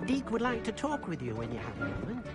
Deke would like to talk with you when you have a moment.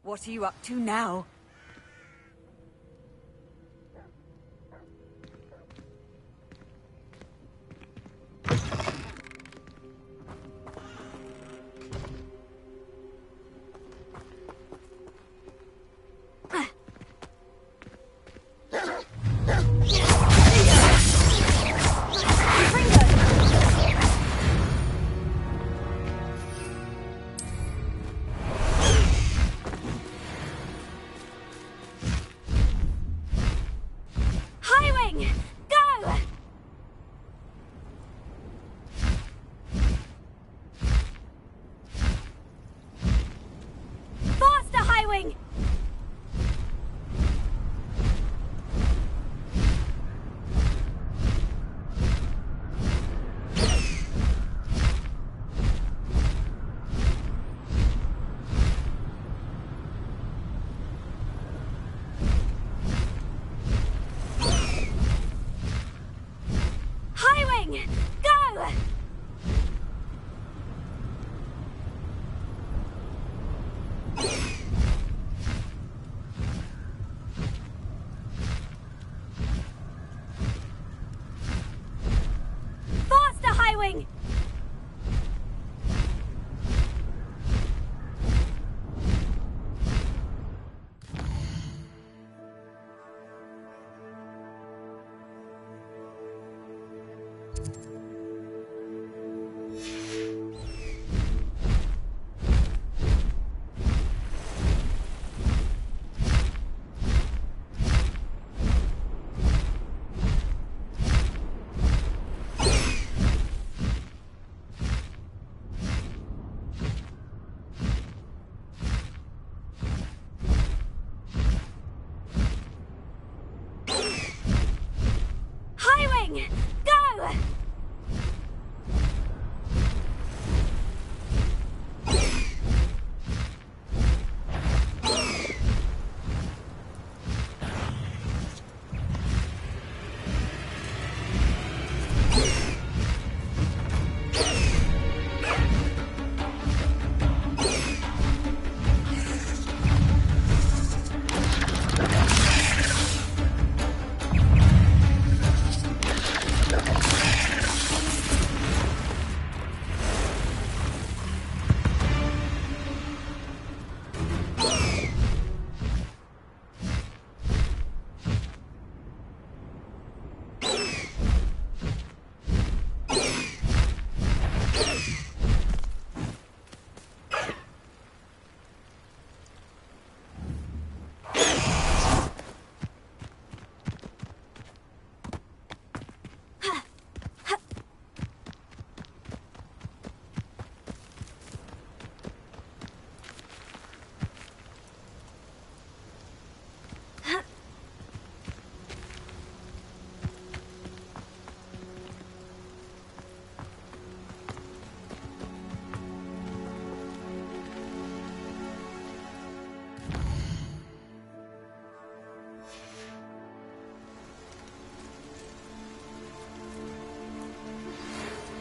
What are you up to now?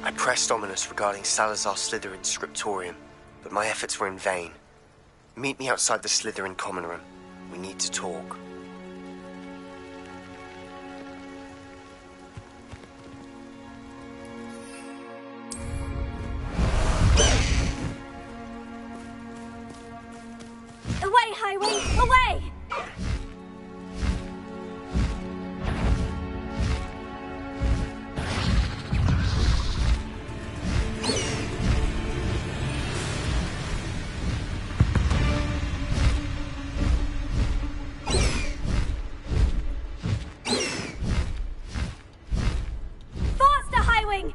I pressed Ominous regarding Salazar Slytherin's scriptorium, but my efforts were in vain. Meet me outside the Slytherin common room. We need to talk. Away, Highway! Away! Faster, Highwing!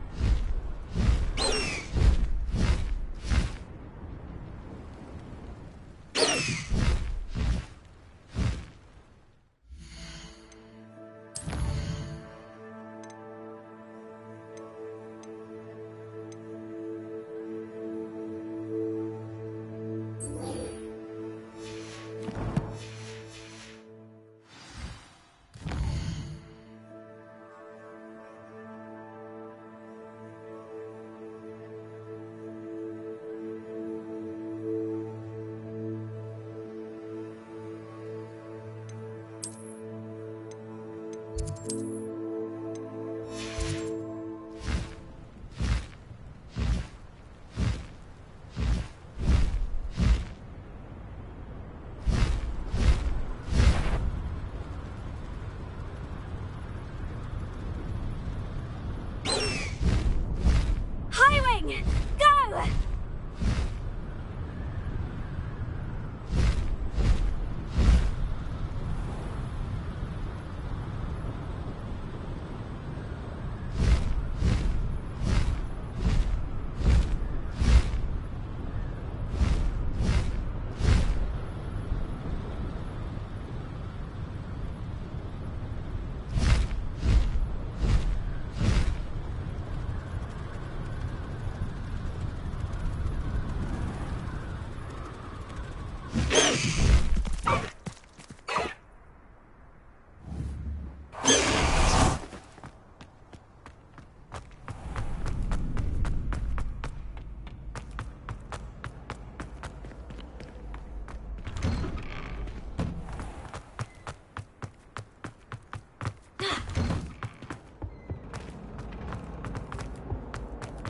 Highwing! Go!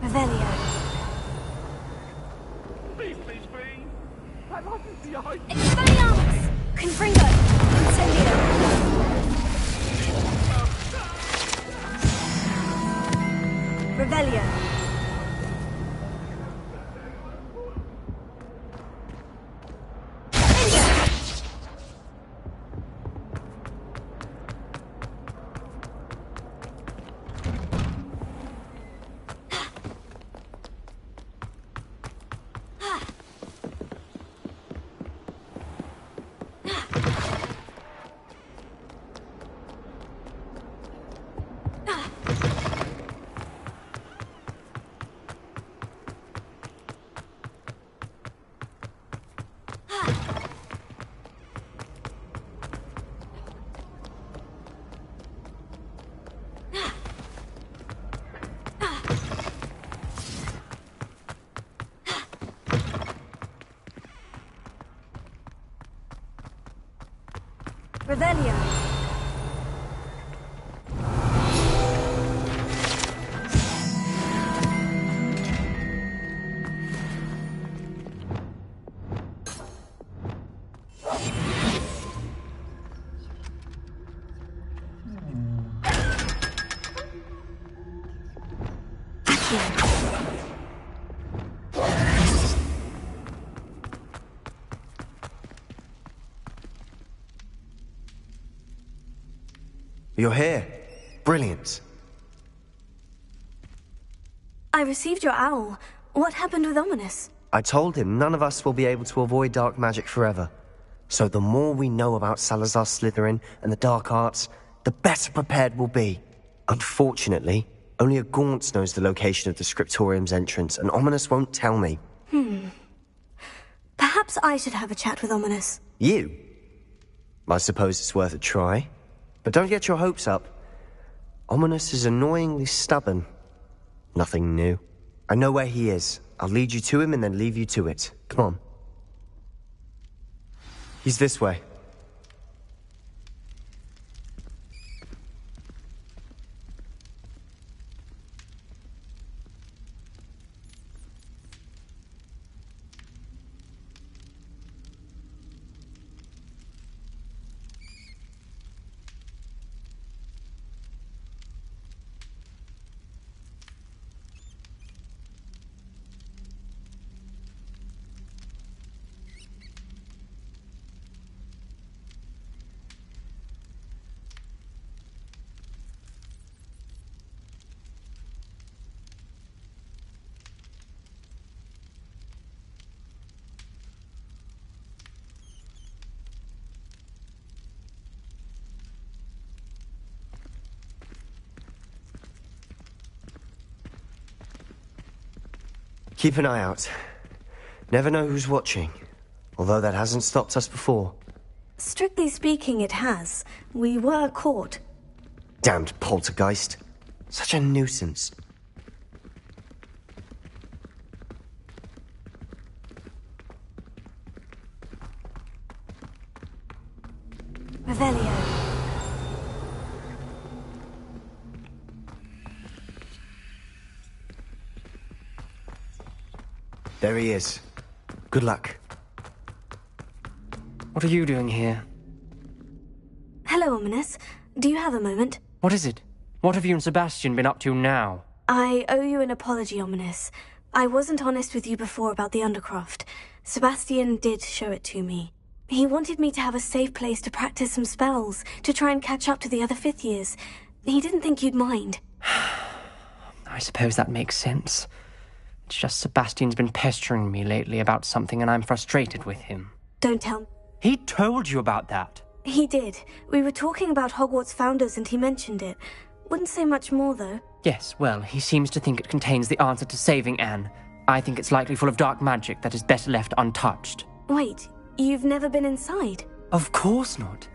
Revelio. Please, please, please. That light is behind. Expelliarmus! Confringo! Incendio! Revelio. Revelio. You're here. Brilliant. I received your owl. What happened with Ominous? I told him none of us will be able to avoid dark magic forever. So the more we know about Salazar Slytherin and the dark arts, the better prepared we'll be. Unfortunately, only a Gaunt knows the location of the Scriptorium's entrance, and Ominous won't tell me. Perhaps I should have a chat with Ominous. You? I suppose it's worth a try. But don't get your hopes up. Ominous is annoyingly stubborn. Nothing new. I know where he is. I'll lead you to him and then leave you to it. Come on. He's this way. Keep an eye out. Never know who's watching. Although that hasn't stopped us before. Strictly speaking, it has. We were caught. Damned poltergeist. Such a nuisance. Revelio. There he is. Good luck. What are you doing here? Hello, Ominous. Do you have a moment? What is it? What have you and Sebastian been up to now? I owe you an apology, Ominous. I wasn't honest with you before about the Undercroft. Sebastian did show it to me. He wanted me to have a safe place to practice some spells, to try and catch up to the other fifth years. He didn't think you'd mind. I suppose that makes sense. It's just Sebastian's been pestering me lately about something and I'm frustrated with him. Don't tell me. He told you about that? He did. We were talking about Hogwart's founders and he mentioned it. Wouldn't say much more, though. Yes, well, he seems to think it contains the answer to saving Anne. I think it's likely full of dark magic that is better left untouched. Wait, you've never been inside? Of course not.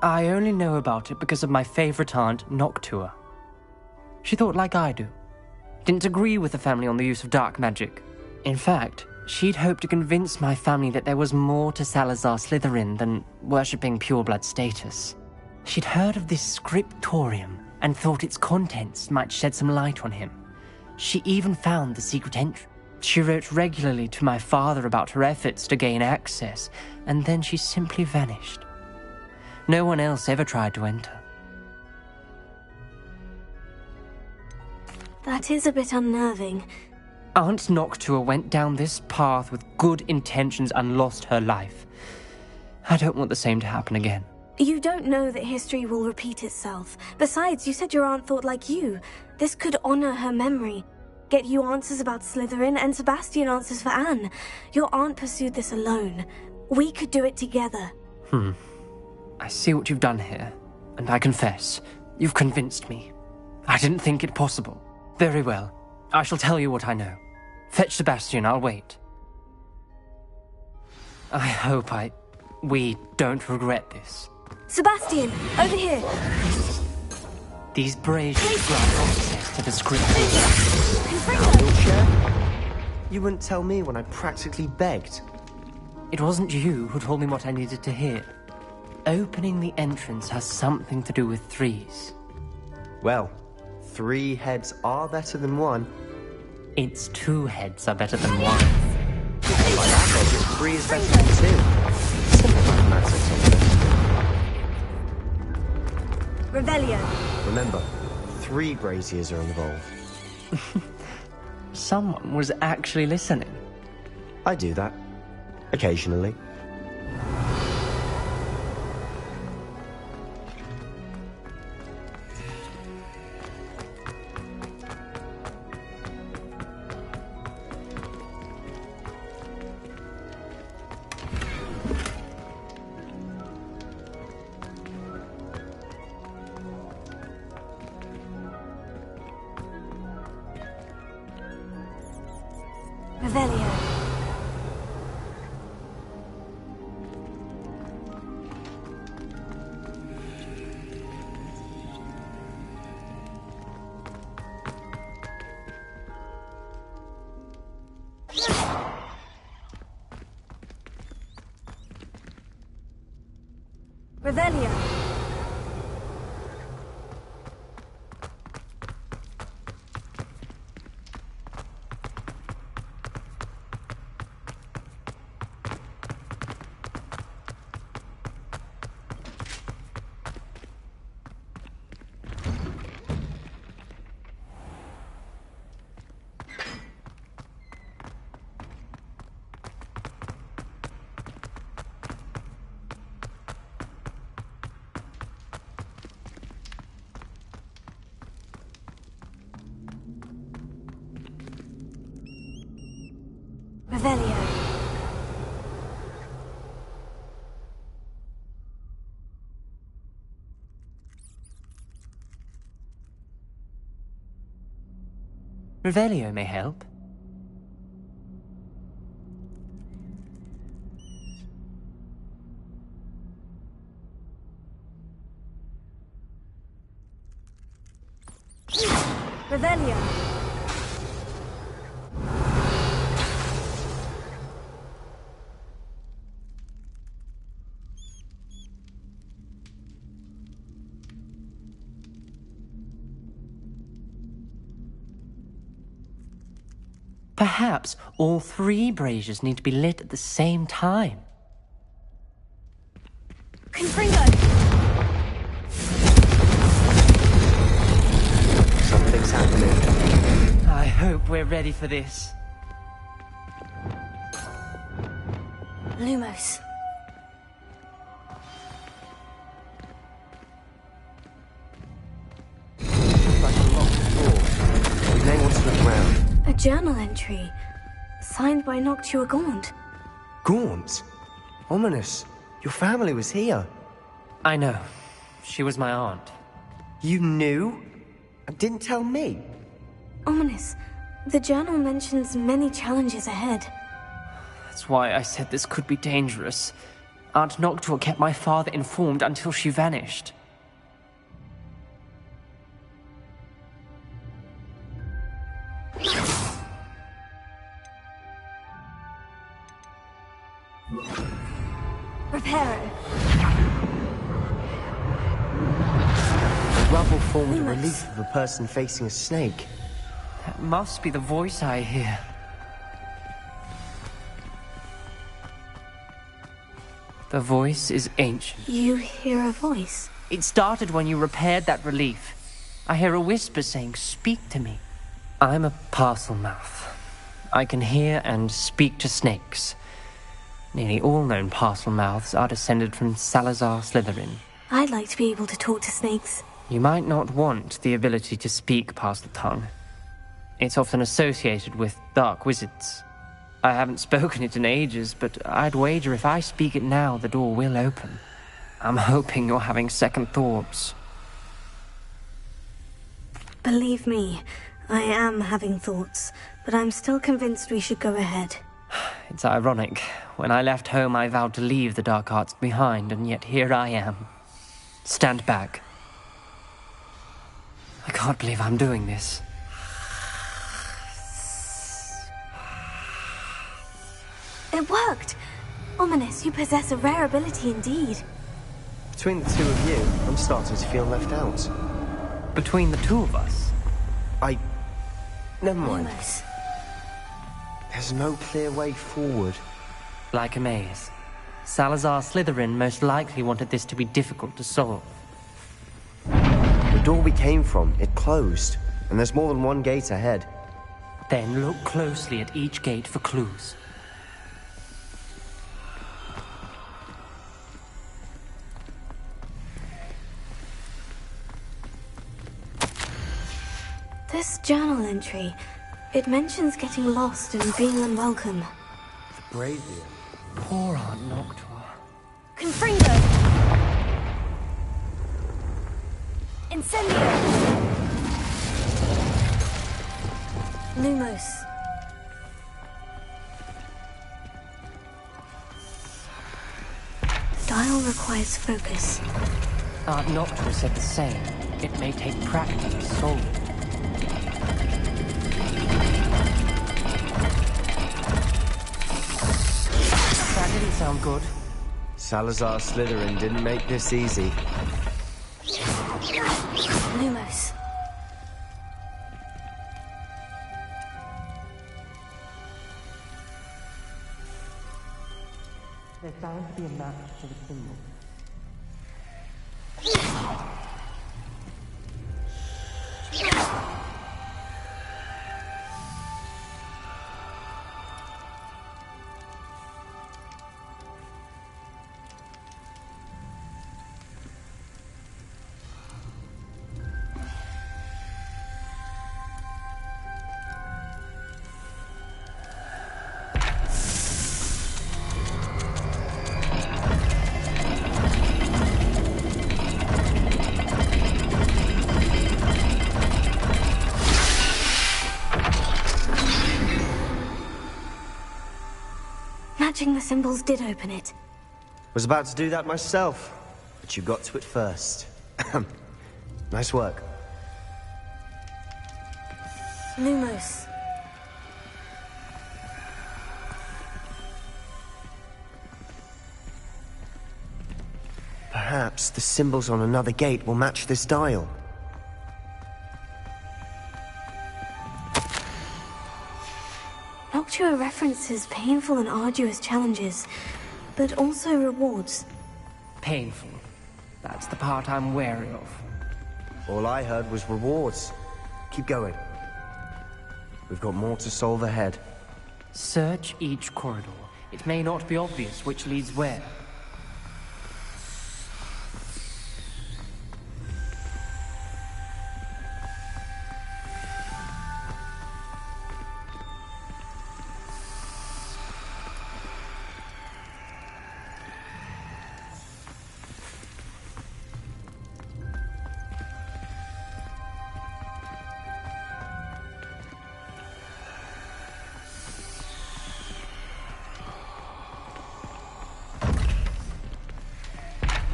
I only know about it because of my favourite aunt, Noctua. She thought like I do. Didn't agree with the family on the use of dark magic. In fact, she'd hoped to convince my family that there was more to Salazar Slytherin than worshipping pureblood status. She'd heard of this scriptorium and thought its contents might shed some light on him. She even found the secret entry. She wrote regularly to my father about her efforts to gain access, and then she simply vanished. No one else ever tried to enter. That is a bit unnerving. Aunt Noctua went down this path with good intentions and lost her life. I don't want the same to happen again. You don't know that history will repeat itself. Besides, you said your aunt thought like you. This could honor her memory. Get you answers about Slytherin and Sebastian answers for Anne. Your aunt pursued this alone. We could do it together. I see what you've done here, and I confess, you've convinced me. I didn't think it possible. Very well. I shall tell you what I know. Fetch Sebastian, I'll wait. I hope we don't regret this. Sebastian, over here. These braziers grant access to the script. You wouldn't tell me when I practically begged. It wasn't you who told me what I needed to hear. Opening the entrance has something to do with threes. Well, 3 heads are better than 1. It's 2 heads are better than 1. By that logic, 3 is better than 2. Simple mathematics, Revelio. Remember, 3 braziers are involved. Someone was actually listening. I do that. Occasionally. Revelio. Revelio. Revelio. Revelio may help. Revelio. Perhaps all three braziers need to be lit at the same time. Confringo. Something's happening. I hope we're ready for this. Lumos. Like a locked door. We may want to look around. A journal entry. Signed by Noctua Gaunt. Gaunt? Ominous. Your family was here. I know. She was my aunt. You knew? And didn't tell me? Ominous. The journal mentions many challenges ahead. That's why I said this could be dangerous. Aunt Noctua kept my father informed until she vanished. Reparo. The rubble formed a Lumos. relief of a person facing a snake. That must be the voice I hear. The voice is ancient. You hear a voice. It started when you repaired that relief. I hear a whisper saying, "Speak to me." I'm a parcel mouth. I can hear and speak to snakes. Nearly all known parcel mouths are descended from Salazar Slytherin. I'd like to be able to talk to snakes. You might not want the ability to speak parcel tongue. It's often associated with dark wizards. I haven't spoken it in ages, but I'd wager if I speak it now, the door will open. I'm hoping you're having second thoughts. Believe me, I am having thoughts, but I'm still convinced we should go ahead. It's ironic. When I left home, I vowed to leave the dark arts behind, and yet here I am. Stand back. I can't believe I'm doing this. It worked! Ominous, you possess a rare ability indeed. Between the two of you, I'm starting to feel left out. Between the two of us, Never mind. Lumos. There's no clear way forward. like a maze. Salazar Slytherin most likely wanted this to be difficult to solve. The door we came from, it closed. And there's more than one gate ahead. Then look closely at each gate for clues. This journal entry, it mentions getting lost and being unwelcome. The brazier. Poor Aunt Noctua. Confringo! Incendio! Lumos. Dial requires focus. Aunt Noctua said the same. It may take practice to solve it. That didn't sound good. Salazar Slytherin didn't make this easy. Lumos. There's bound to be a match to the symbol. Matching the symbols did open it. Was about to do that myself, but you got to it first. Nice work. Lumos. Perhaps the symbols on another gate will match this dial. Noctua references painful and arduous challenges, but also rewards. Painful. That's the part I'm wary of. All I heard was rewards. Keep going. We've got more to solve ahead. Search each corridor. It may not be obvious which leads where.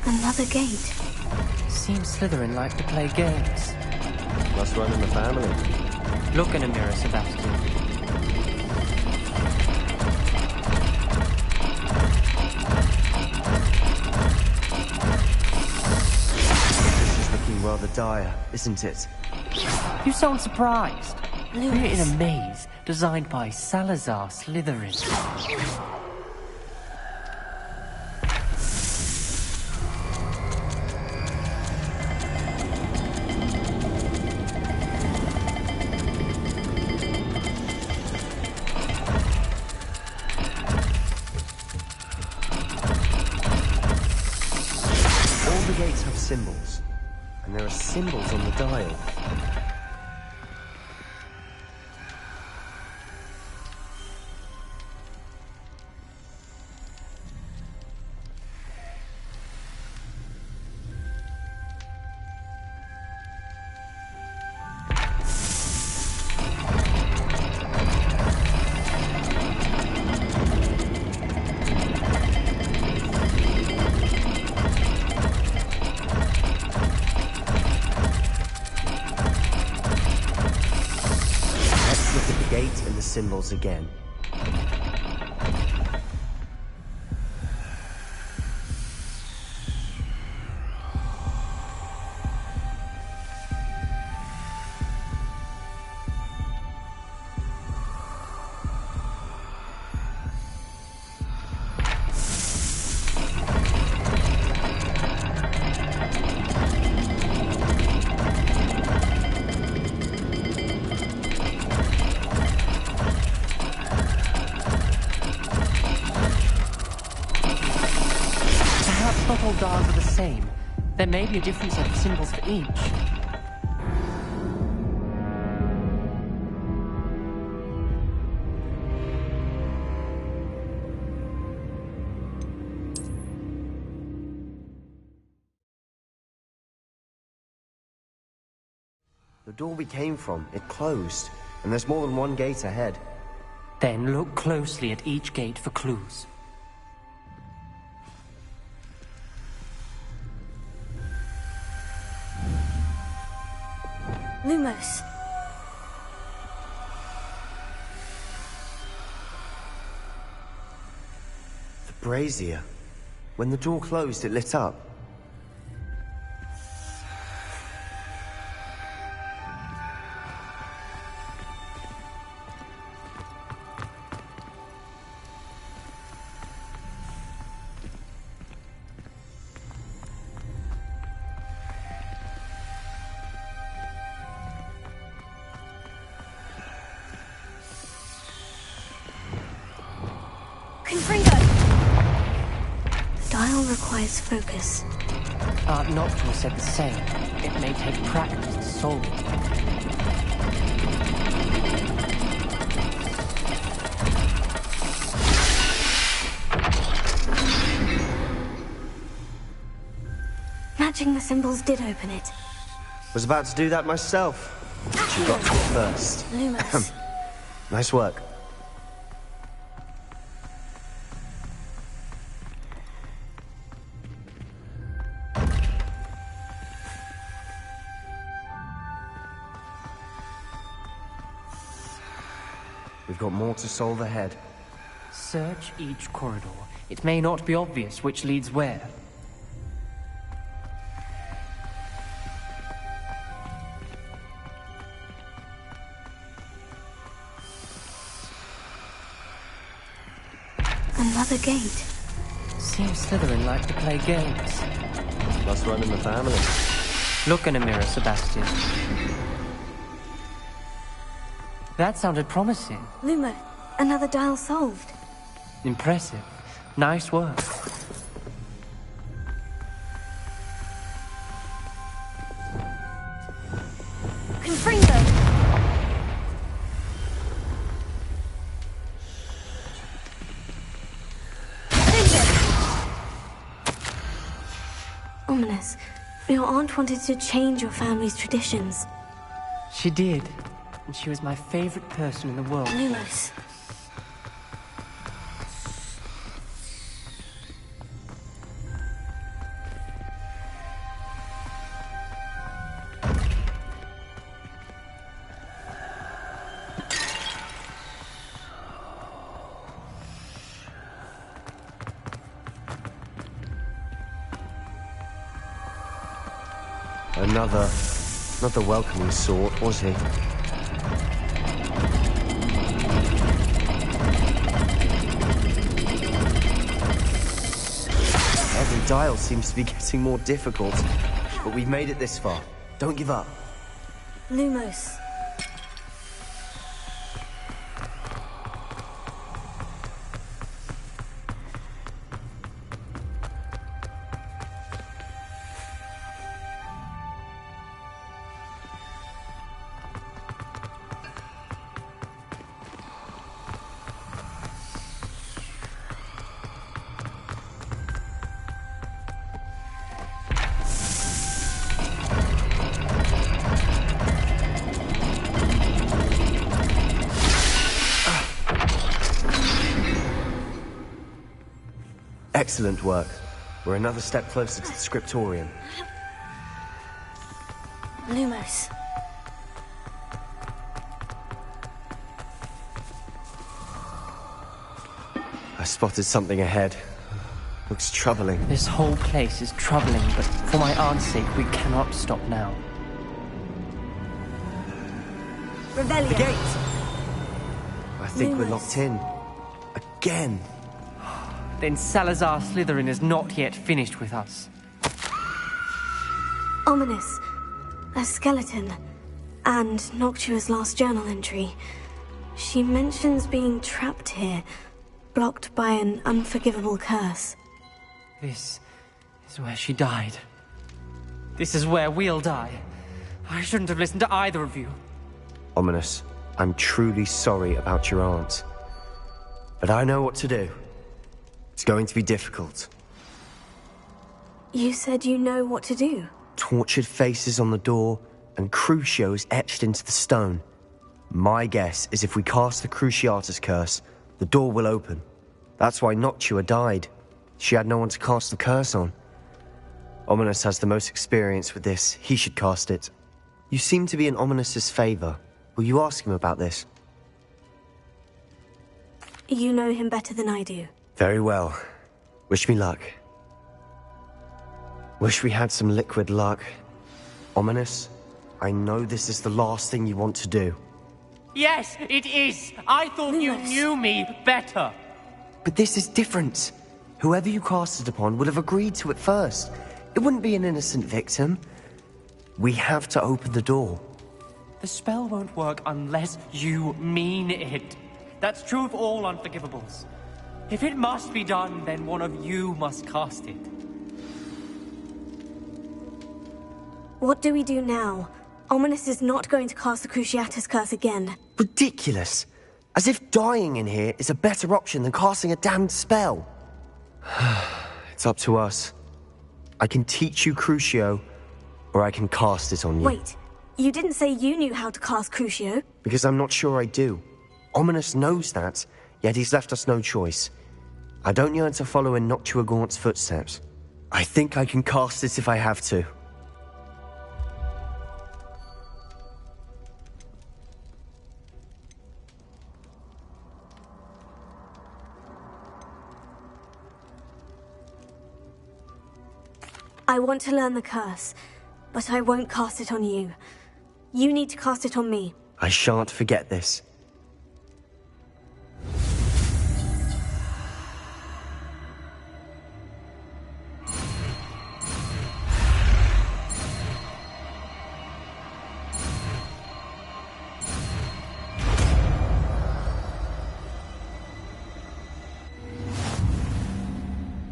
Another gate. Seems Slytherin like to play games. Must run in the family. Look in a mirror, Sebastian. This is looking rather dire, isn't it? You sound surprised. Lumos. We're in a maze designed by Salazar Slytherin. Symbols. And there are symbols on the dial. Symbols again. Not all dials are the same. There may be a different set of symbols for each. The door we came from, it closed, and there's more than one gate ahead. Then look closely at each gate for clues. Lumos. The brazier. When the door closed, it lit up. Requires focus. Aunt Noctua said the same. It may take practice to solve it. Matching the symbols did open it. Was about to do that myself. But you got to it first. Lumos. Nice work. We've got more to solve ahead. Search each corridor. It may not be obvious which leads where. Another gate. Seems Slytherin like to play games. Must run in the family. Look in a mirror, Sebastian. That sounded promising. Lumo, another dial solved. Impressive. Nice work. Confringo! Ominous. Your aunt wanted to change your family's traditions. She did. And she was my favorite person in the world. Lumos. Not the welcoming sort, was he? Every dial seems to be getting more difficult, but we've made it this far. Don't give up. Lumos. Excellent work. We're another step closer to the scriptorium. Lumos. I spotted something ahead. Looks troubling. This whole place is troubling, but for my aunt's sake, we cannot stop now. Rebellion. The gate! I think we're Lumos. locked in. Again. Then Salazar Slytherin is not yet finished with us. Ominous. A skeleton. And Noctua's last journal entry. She mentions being trapped here, blocked by an unforgivable curse. This is where she died. This is where we'll die. I shouldn't have listened to either of you. Ominous, I'm truly sorry about your aunt. But I know what to do. It's going to be difficult. You said you know what to do. Tortured faces on the door and Crucios etched into the stone. My guess is if we cast the Cruciatus curse, the door will open. That's why Noctua died. She had no one to cast the curse on. Ominous has the most experience with this. He should cast it. You seem to be in Ominous's favor. Will you ask him about this? You know him better than I do. Very well. Wish me luck. Wish we had some liquid luck. Ominous, I know this is the last thing you want to do. Yes, it is. I thought you knew me better. But this is different. Whoever you cast it upon would have agreed to it first. It wouldn't be an innocent victim. We have to open the door. The spell won't work unless you mean it. That's true of all unforgivables. If it must be done, then one of you must cast it. What do we do now? Ominous is not going to cast the Cruciatus Curse again. Ridiculous. As if dying in here is a better option than casting a damned spell. It's up to us. I can teach you Crucio, or I can cast it on you. Wait, you didn't say you knew how to cast Crucio? Because I'm not sure I do. Ominous knows that, yet he's left us no choice. I don't yearn to follow in Noctua Gaunt's footsteps. I think I can cast it if I have to. I want to learn the curse, but I won't cast it on you. You need to cast it on me. I shan't forget this.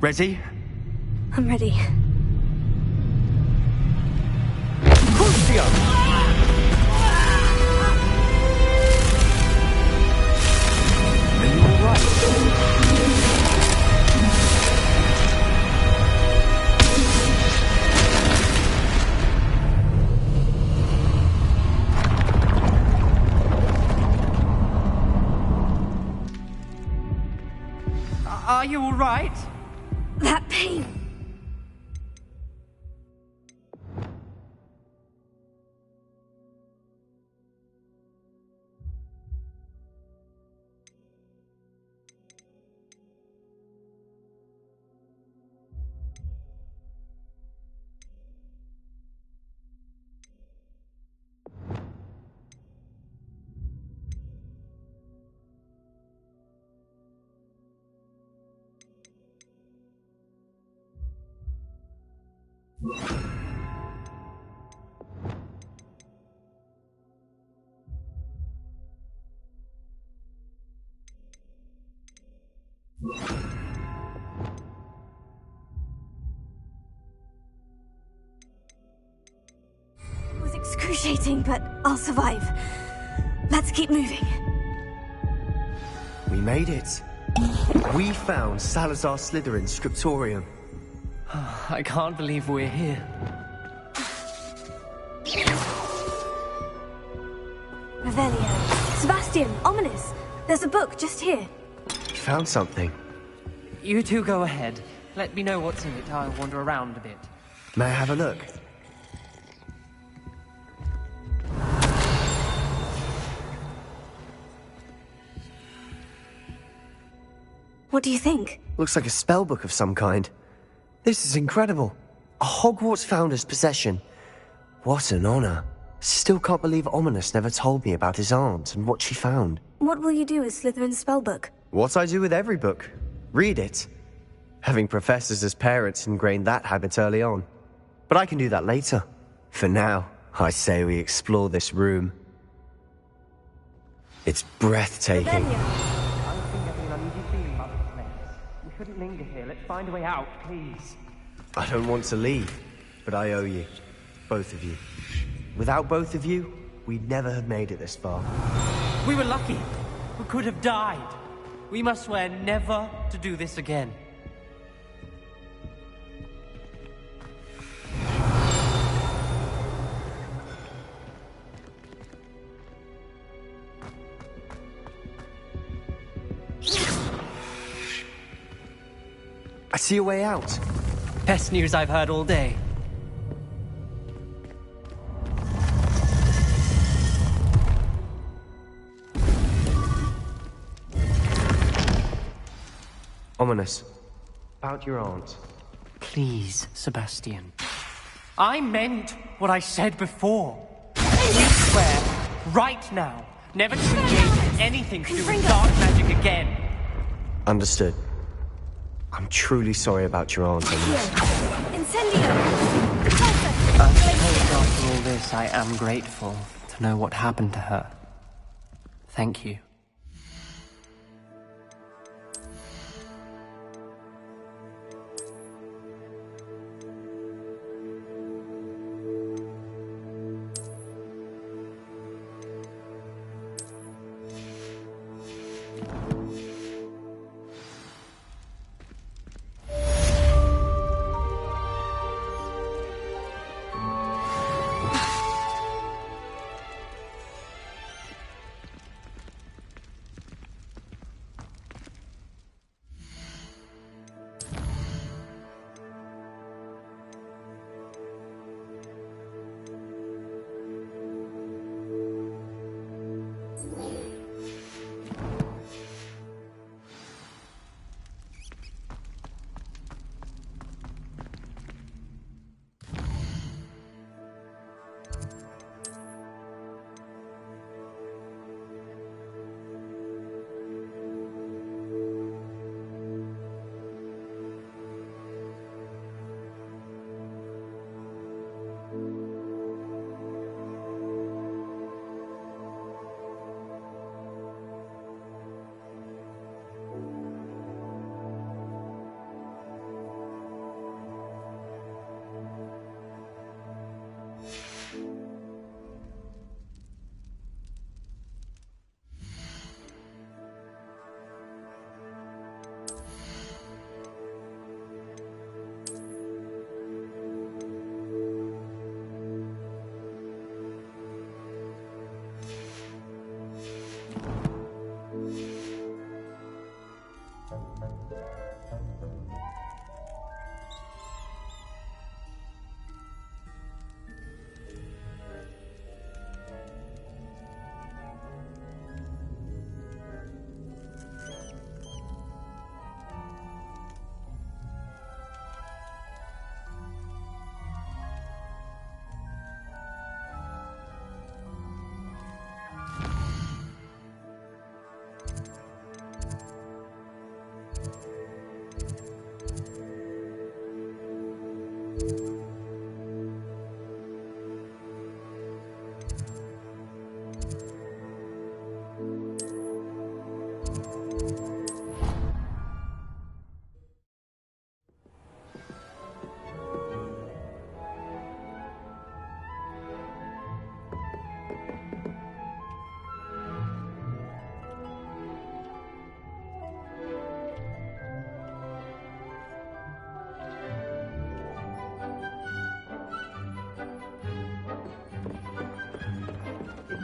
Ready? I'm ready. Crucio! Are you all right? Are you all right? That pain! It was excruciating, but I'll survive. Let's keep moving. We made it. We found Salazar Slytherin's scriptorium. I can't believe we're here. Revelio. Sebastian, Ominous. There's a book just here. You found something. You two go ahead. Let me know what's in it. I'll wander around a bit. May I have a look? What do you think? Looks like a spell book of some kind. This is incredible. A Hogwarts founder's possession. What an honor. Still can't believe Ominous never told me about his aunt and what she found. What will you do with Slytherin's spellbook? What I do with every book. Read it. Having professors as parents ingrained that habit early on. But I can do that later. For now, I say we explore this room. It's breathtaking. I'm getting an uneasy feeling about this place. We shouldn't linger here. Let's find a way out, please. I don't want to leave, but I owe you. Both of you. Without both of you, we'd never have made it this far. We were lucky. We could have died. We must swear never to do this again. I see a way out. Best news I've heard all day. Ominous. About your aunt. Please, Sebastian. I meant what I said before. You swear, right now, never to engage in anything to do with dark magic again. Understood. I'm truly sorry about your aunt. Incendio! I suppose after all this, I am grateful to know what happened to her. Thank you.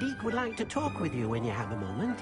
Deke would like to talk with you when you have a moment.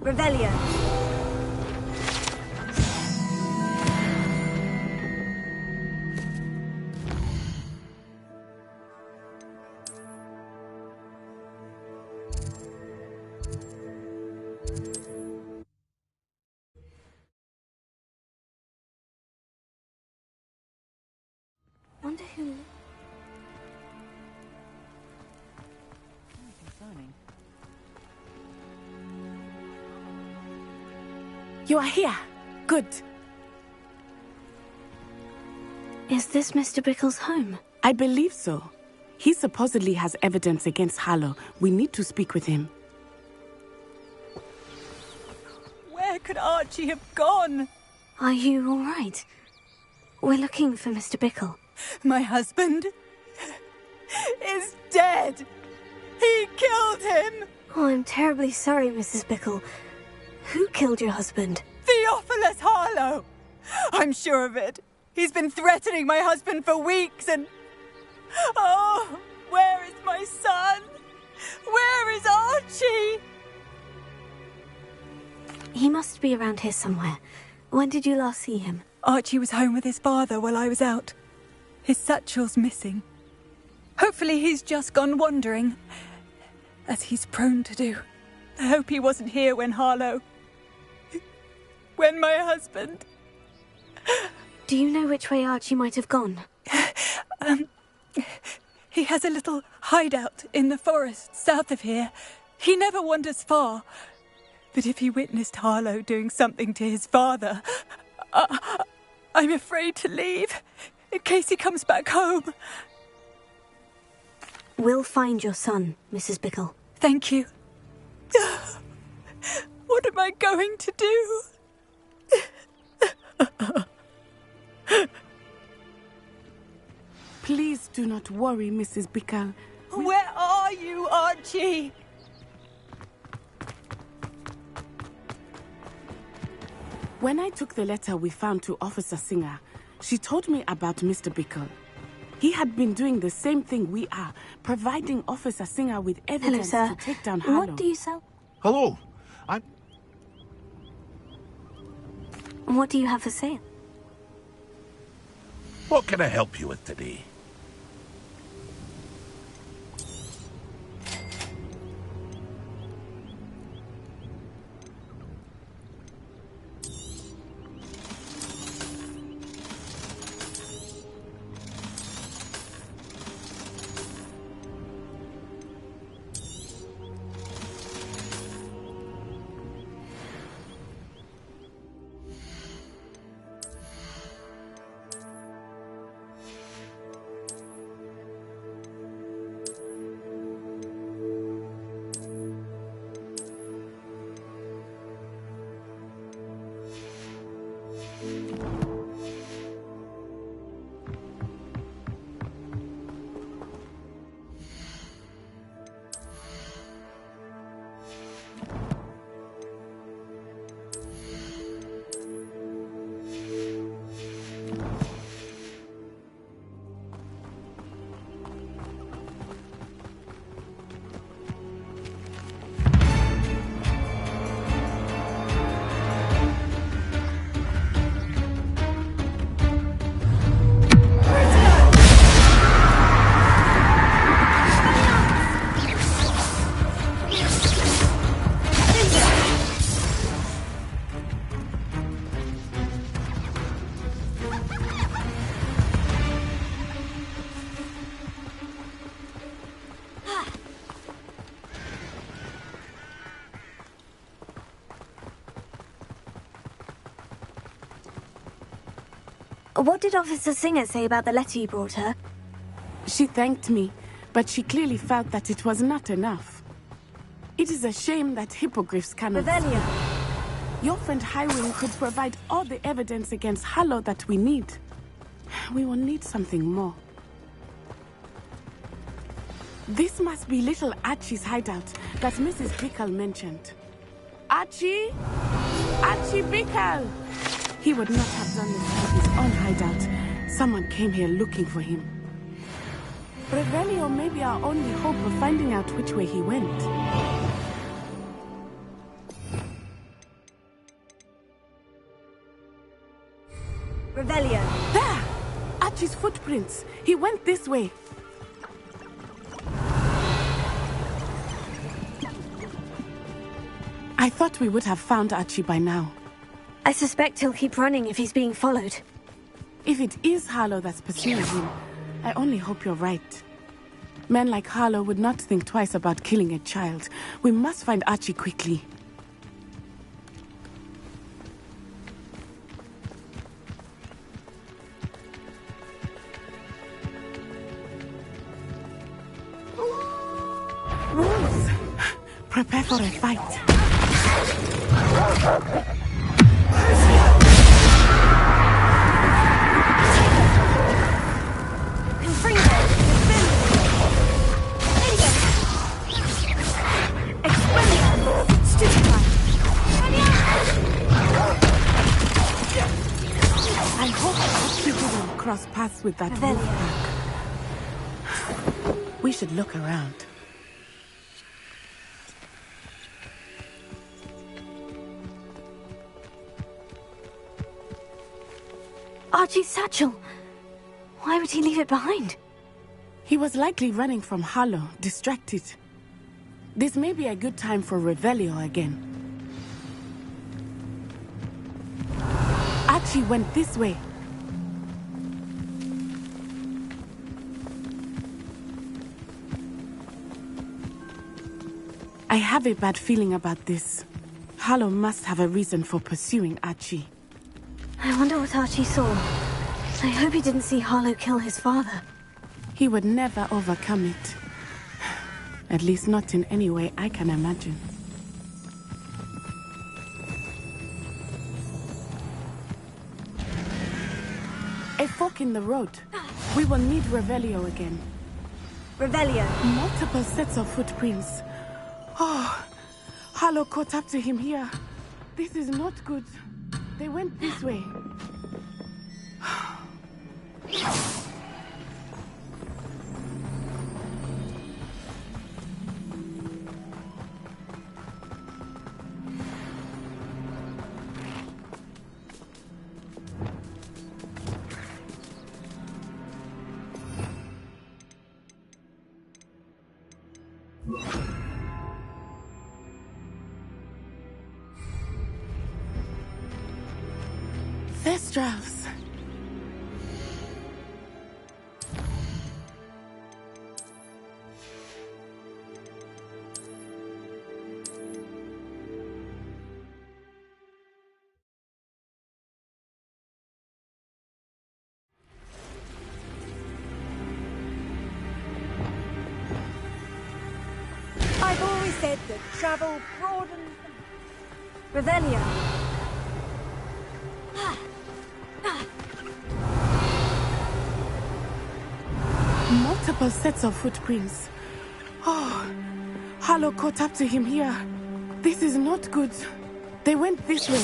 Revelio. Wonder who... Concerning. You are here. Good. Is this Mr. Bickle's home? I believe so. He supposedly has evidence against Harlow. We need to speak with him. Where could Archie have gone? Are you all right? We're looking for Mr. Bickle. My husband is dead. He killed him. Oh, I'm terribly sorry, Mrs. Bickle. Who killed your husband? Theophilus Harlow. I'm sure of it. He's been threatening my husband for weeks and... Oh, where is my son? Where is Archie? He must be around here somewhere. When did you last see him? Archie was home with his father while I was out. His satchel's missing. Hopefully he's just gone wandering, as he's prone to do. I hope he wasn't here when Harlow... when my husband... Do you know which way Archie might have gone? He has a little hideout in the forest south of here. He never wanders far. But if he witnessed Harlow doing something to his father, I'm afraid to leave, in case he comes back home. We'll find your son, Mrs. Bickle. Thank you. What am I going to do? Please do not worry, Mrs. Bickle. Where are you, Archie? When I took the letter we found to Officer Singer, she told me about Mr. Bickle. He had been doing the same thing we are, providing Officer Singer with evidence Hello, sir. to take down Harlow. What do you sell? Hello. What do you have for sale? What can I help you with today? What did Officer Singer say about the letter you brought her? She thanked me, but she clearly felt that it was not enough. It is a shame that hippogriffs cannot... Revelio. Your friend Highwing could provide all the evidence against Harlow that we need. We will need something more. This must be little Archie's hideout that Mrs. Bickle mentioned. Archie? Archie Bickle! He would not have done this at his own hideout. Someone came here looking for him. Revelio may be our only hope of finding out which way he went. Revelio. There! Archie's footprints. He went this way. I thought we would have found Archie by now. I suspect he'll keep running if he's being followed. If it is Harlow that's pursuing him, I only hope you're right. Men like Harlow would not think twice about killing a child. We must find Archie quickly. Wolves! Prepare for a fight. I hope people will cross paths with that wolf pack. We should look around. Archie's satchel. Why would he leave it behind? He was likely running from Harlow, distracted. This may be a good time for Revelio again. Archie went this way. I have a bad feeling about this. Harlow must have a reason for pursuing Archie. I wonder what Archie saw. I hope he didn't see Harlow kill his father. He would never overcome it. At least not in any way I can imagine. A fork in the road. We will need Revelio again. Revelio. Multiple sets of footprints. Oh, Harlow caught up to him here. This is not good. They went this way. Thestrals. I've always said that travel broadens... Revelio. Multiple sets of footprints. Oh, Harlow caught up to him here. This is not good. They went this way.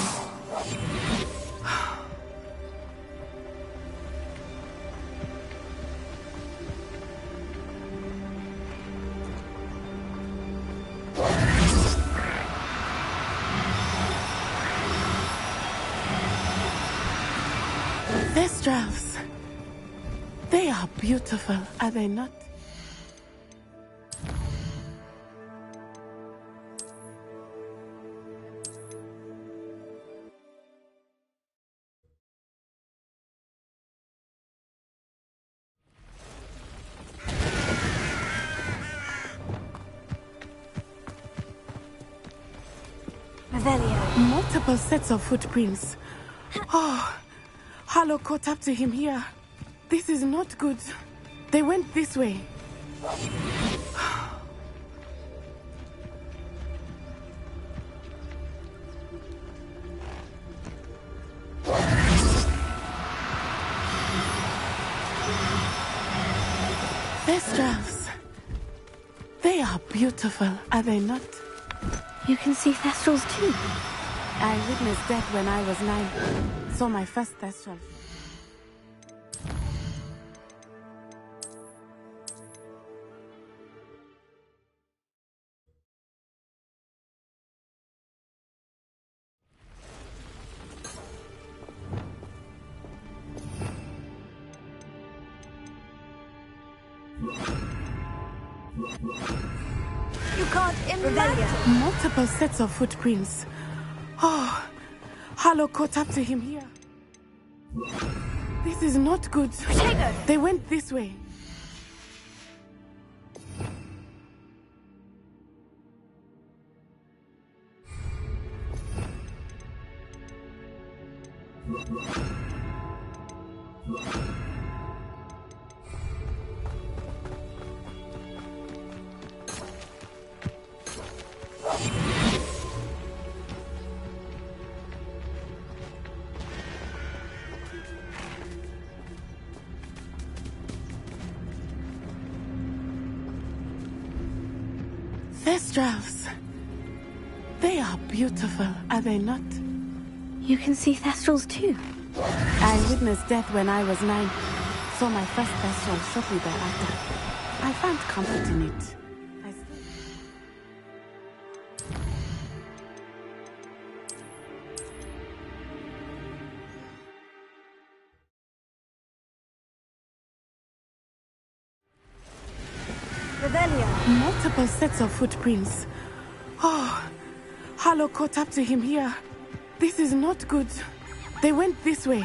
Thestrals. They are beautiful, are they not? Revelio. Multiple sets of footprints. Oh, Harlow caught up to him here. This is not good. They went this way. Thestrals. They are beautiful, are they not? You can see Thestrals too. I witnessed death when I was 9. Saw my first Thestral. You can't imagine. Multiple sets of footprints. Oh, Harlow caught up to him here. This is not good. They went this way. Thestrals. They are beautiful, are they not? You can see Thestrals too. I witnessed death when I was 9. Saw my first Thestral shortly thereafter. I found comfort in it. Multiple sets of footprints. Oh, Harlow caught up to him here. This is not good. They went this way.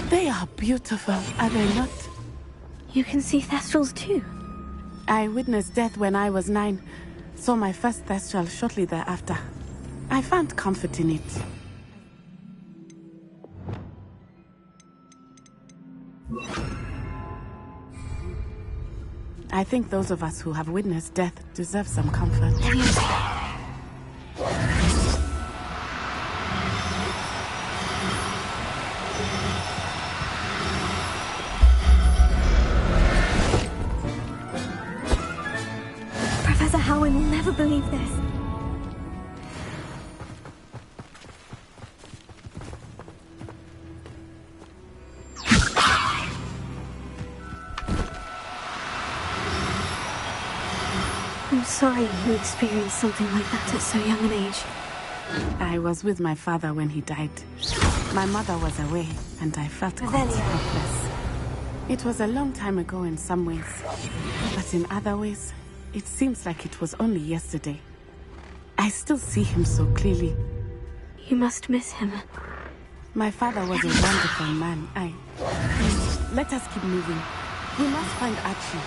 They are beautiful, are they not? You can see Thestrals too. I witnessed death when I was 9. Saw my first Thestral shortly thereafter. I found comfort in it. I think those of us who have witnessed death deserve some comfort. Professor Howin will never believe this. I'm sorry you experienced something like that at so young an age. I was with my father when he died. My mother was away, and I felt quite helpless. It was a long time ago in some ways, but in other ways, it seems like it was only yesterday. I still see him so clearly. You must miss him. My father was a wonderful man. Let us keep moving. We must find Archie.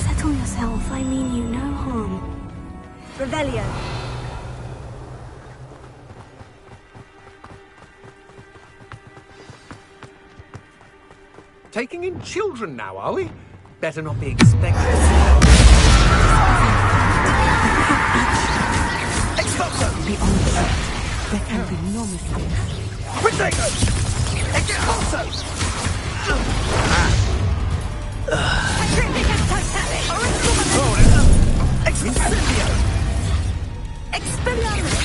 Settle yourself. I mean you no harm. Revelio. Taking in children now, are we? Better not be expected. Expulso! Beyond the threat, there can be no mistake. Protego! Expulso! Incendio! Expelliarmus!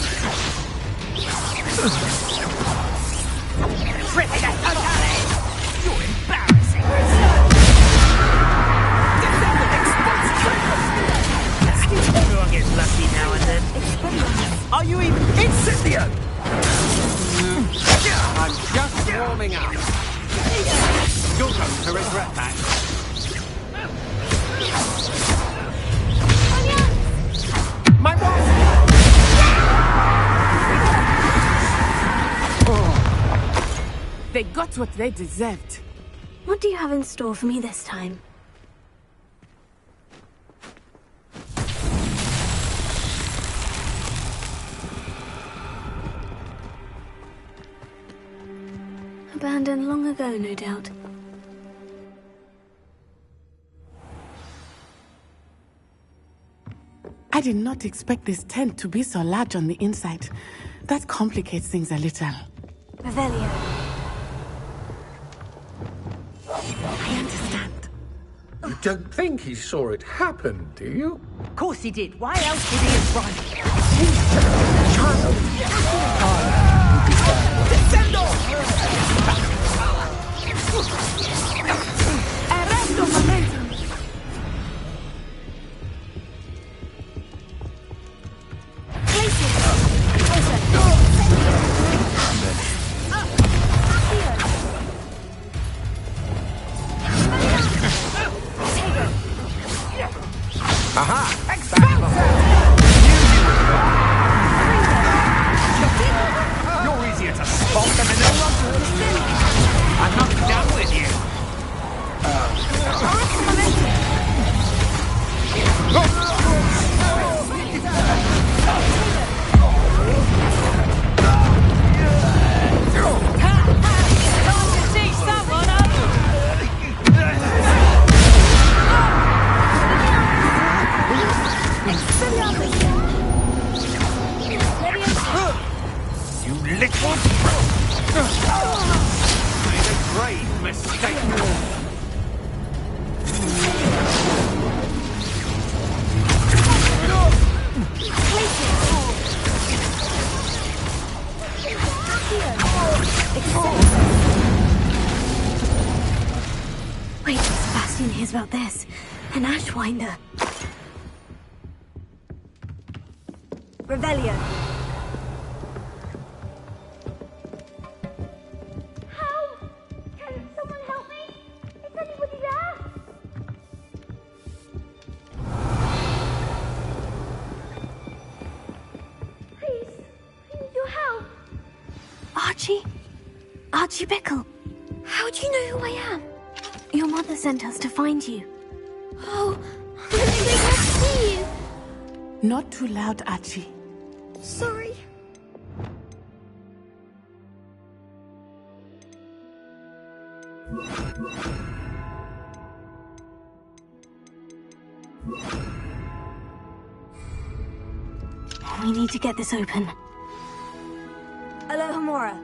You're embarrassing. Everyone gets lucky now and then. Are you even Incendio? I'm just warming up. Your turn to resurrect that. My wife! They got what they deserved. What do you have in store for me this time? Abandoned long ago, no doubt. I did not expect this tent to be so large on the inside. That complicates things a little. Revelio. I understand. You don't think he saw it happen, do you? Of course he did. Why else would he have run? Descendo! Arresto momentum! Aha! You're easier to spot than an I'm not done with you. Wait till Sebastian hears about this. An Ashwinder. Revelio. Help! Can someone help me? Is anybody there? Please, I need your help. Archie Bickle. How do you know who I am? Your mother sent us to find you. Oh, I'm really glad to see you. Not too loud, Archie. Sorry. We need to get this open. Alohomora.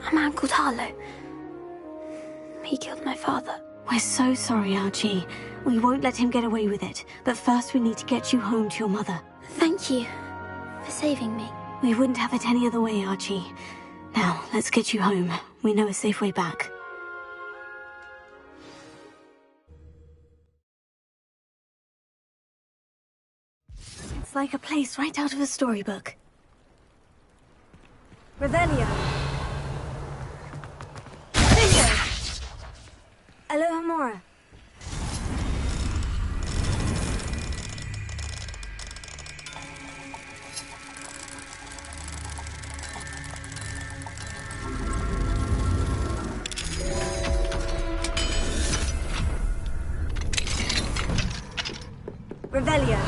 A man called Harlow. He killed my father. We're so sorry, Archie. We won't let him get away with it. But first we need to get you home to your mother. Thank you for saving me. We wouldn't have it any other way, Archie. Now, let's get you home. We know a safe way back. It's like a place right out of a storybook. Revelio. Alohomora. Revelio.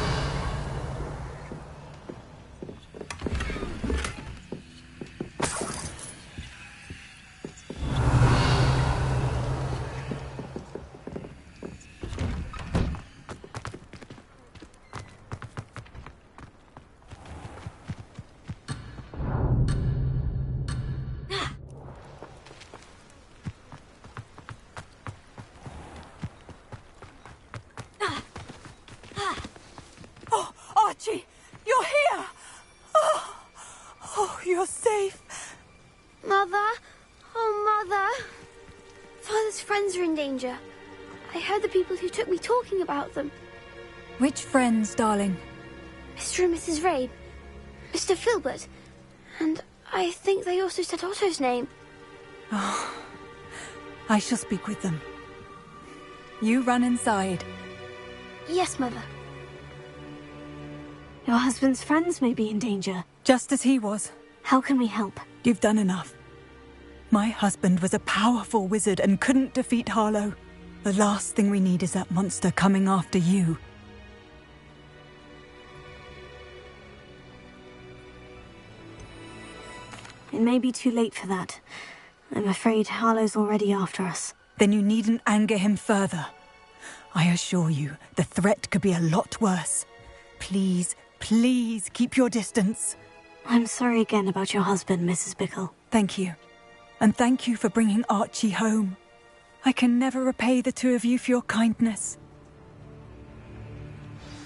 Archie, you're here! Oh, you're safe. Mother? Oh, Mother. Father's friends are in danger. I heard the people who took me talking about them. Which friends, darling? Mr. and Mrs. Rabe. Mr. Filbert. And I think they also said Otto's name. Oh, I shall speak with them. You run inside. Yes, Mother. Your husband's friends may be in danger. Just as he was. How can we help? You've done enough. My husband was a powerful wizard and couldn't defeat Harlow. The last thing we need is that monster coming after you. It may be too late for that. I'm afraid Harlow's already after us. Then you needn't anger him further. I assure you, the threat could be a lot worse. Please, please keep your distance. I'm sorry again about your husband, Mrs. Bickle. Thank you. And thank you for bringing Archie home. I can never repay the two of you for your kindness.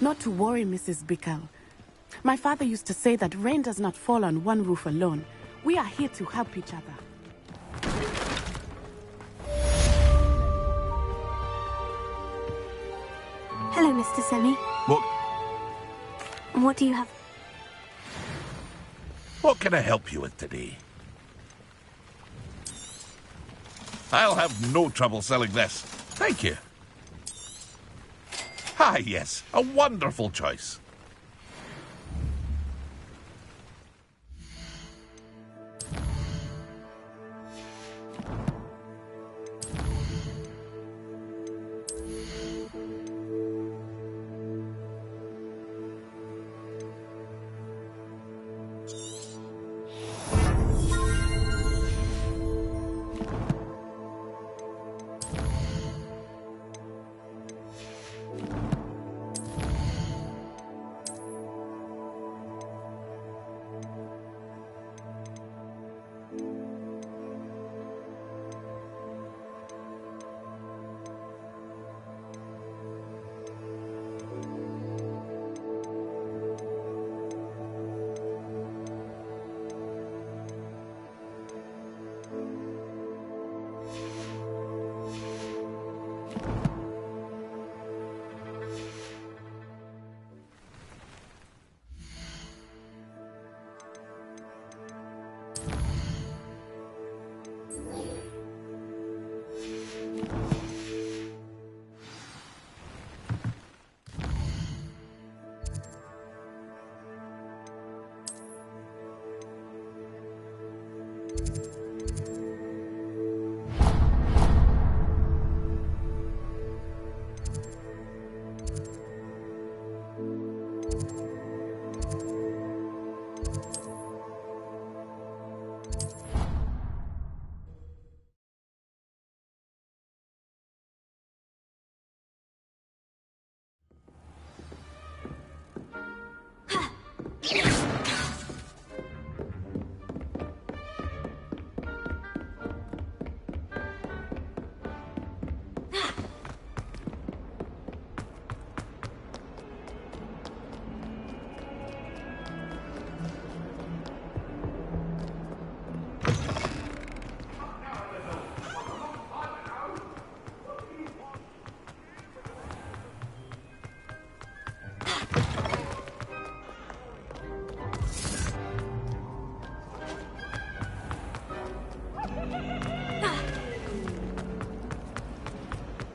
Not to worry, Mrs. Bickle. My father used to say that rain does not fall on one roof alone. We are here to help each other. Hello, Mr. Semi. What do you have? What can I help you with today? I'll have no trouble selling this. Thank you. Ah, yes. A wonderful choice.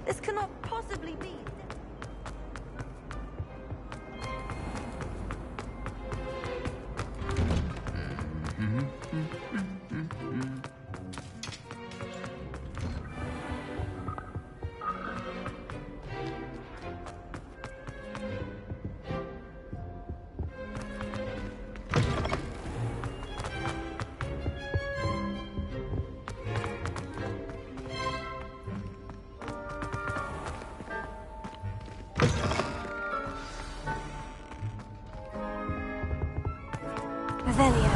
This cannot possibly be. Revelio.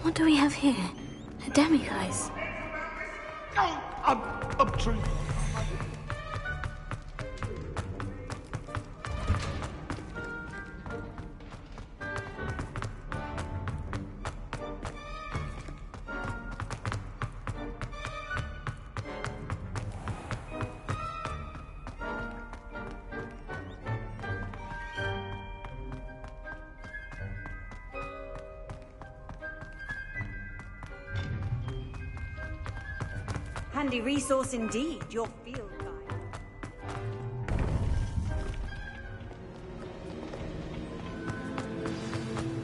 What do we have here? A demiguise. I'm true. Handy resource indeed, your field guide.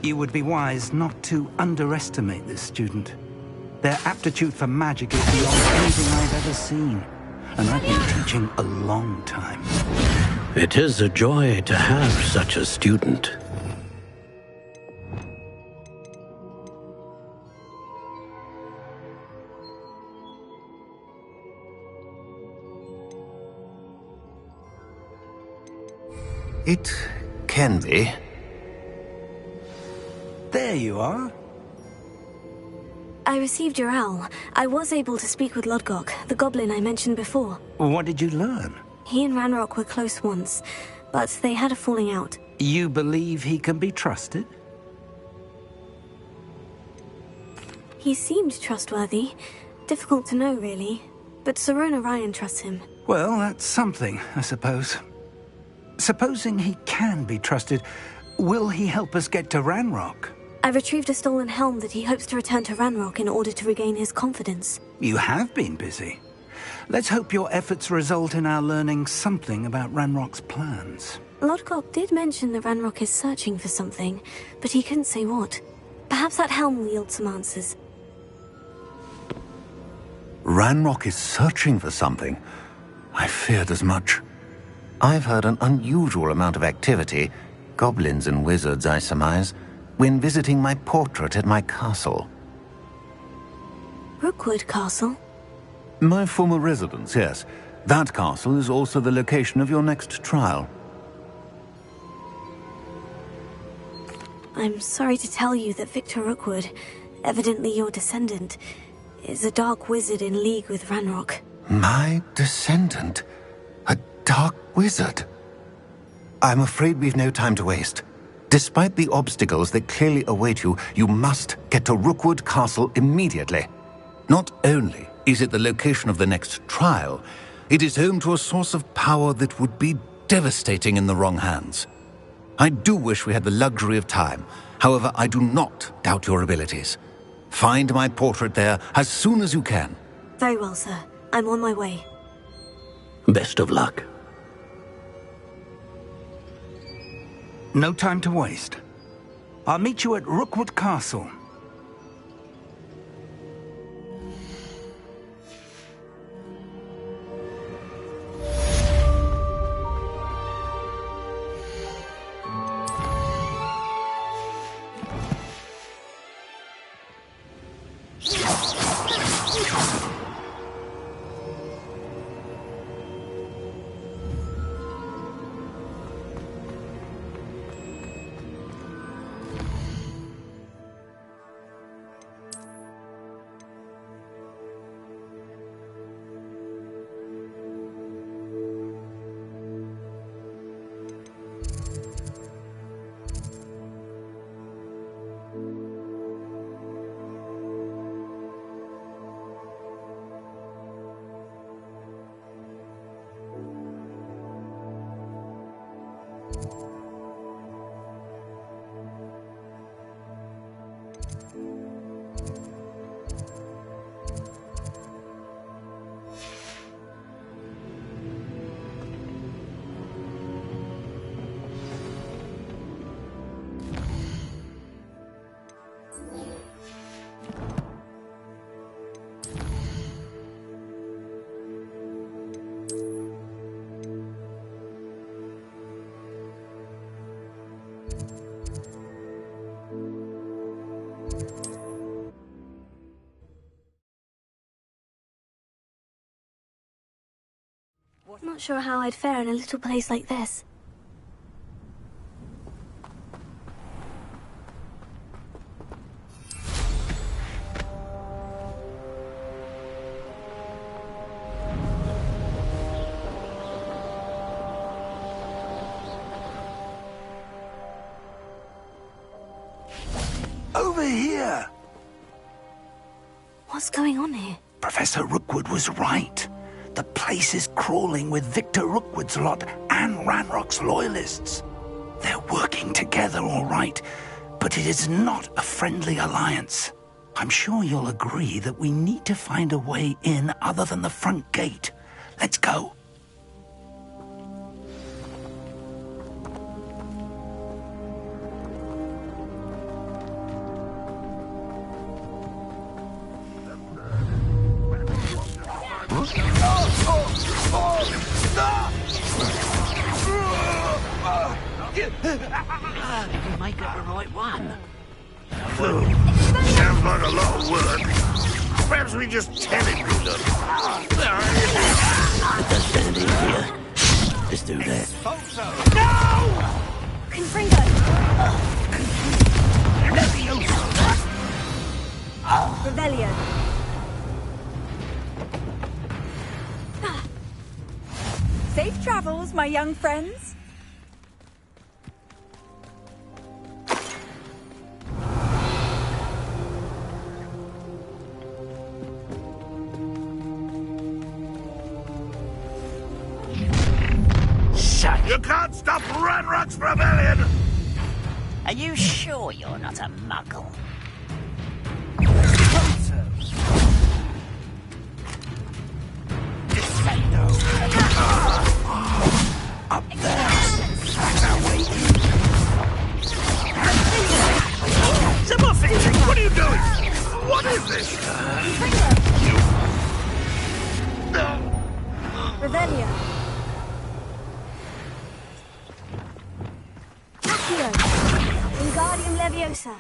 You would be wise not to underestimate this student. Their aptitude for magic is beyond anything I've ever seen, and I've been teaching a long time. It is a joy to have such a student. It can be. There you are. I received your owl. I was able to speak with Lodgok, the goblin I mentioned before. What did you learn? He and Ranrock were close once, but they had a falling out. You believe he can be trusted? He seemed trustworthy. Difficult to know, really. But Sirona Ryan trusts him. Well, that's something, I suppose. Supposing he can be trusted, will he help us get to Ranrock? I retrieved a stolen helm that he hopes to return to Ranrock in order to regain his confidence. You have been busy. Let's hope your efforts result in our learning something about Ranrock's plans. Lodgok did mention that Ranrock is searching for something, but he couldn't say what. Perhaps that helm will yield some answers. Ranrock is searching for something. I feared as much. I've heard an unusual amount of activity, goblins and wizards, I surmise, when visiting my portrait at my castle. Rookwood Castle? My former residence, yes. That castle is also the location of your next trial. I'm sorry to tell you that Victor Rookwood, evidently your descendant, is a dark wizard in league with Ranrock. My descendant? A dark wizard? I'm afraid we've no time to waste. Despite the obstacles that clearly await you, you must get to Rookwood Castle immediately. Not only is it the location of the next trial, it is home to a source of power that would be devastating in the wrong hands. I do wish we had the luxury of time, However, I do not doubt your abilities. Find my portrait there as soon as you can. Very well, sir. I'm on my way. Best of luck. No time to waste. I'll meet you at Rookwood Castle. Not sure how I'd fare in a little place like this. Over here! What's going on here? Professor Rookwood was right. The place is crawling with Victor Rookwood's lot and Ranrock's loyalists. They're working together, all right, but it is not a friendly alliance. I'm sure you'll agree that we need to find a way in other than the front gate. Let's go. You make up the right one. Sounds like a lot of work. Perhaps we just tell him to look. That's stand easier. Let's do that. No! Confringo! Revelio. Safe travels, my young friends. You can't stop Ranrock's rebellion! Are you sure you're not a muggle? Up there. That's our way in. Timothy, what are you doing? What is this? Revelio. Accio. Wingardium Leviosa.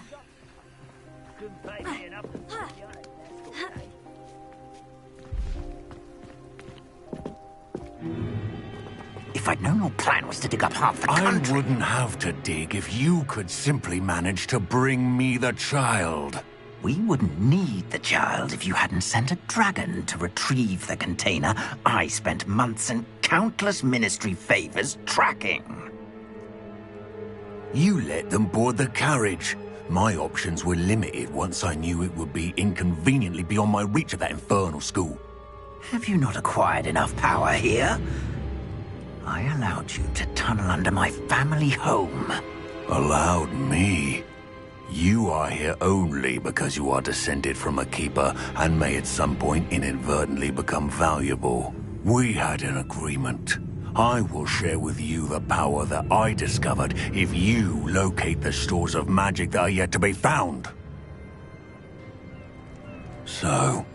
If I'd known your plan was to dig up half the country... I wouldn't have to dig if you could simply manage to bring me the child. We wouldn't need the child if you hadn't sent a dragon to retrieve the container I spent months and countless ministry favors tracking. You let them board the carriage. My options were limited once I knew it would be inconveniently beyond my reach at that infernal school. Have you not acquired enough power here? I allowed you to tunnel under my family home. Allowed me? You are here only because you are descended from a keeper and may at some point inadvertently become valuable. We had an agreement. I will share with you the power that I discovered if you locate the stores of magic that are yet to be found. So,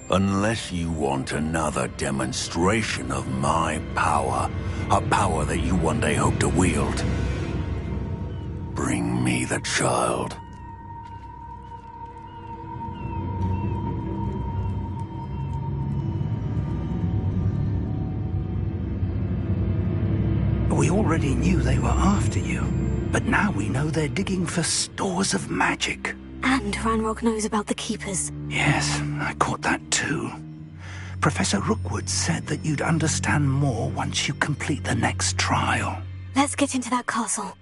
unless you want another demonstration of my power, a power that you one day hope to wield, bring me the child. We already knew they were after you, but now we know they're digging for stores of magic. And Ranrock knows about the Keepers. Yes, I caught that too. Professor Rookwood said that you'd understand more once you complete the next trial. Let's get into that castle.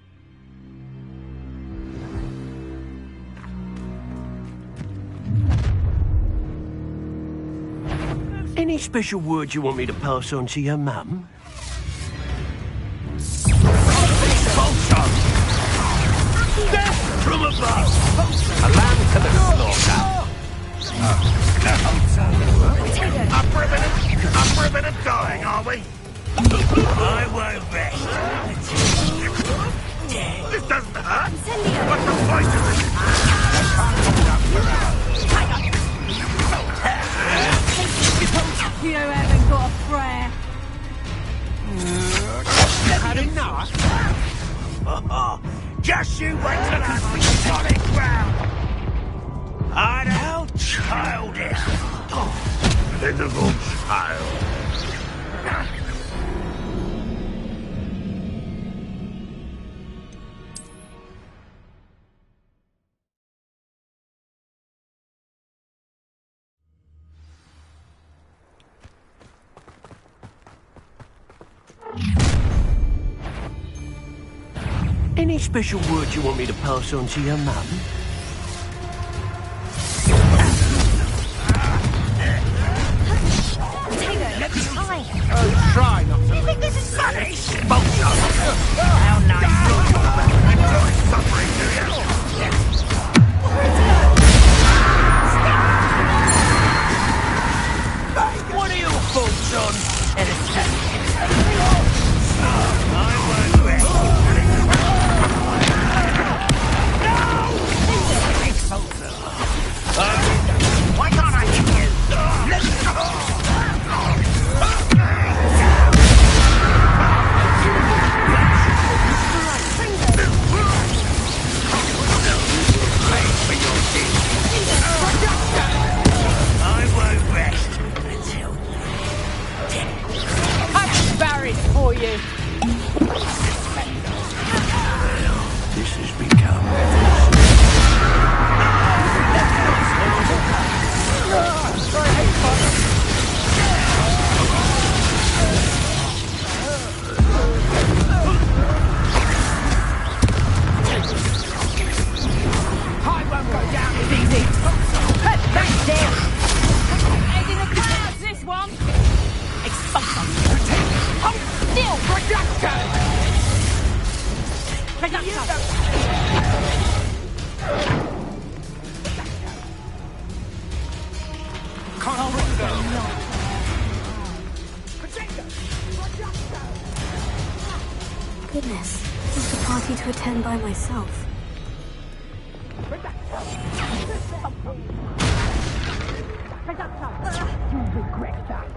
Any special words you want me to pass on to your mum? Death from above! A lamb to the slaughter. Up ribbon and dying, are we? I won't rest. This doesn't hurt. What's the point of this? You haven't got a prayer. Had enough? Just you wait till I see solid ground. I how childish. Pitiful child. Any special words you want me to pass on to your mum? Try not to. You think this is funny? How nice. Enjoy suffering, do you? What are your thoughts on an attack? I won't rest. Why can't I hit you? I won't rest until I'm embarrassed for you. This has become... I won't go down as easy. That's it. Head in the clouds, this one. Expulsion. Hold still, Reducto. Goodness, just a party to attend by myself. You regret that.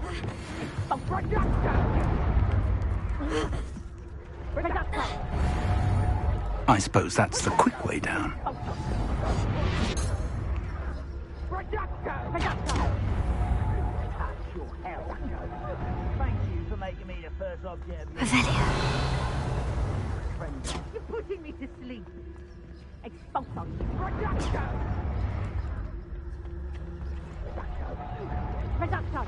I suppose that's the quick way down. Thank you for making me the first object. Revelio. You're putting me to sleep. Expulsion. Reducto. Reducto.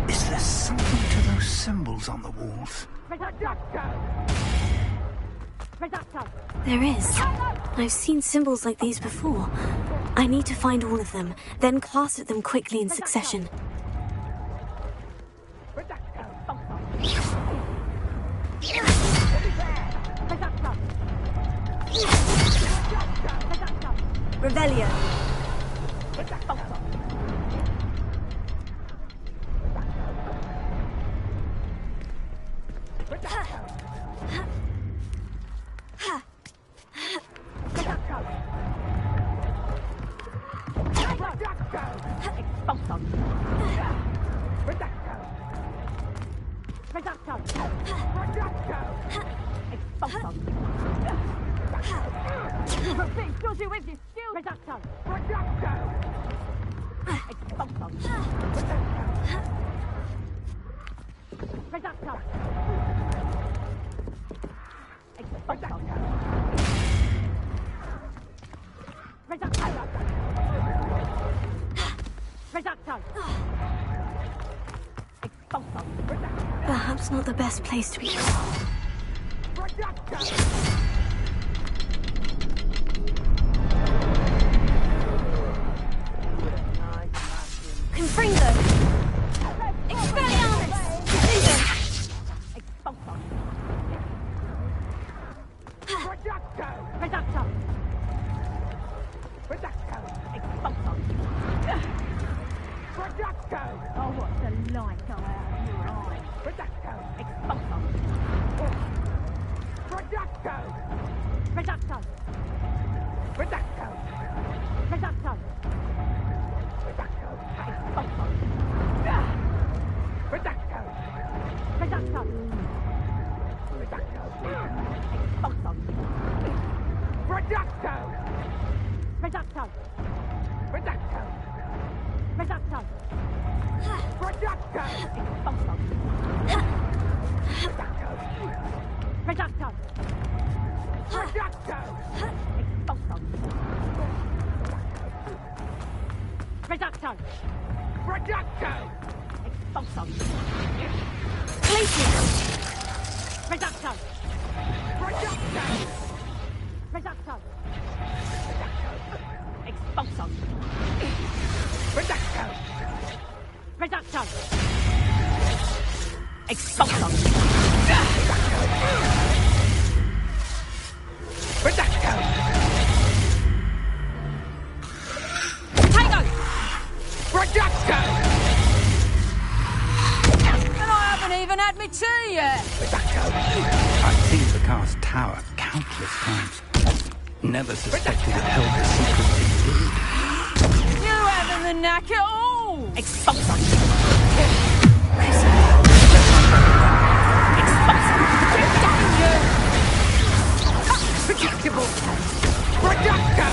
Is there something to those symbols on the walls? There is. I've seen symbols like these before. I need to find all of them, then cast at them quickly in succession. Revelio. Perhaps not the best place to be. Confringo! Expelliarmus! Oh, what's the light go out of your eyes? Reducto! Expulso! Reducto! Reducto! Reducto! Reducto! Reducto! Expulso! Reducto! Reducto! Reducto! Expulso! Reducto! Reducto! Reducto! Reducto! Reducto! Expulso! Reducto! Reducto! Reducto! Expulso! Reducto! Reducto! Expulso! Glacier! Reducto! Reducto! Reducto! Expulso! Reducto! Reducto! Expulso! Reducto! Tango! Reducto! And I haven't even had my tea yet. I've seen the cast tower countless times. Never suspected it held the secret it did. You haven't the knack at all. Expulso! Predictable! Reducto!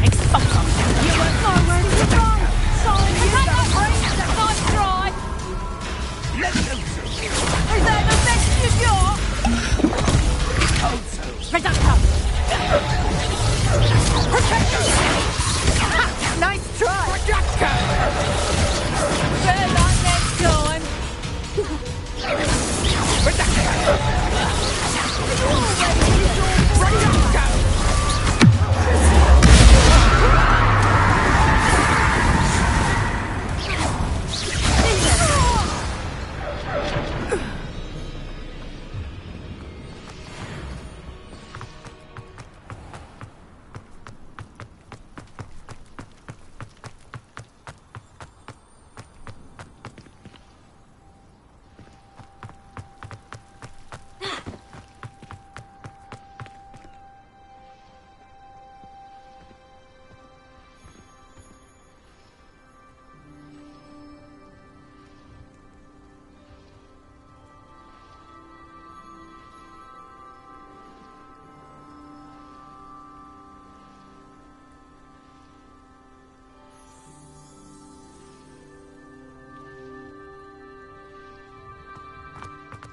Expulso! You went nowhere to go. Sorry, you got brains. Nice try. Is that the best you got? Reducto! Nice try! Reducto! Better luck next time.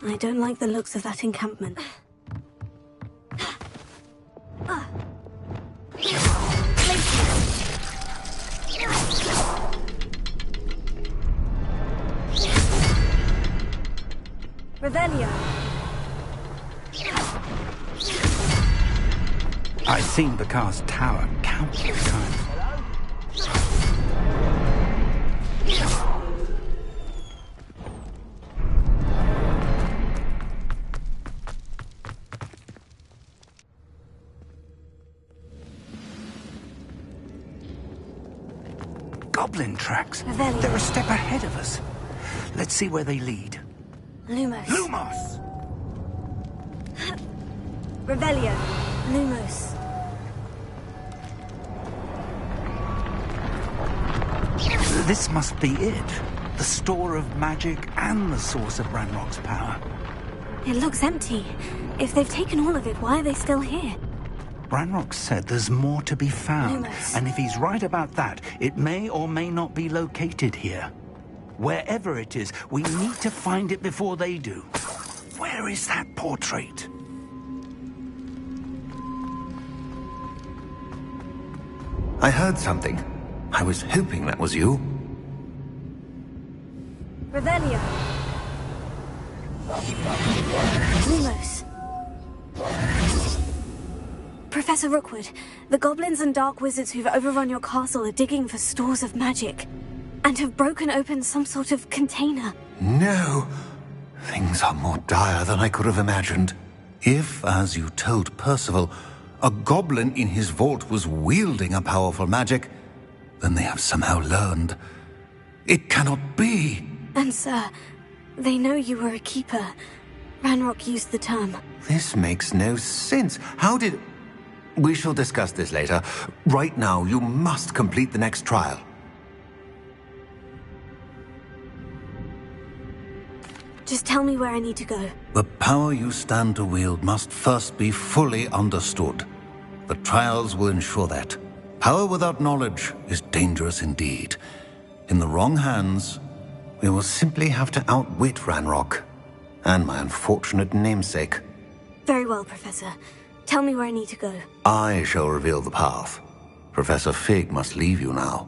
I don't like the looks of that encampment. Revelio. I've seen Bakar's tower countless times. Goblin tracks. Revelio. They're a step ahead of us. Let's see where they lead. Lumos. Lumos! Revelio. Lumos. This must be it. The store of magic and the source of Ranrock's power. It looks empty. If they've taken all of it, why are they still here? Ranrock said there's more to be found. Lumos. And if he's right about that, it may or may not be located here. Wherever it is, we need to find it before they do. Where is that portrait? I heard something. I was hoping that was you. Revelio. Lumos. Professor Rookwood, the goblins and dark wizards who've overrun your castle are digging for stores of magic and have broken open some sort of container. No. Things are more dire than I could have imagined. If, as you told Percival, a goblin in his vault was wielding a powerful magic, then they have somehow learned. It cannot be. And sir, they know you were a keeper. Ranrock used the term. This makes no sense. How did... We shall discuss this later. Right now, you must complete the next trial. Just tell me where I need to go. The power you stand to wield must first be fully understood. The trials will ensure that. Power without knowledge is dangerous indeed. In the wrong hands, we will simply have to outwit Ranrock and my unfortunate namesake. Very well, Professor. Tell me where I need to go. I shall reveal the path. Professor Fig must leave you now.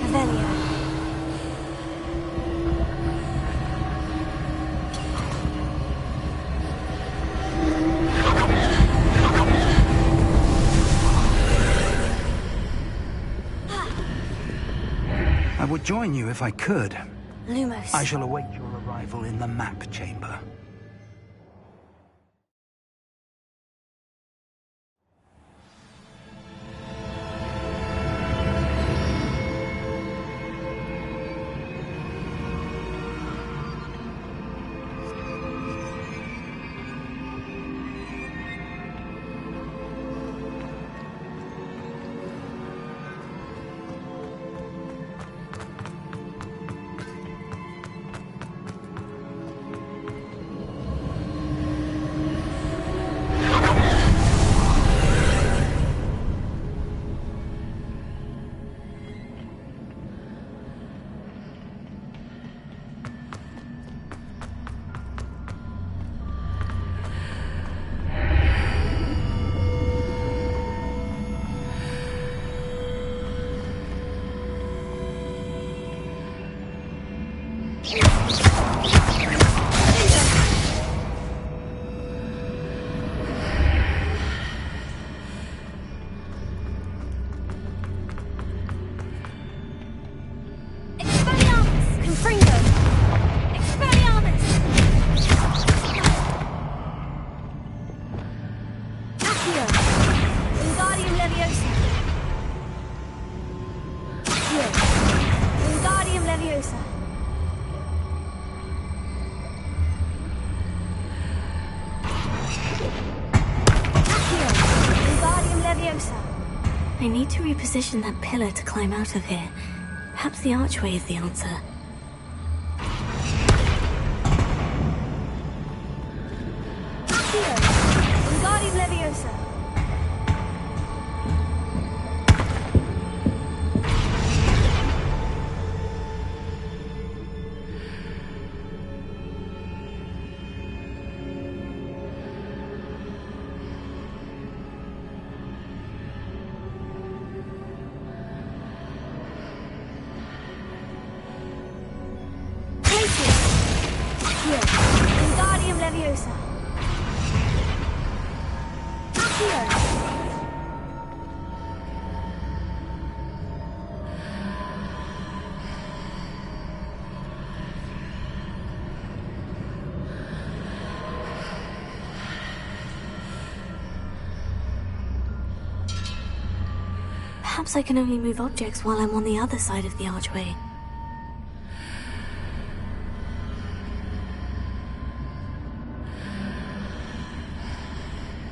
Revelio. I would join you if I could. Lumos. I shall await your arrival in the map chamber. I need to reposition that pillar to climb out of here. Perhaps the archway is the answer. Wingardium Leviosa! Perhaps I can only move objects while I'm on the other side of the archway.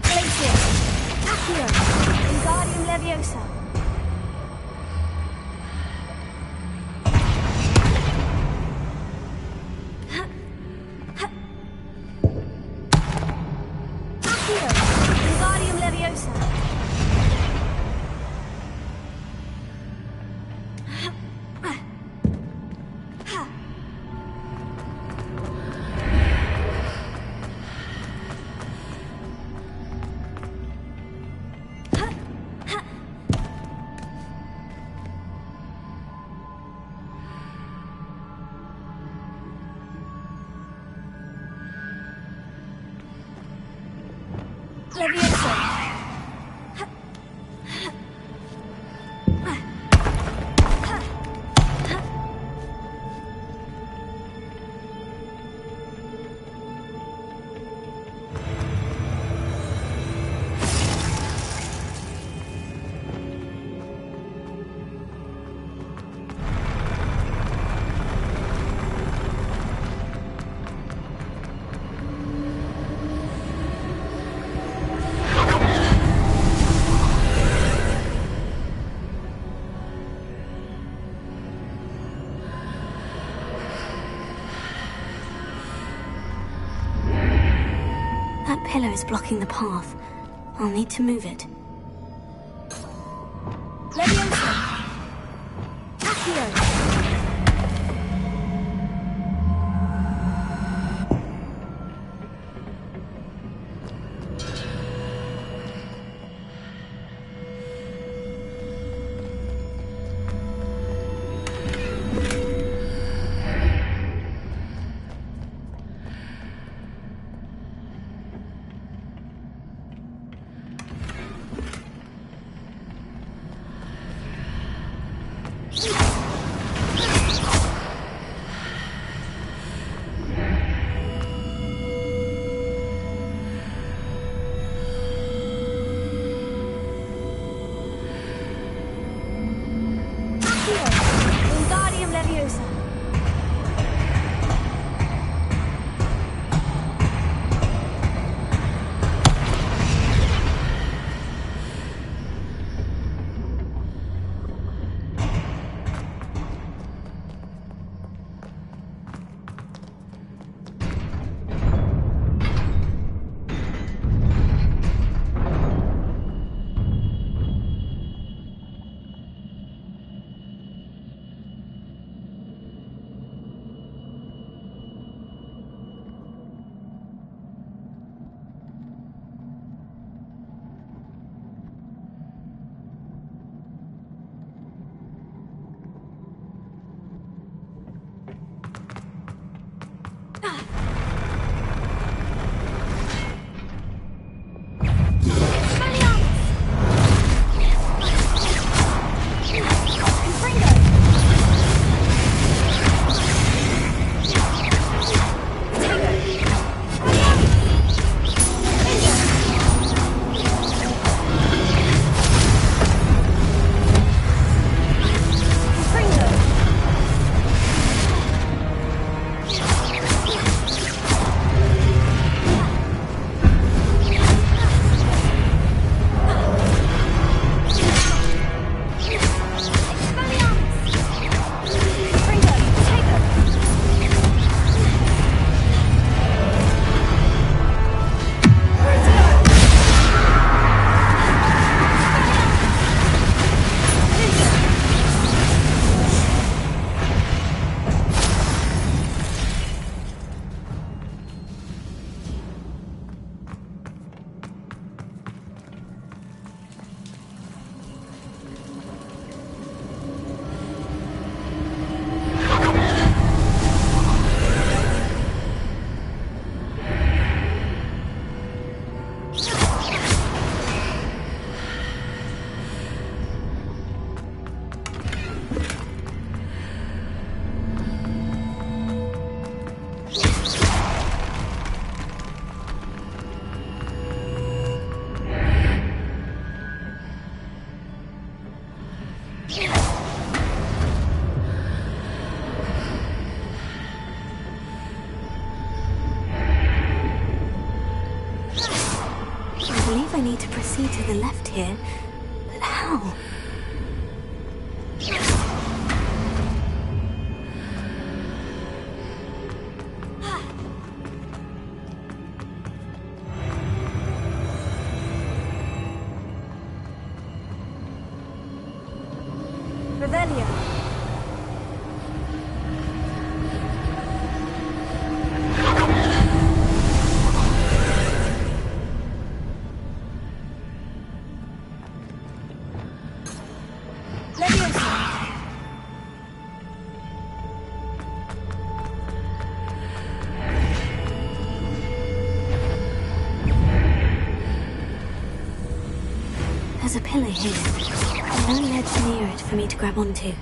Glacier, Accio, Wingardium Leviosa. Accio, Wingardium Leviosa. That pillar is blocking the path. I'll need to move it. Leviosa. Accio. I believe I need to proceed to the left here, but how? Revelio. There's a pillar here. No ledge near it for me to grab onto.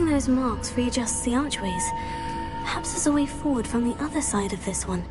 Those marks readjusts the archways. Perhaps there's a way forward from the other side of this one.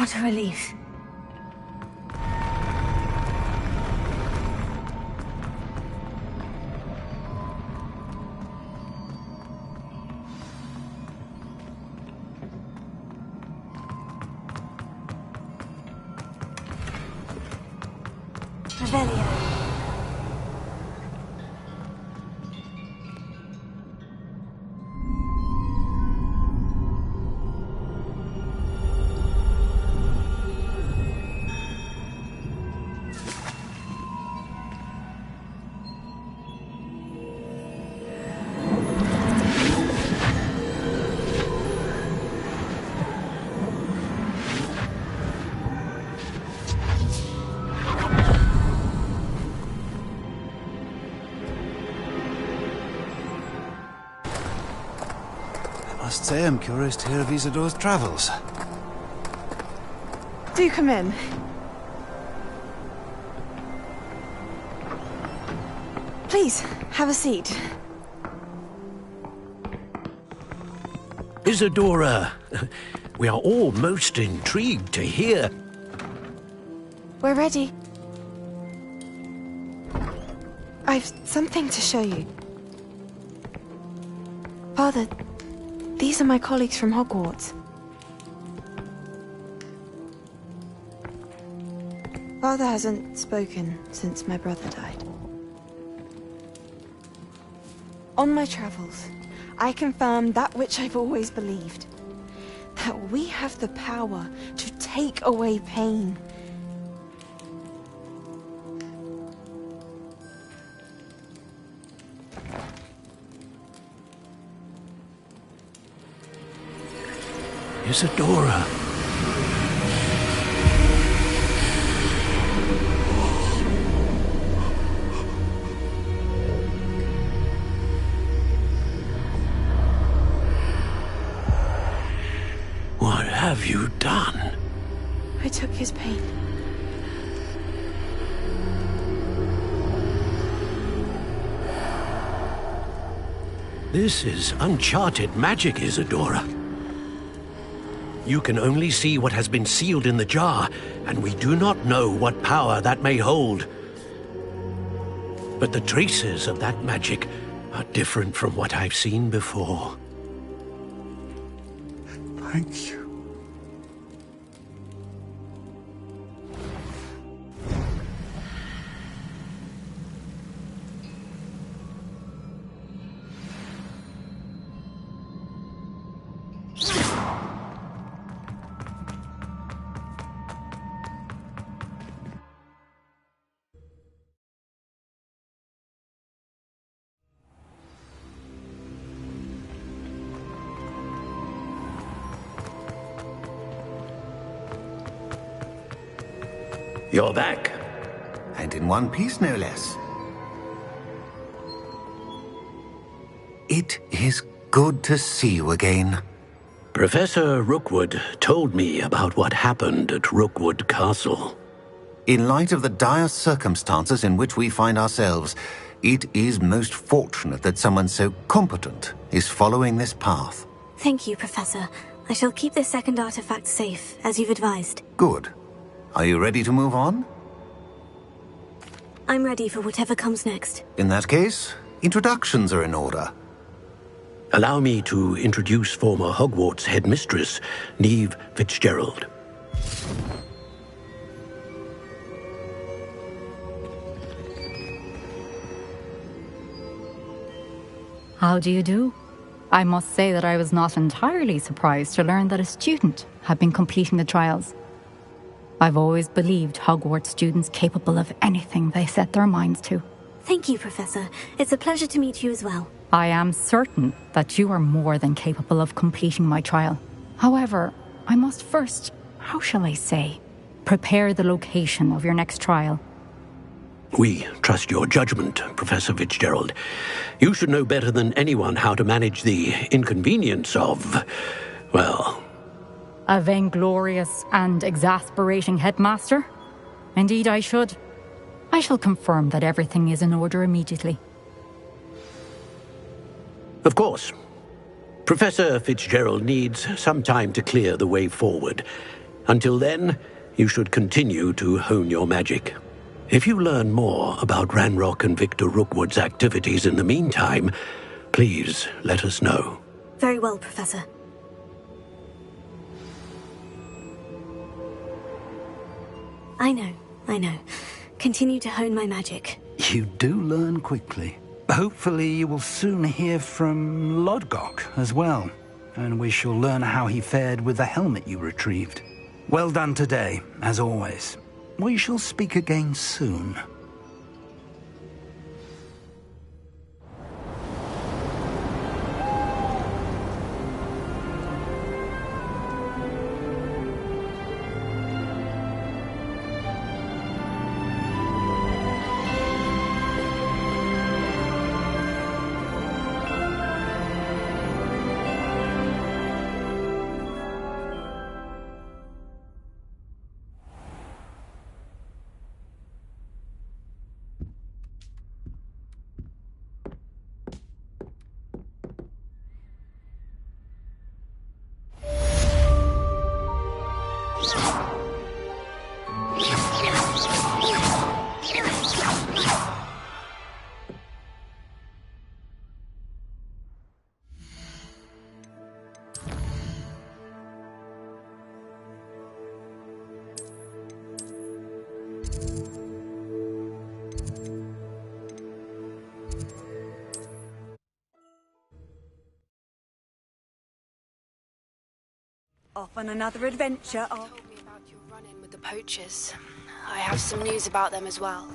What a relief. Revelio. I must say I'm curious to hear of Isidore's travels. Do come in. Please, have a seat. Isadora, we are all most intrigued to hear. We're ready. I've something to show you. Father, these are my colleagues from Hogwarts. Father hasn't spoken since my brother died. On my travels, I confirmed that which I've always believed. That we have the power to take away pain. Isadora. What have you done? I took his pain. This is uncharted magic, Isadora. You can only see what has been sealed in the jar, and we do not know what power that may hold. But the traces of that magic are different from what I've seen before. Thank you. You're back. And in one piece, no less. It is good to see you again. Professor Rookwood told me about what happened at Rookwood Castle. In light of the dire circumstances in which we find ourselves, it is most fortunate that someone so competent is following this path. Thank you, Professor. I shall keep this second artifact safe, as you've advised. Good. Are you ready to move on? I'm ready for whatever comes next. In that case, introductions are in order. Allow me to introduce former Hogwarts headmistress, Neve Fitzgerald. How do you do? I must say that I was not entirely surprised to learn that a student had been completing the trials. I've always believed Hogwarts students capable of anything they set their minds to. Thank you, Professor. It's a pleasure to meet you as well. I am certain that you are more than capable of completing my trial. However, I must first, how shall I say, prepare the location of your next trial. We trust your judgment, Professor Fitzgerald. You should know better than anyone how to manage the inconvenience of, well... A vainglorious and exasperating headmaster? Indeed I should. I shall confirm that everything is in order immediately. Of course. Professor Fitzgerald needs some time to clear the way forward. Until then, you should continue to hone your magic. If you learn more about Ranrock and Victor Rookwood's activities in the meantime, please let us know. Very well, Professor. I know. Continue to hone my magic. You do learn quickly. Hopefully you will soon hear from Lodgok as well, and we shall learn how he fared with the helmet you retrieved. Well done today, as always. We shall speak again soon. Off on another adventure. You told me about your run-in with the poachers. I have some news about them as well.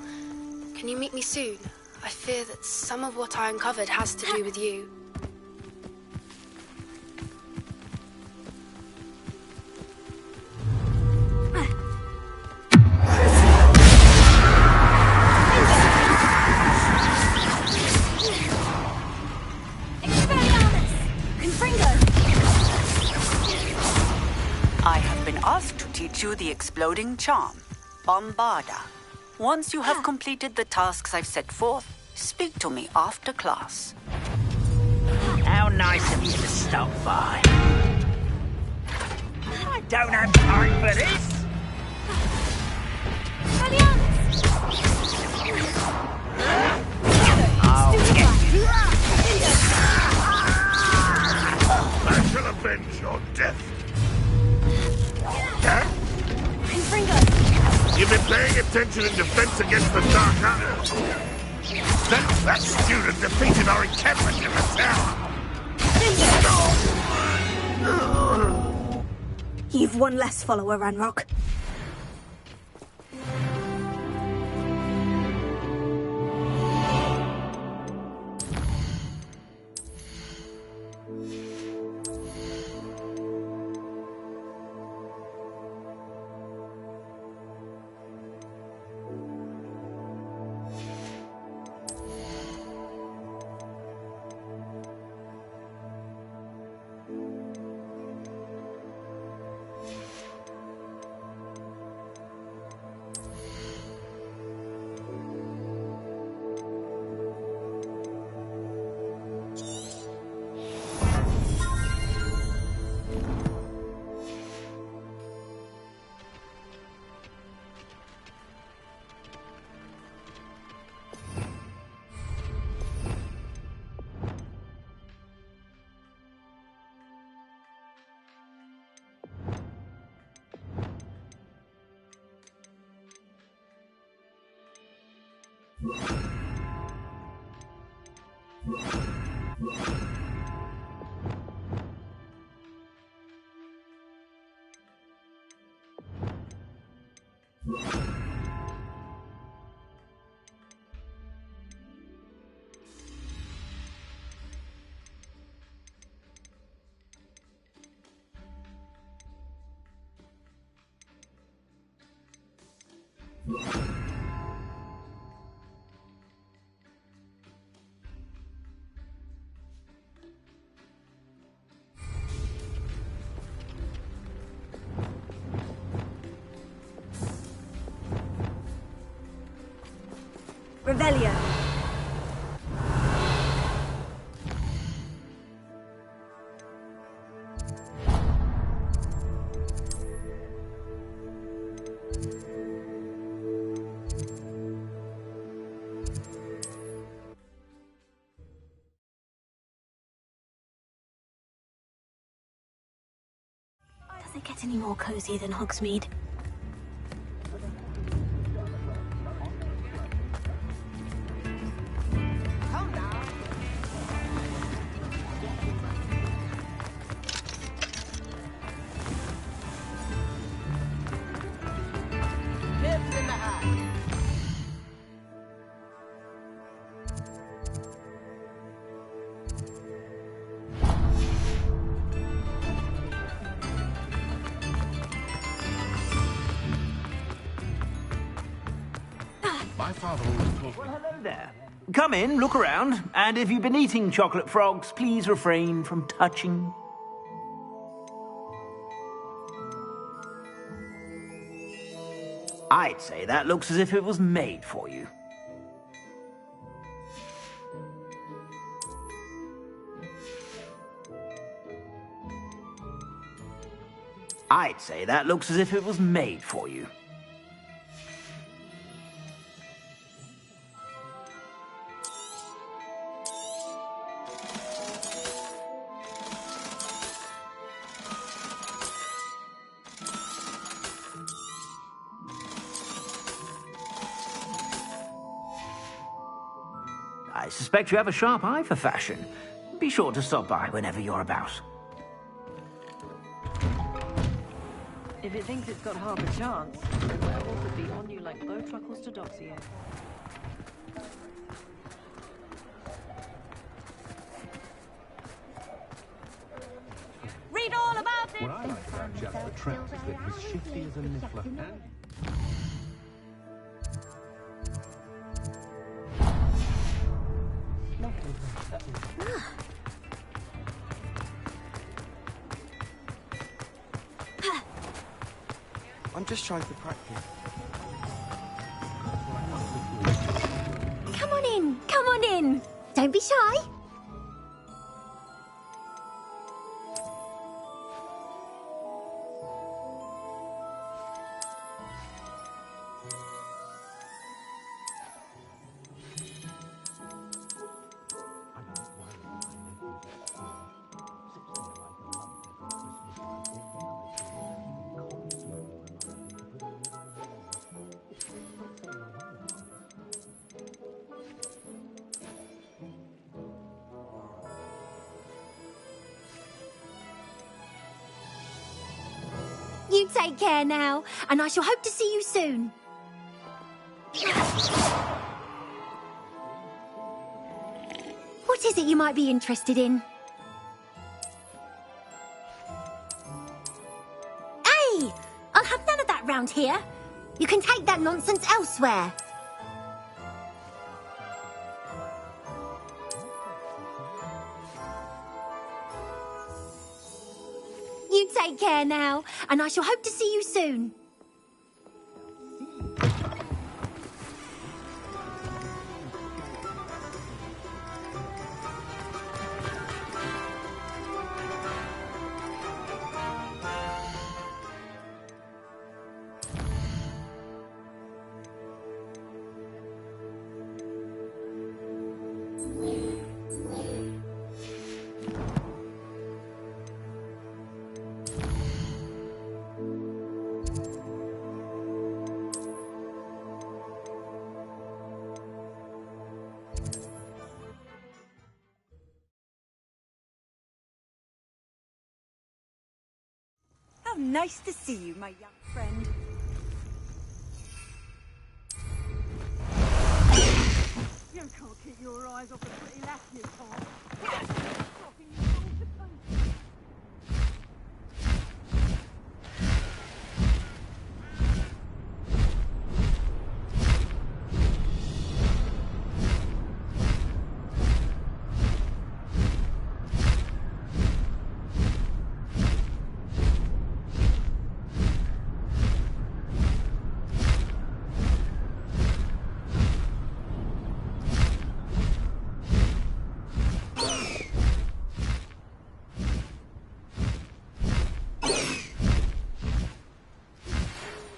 Can you meet me soon? I fear that some of what I uncovered has to do with you. I have been asked to teach you the exploding charm, Bombarda. Once you have completed the tasks I've set forth, speak to me after class. How nice of you to stop by. I don't have time for this. I shall avenge your death. You've been paying attention in defense against the Dark Arts. That student defeated our encampment in the tower. You've one less follower, Ranrock. Revelio. Does it get any more cozy than Hogsmeade? My father always taught me. Well, hello there. Come in, look around, and if you've been eating chocolate frogs, please refrain from touching. I'd say that looks as if it was made for you. I'd say that looks as if it was made for you. I suspect you have a sharp eye for fashion. Be sure to stop by whenever you're about. If it thinks it's got half a chance, the werewolf would be on you like Bowtruckle's to Doxio. Read all about it! What I like about Jasper Trout is that he's shifty as a niffler and... I'm just trying to practice. Come on in, come on in. Don't be shy. You take care now, and I shall hope to see you soon. What is it you might be interested in? Hey! I'll have none of that round here. You can take that nonsense elsewhere. You take care now, and I shall hope to see you soon. How nice to see you, my young friend. You can't keep your eyes off the pretty lass, you can't.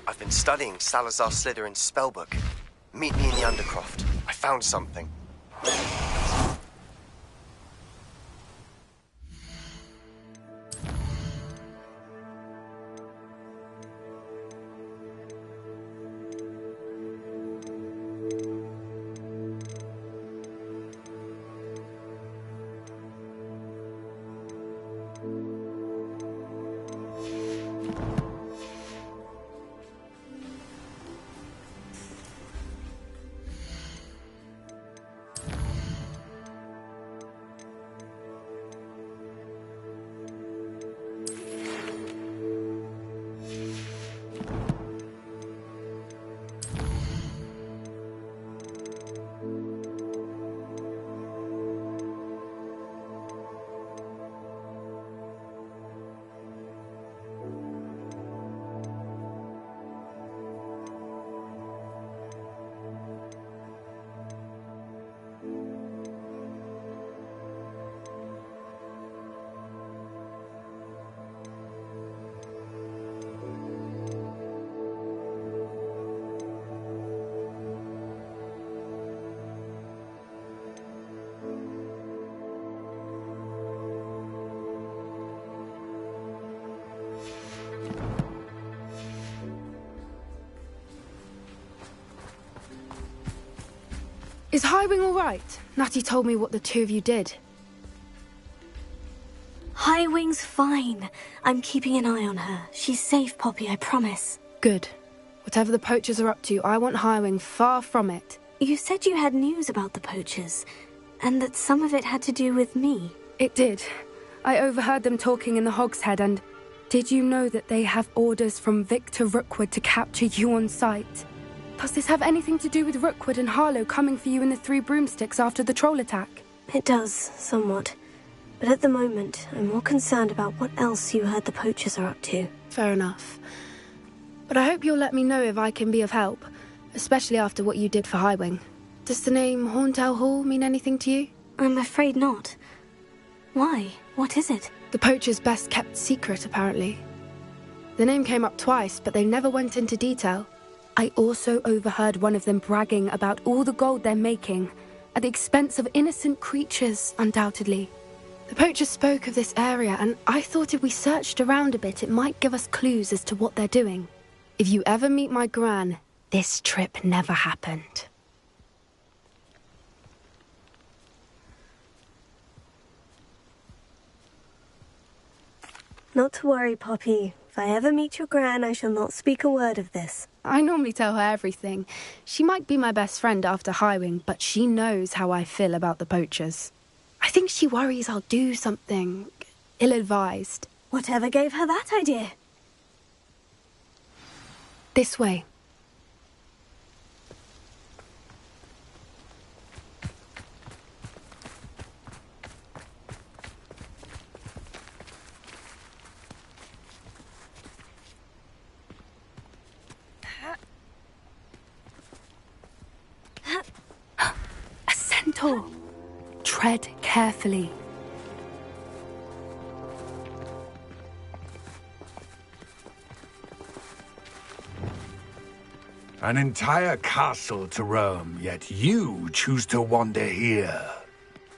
I've been studying Salazar Slytherin's spellbook. Meet me in the Undercroft. I found something. Is Highwing all right? Natty told me what the two of you did. Highwing's fine. I'm keeping an eye on her. She's safe, Poppy, I promise. Good. Whatever the poachers are up to, I want Highwing far from it. You said you had news about the poachers, and that some of it had to do with me. It did. I overheard them talking in the Hogshead, and did you know that they have orders from Victor Rookwood to capture you on sight? Does this have anything to do with Rookwood and Harlow coming for you in the Three Broomsticks after the troll attack? It does, somewhat. But at the moment, I'm more concerned about what else you heard the poachers are up to. Fair enough. But I hope you'll let me know if I can be of help, especially after what you did for Highwing. Does the name Horntail Hall mean anything to you? I'm afraid not. Why? What is it? The poachers' best-kept secret, apparently. The name came up twice, but they never went into detail. I also overheard one of them bragging about all the gold they're making, at the expense of innocent creatures, undoubtedly. The poachers spoke of this area, and I thought if we searched around a bit, it might give us clues as to what they're doing. If you ever meet my gran, this trip never happened. Not to worry, Poppy. If I ever meet your gran, I shall not speak a word of this. I normally tell her everything. She might be my best friend after Highwing, but she knows how I feel about the poachers. I think she worries I'll do something ill-advised. Whatever gave her that idea? This way. A centaur. Tread carefully. An entire castle to roam, yet you choose to wander here.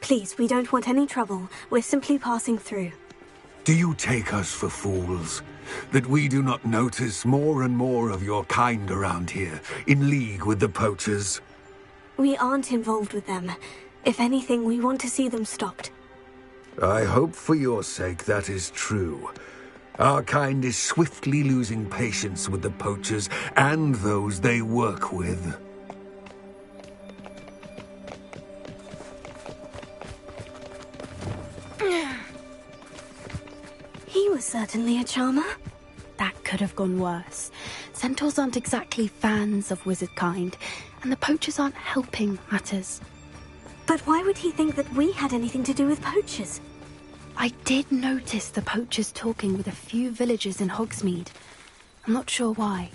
Please, we don't want any trouble. We're simply passing through. Do you take us for fools? That we do not notice more and more of your kind around here, in league with the poachers? We aren't involved with them. If anything, we want to see them stopped. I hope for your sake that is true. Our kind is swiftly losing patience with the poachers and those they work with. He was certainly a charmer. That could have gone worse. Centaurs aren't exactly fans of wizard kind, and the poachers aren't helping matters. But why would he think that we had anything to do with poachers? I did notice the poachers talking with a few villagers in Hogsmeade. I'm not sure why.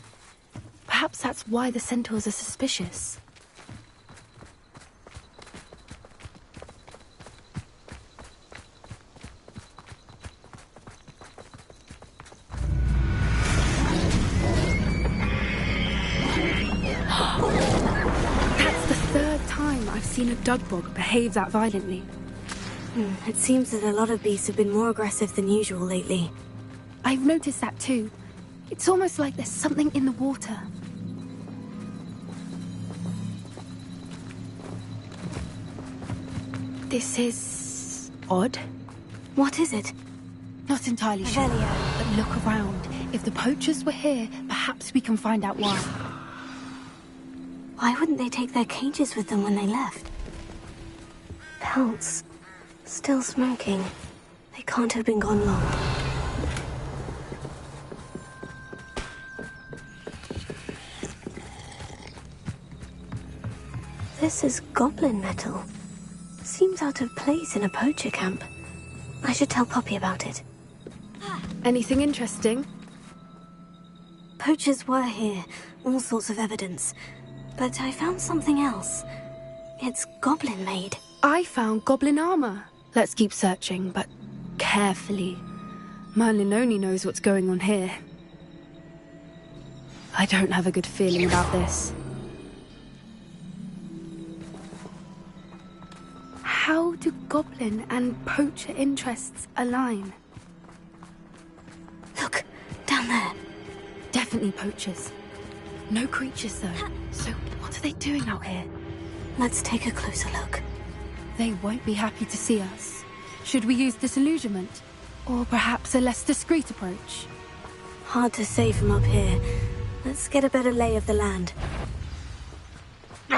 Perhaps that's why the centaurs are suspicious. That's the third time I've seen a dugbog behave that violently. It seems that a lot of beasts have been more aggressive than usual lately. I've noticed that too. It's almost like there's something in the water. This is odd. What is it? Not entirely sure, but look around. If the poachers were here, perhaps we can find out why. Why wouldn't they take their cages with them when they left? Pelts. Still smoking. They can't have been gone long. This is goblin metal. Seems out of place in a poacher camp. I should tell Poppy about it. Anything interesting? Poachers were here. All sorts of evidence. But I found something else. It's goblin-made. I found goblin armor. Let's keep searching, but carefully. Merlin only knows what's going on here. I don't have a good feeling about this. How do goblin and poacher interests align? Look, down there. Definitely poachers. No creatures, though. So what are they doing out here? Let's take a closer look. They won't be happy to see us. Should we use disillusionment? Or perhaps a less discreet approach? Hard to say from up here. Let's get a better lay of the land. You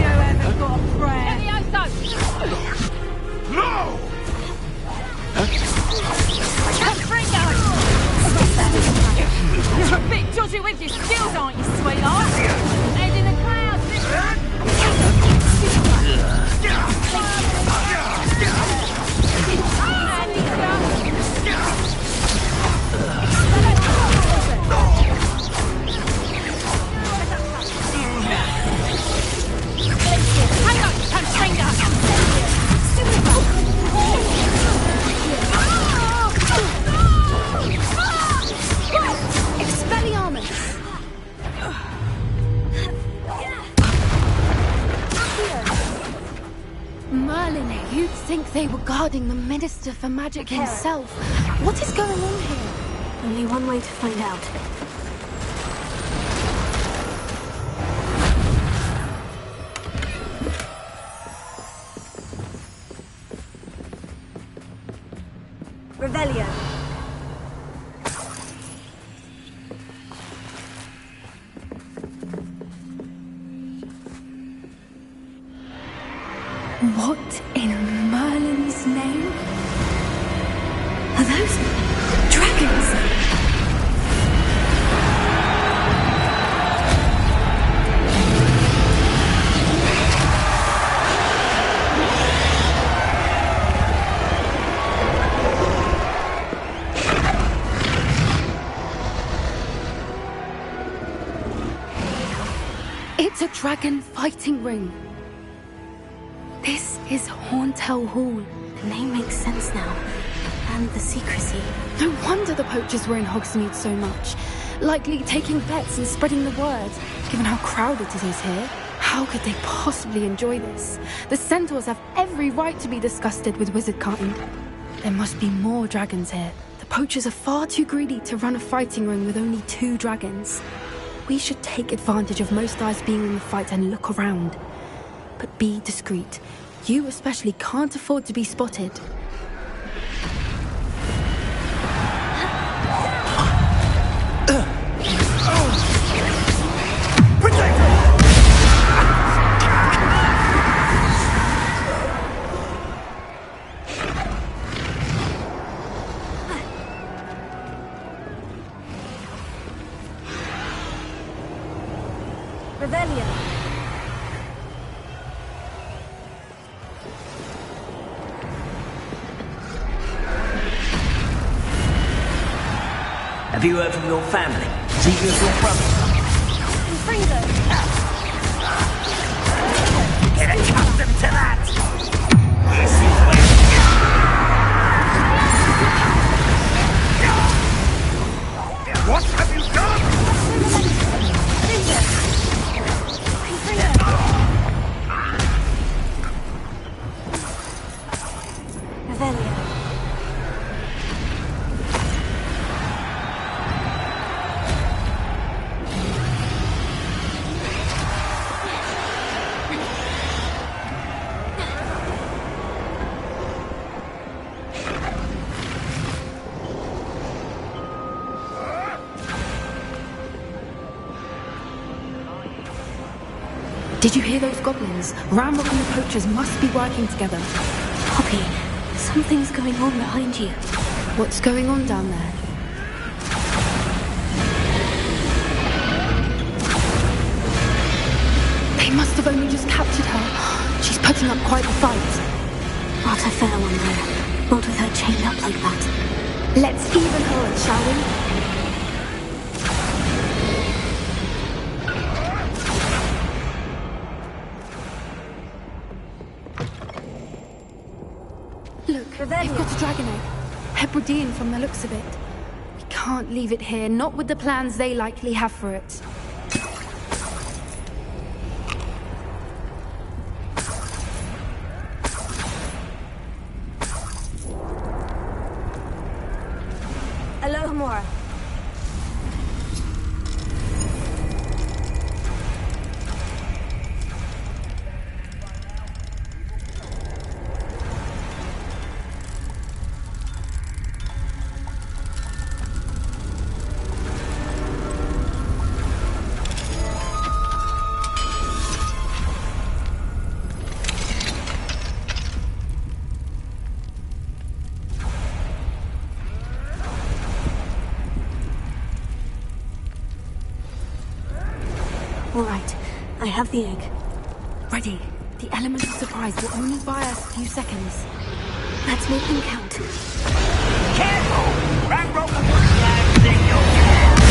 ever got a prayer? No! You're a bit dodgy with your skills, aren't you, sweetheart? Head in the clouds, this one. Hang on, Constranger! Expelliarmus! Merlin, you'd think they were guarding the Minister for Magic himself. What is going on here? Only one way to find out. Revelio. What in Merlin's name? Are those dragons? It's a dragon fighting ring. This is Horntail Hall. The name makes sense now. And the secrecy. No wonder the poachers were in Hogsmeade so much. Likely taking bets and spreading the word, given how crowded it is here. How could they possibly enjoy this? The centaurs have every right to be disgusted with wizardkind. There must be more dragons here. The poachers are far too greedy to run a fighting ring with only 2 dragons. We should take advantage of most eyes being in the fight and look around. But be discreet. You especially can't afford to be spotted. Revelio. Have you heard from your family? Is he with your brother? Get accustomed to that! This is where... What have you done? Revelio. Did you hear those goblins? Ramrock and the poachers must be working together. Poppy, something's going on behind you. What's going on down there? They must have only just captured her. She's putting up quite the fight. Not a fair one, though. Not with her chained up like that. Let's even her, shall we? Look, they've got a dragon egg. Hebridean from the looks of it. We can't leave it here, not with the plans they likely have for it. Alohomora. All right, I have the egg. Ready. The element of surprise will only buy us a few seconds. Let's make them count. Careful! Ranrock will slap in your hand.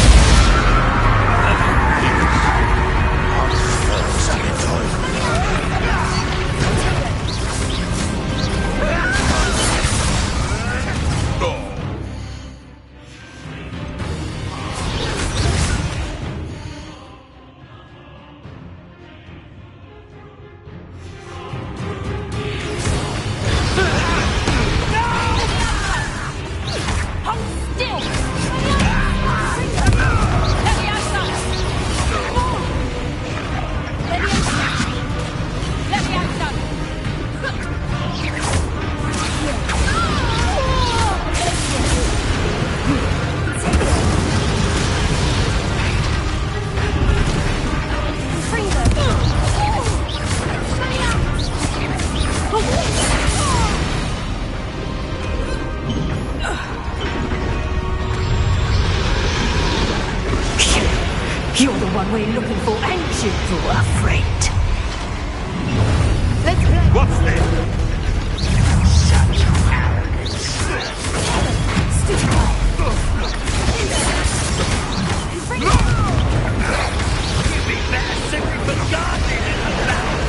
You're the one we're looking for, ain't you? You're afraid. Let's play. What's this? Such arrogance. You'd be better simply for gardening in the battle.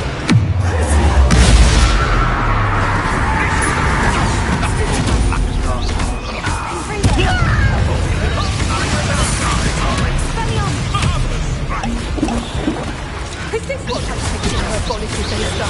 Is this what I'm thinking her policy based on?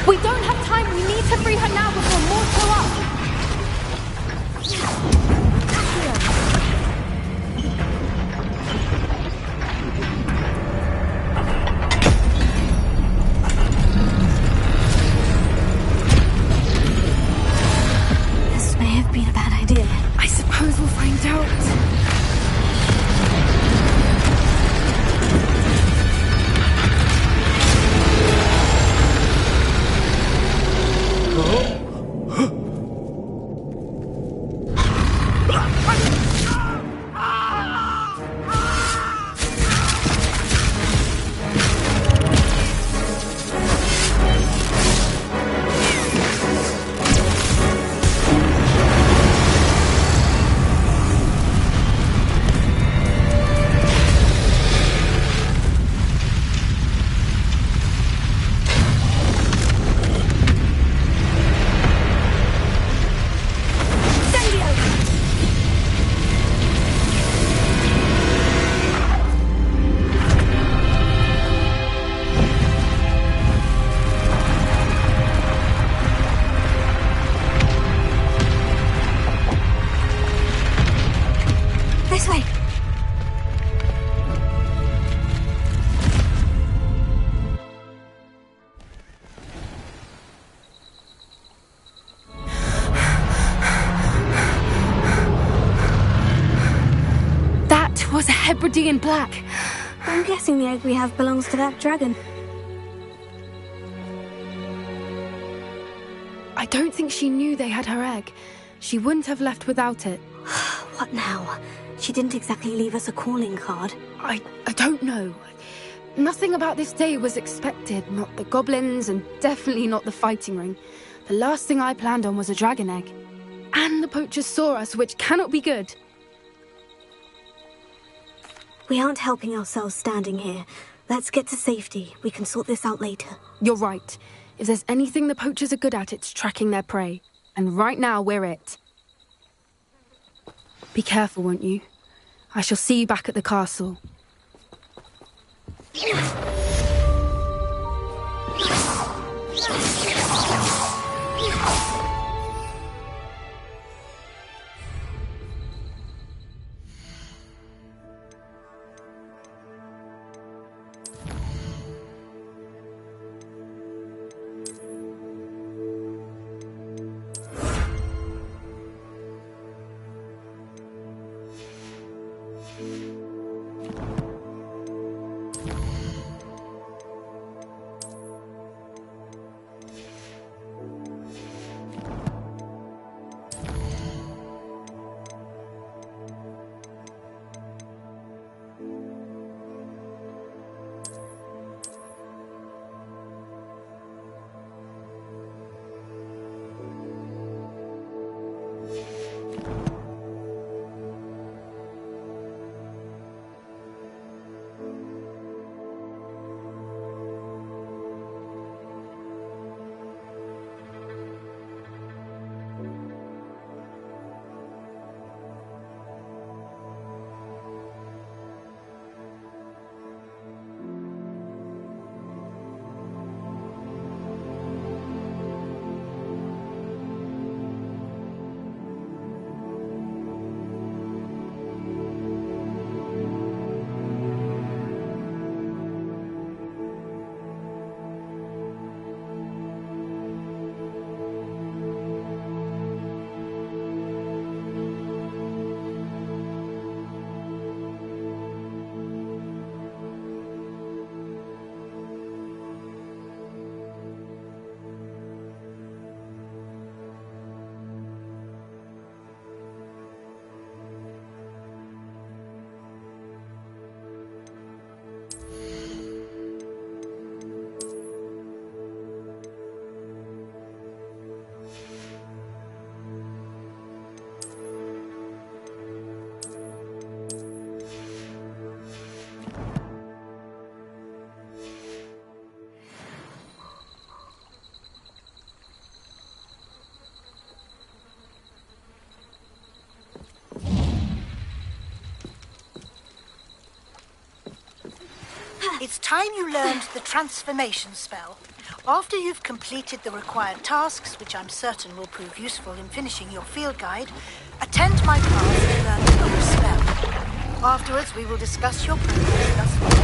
We don't have time. We need to free her now before more show up. This may have been a bad idea. I suppose we'll find out. This way. That was a Hebridean black. I'm guessing the egg we have belongs to that dragon. I don't think she knew they had her egg. She wouldn't have left without it. What now? She didn't exactly leave us a calling card. I don't know. Nothing about this day was expected. Not the goblins, and definitely not the fighting ring. The last thing I planned on was a dragon egg. And the poachers saw us, which cannot be good. We aren't helping ourselves standing here. Let's get to safety. We can sort this out later. You're right. If there's anything the poachers are good at, it's tracking their prey. And right now, we're it. Be careful, won't you? I shall see you back at the castle. It's time you learned the transformation spell. After you've completed the required tasks, which I'm certain will prove useful in finishing your field guide, attend my class to learn the full spell. Afterwards, we will discuss your progress thus far.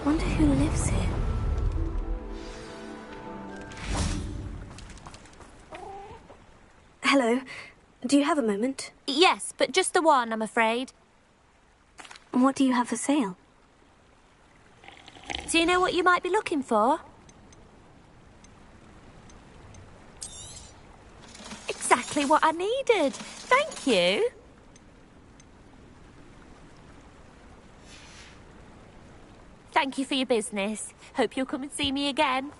Wonder who lives here. Hello. Do you have a moment? Yes, but just the one, I'm afraid. What do you have for sale? Do you know what you might be looking for? Exactly what I needed. Thank you. Thank you for your business. Hope you'll come and see me again.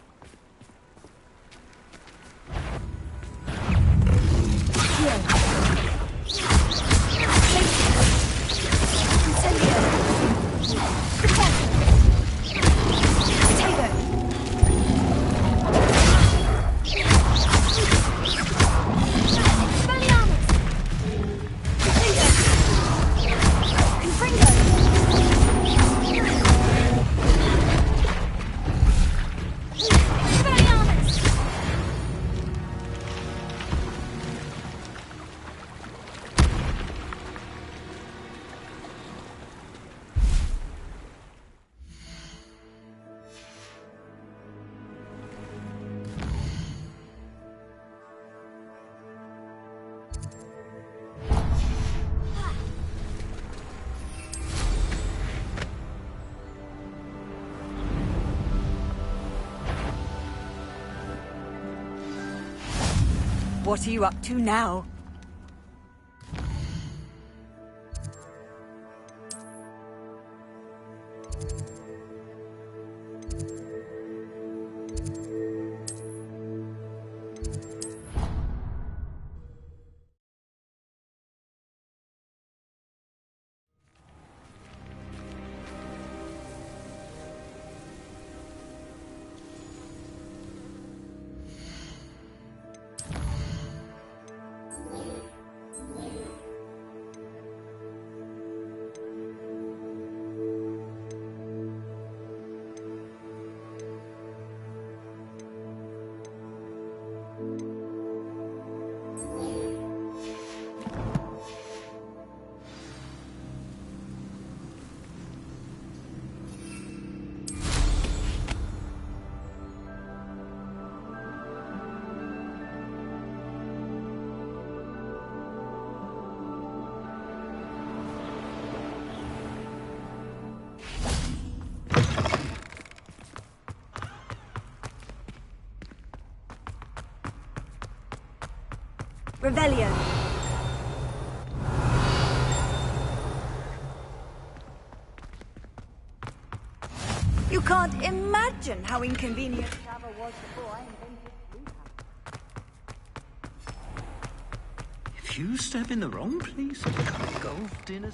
Take What are you up to now? Revelio. You can't imagine how inconvenient travel was before I invented blue. If you step in the wrong place, it becomes golf dinner.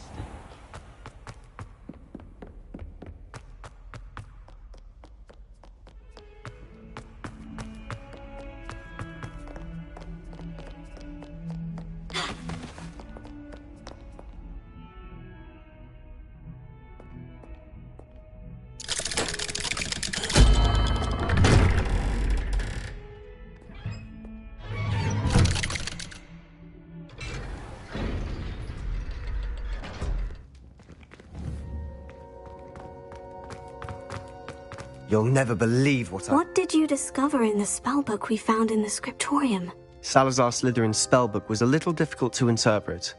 You'll never believe what What did you discover in the spellbook we found in the scriptorium? Salazar Slytherin's spellbook was a little difficult to interpret,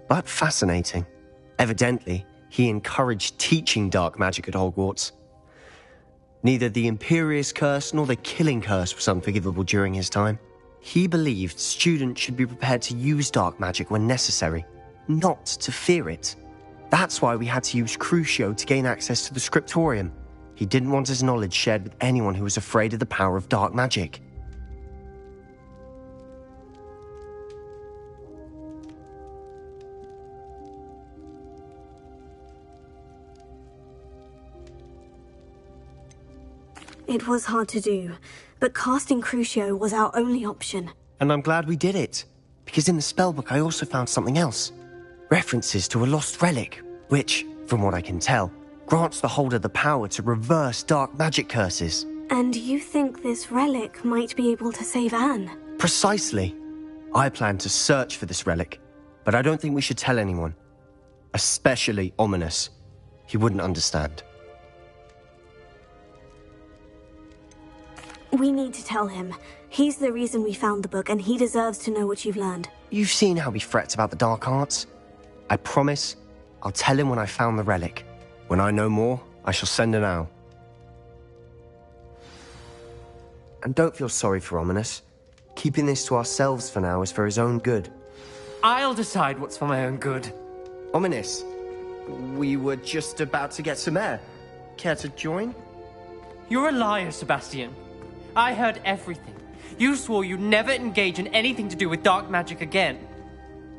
but fascinating. Evidently, he encouraged teaching dark magic at Hogwarts. Neither the Imperious Curse nor the Killing Curse was unforgivable during his time. He believed students should be prepared to use dark magic when necessary, not to fear it. That's why we had to use Crucio to gain access to the scriptorium. He didn't want his knowledge shared with anyone who was afraid of the power of dark magic. It was hard to do, but casting Crucio was our only option. And I'm glad we did it, because in the spellbook I also found something else. References to a lost relic, which, from what I can tell, grants the holder the power to reverse dark magic curses. And you think this relic might be able to save Anne? Precisely. I plan to search for this relic, but I don't think we should tell anyone. Especially Ominous. He wouldn't understand. We need to tell him. He's the reason we found the book, and he deserves to know what you've learned. You've seen how he frets about the dark arts. I promise I'll tell him when I found the relic. When I know more, I shall send an owl. And don't feel sorry for Ominous. Keeping this to ourselves for now is for his own good. I'll decide what's for my own good. Ominous, we were just about to get some air. Care to join? You're a liar, Sebastian. I heard everything. You swore you'd never engage in anything to do with dark magic again.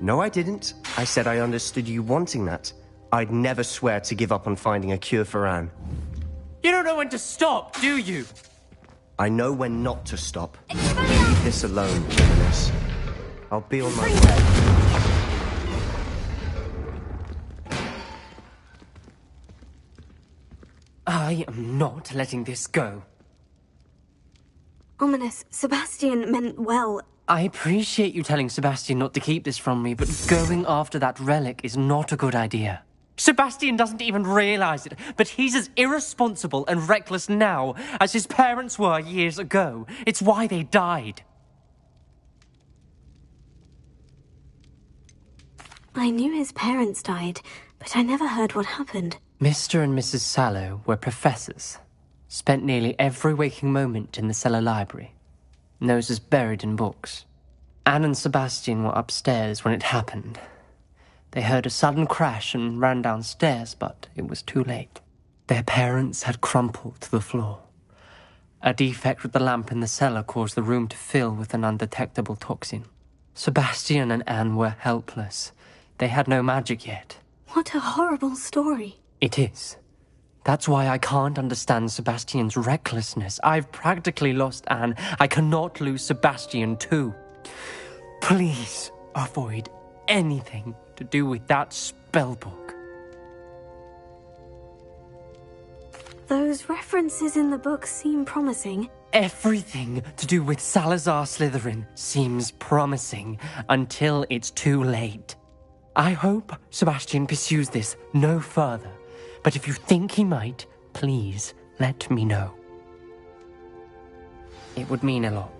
No, I didn't. I said I understood you wanting that. I'd never swear to give up on finding a cure for Anne. You don't know when to stop, do you? I know when not to stop. Leave this alone, Ominous. I'll be on my way. I am not letting this go. Ominous, Sebastian meant well. I appreciate you telling Sebastian not to keep this from me, but going after that relic is not a good idea. Sebastian doesn't even realize it, but he's as irresponsible and reckless now as his parents were years ago. It's why they died. I knew his parents died, but I never heard what happened. Mr. and Mrs. Sallow were professors. Spent nearly every waking moment in the cellar library. Noses buried in books. Anne and Sebastian were upstairs when it happened. They heard a sudden crash and ran downstairs, but it was too late. Their parents had crumpled to the floor. A defect with the lamp in the cellar caused the room to fill with an undetectable toxin. Sebastian and Anne were helpless. They had no magic yet. What a horrible story. It is. That's why I can't understand Sebastian's recklessness. I've practically lost Anne. I cannot lose Sebastian too. Please avoid anything to do with that spellbook. Those references in the book seem promising. Everything to do with Salazar Slytherin seems promising until it's too late. I hope Sebastian pursues this no further, but if you think he might, please let me know. It would mean a lot.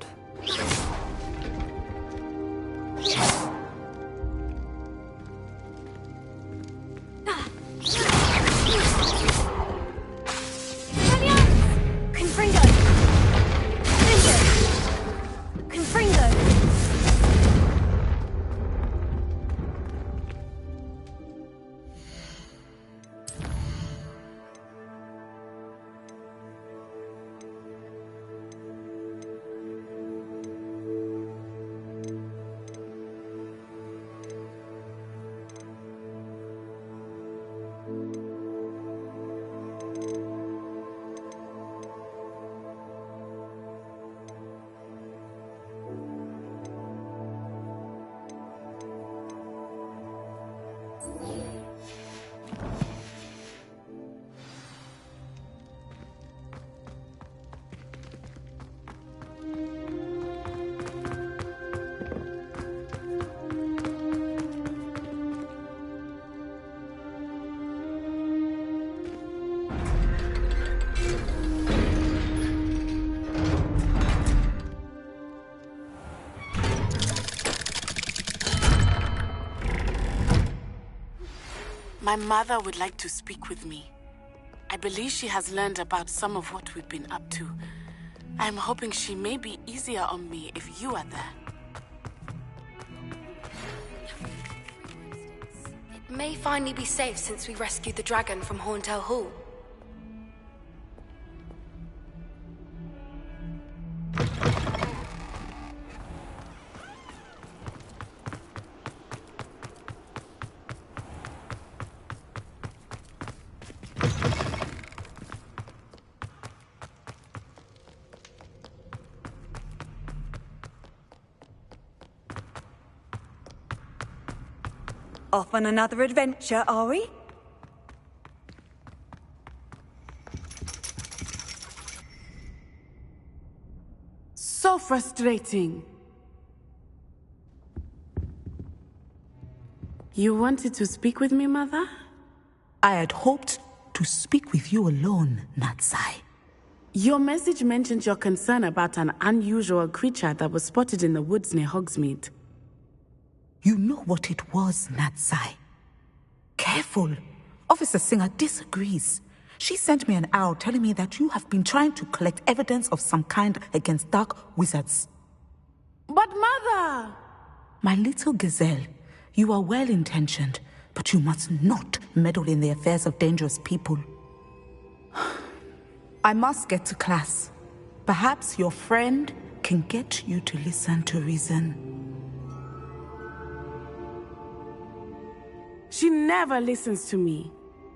My mother would like to speak with me. I believe she has learned about some of what we've been up to. I'm hoping she may be easier on me if you are there. It may finally be safe since we rescued the dragon from Horntail Hall. Off on another adventure, are we? So frustrating. You wanted to speak with me, Mother? I had hoped to speak with you alone, Natsai. Your message mentioned your concern about an unusual creature that was spotted in the woods near Hogsmeade. You know what it was, Natsai. Careful. Officer Singer disagrees. She sent me an owl telling me that you have been trying to collect evidence of some kind against dark wizards. But Mother! My little gazelle, you are well-intentioned, but you must not meddle in the affairs of dangerous people. I must get to class. Perhaps your friend can get you to listen to reason. She never listens to me.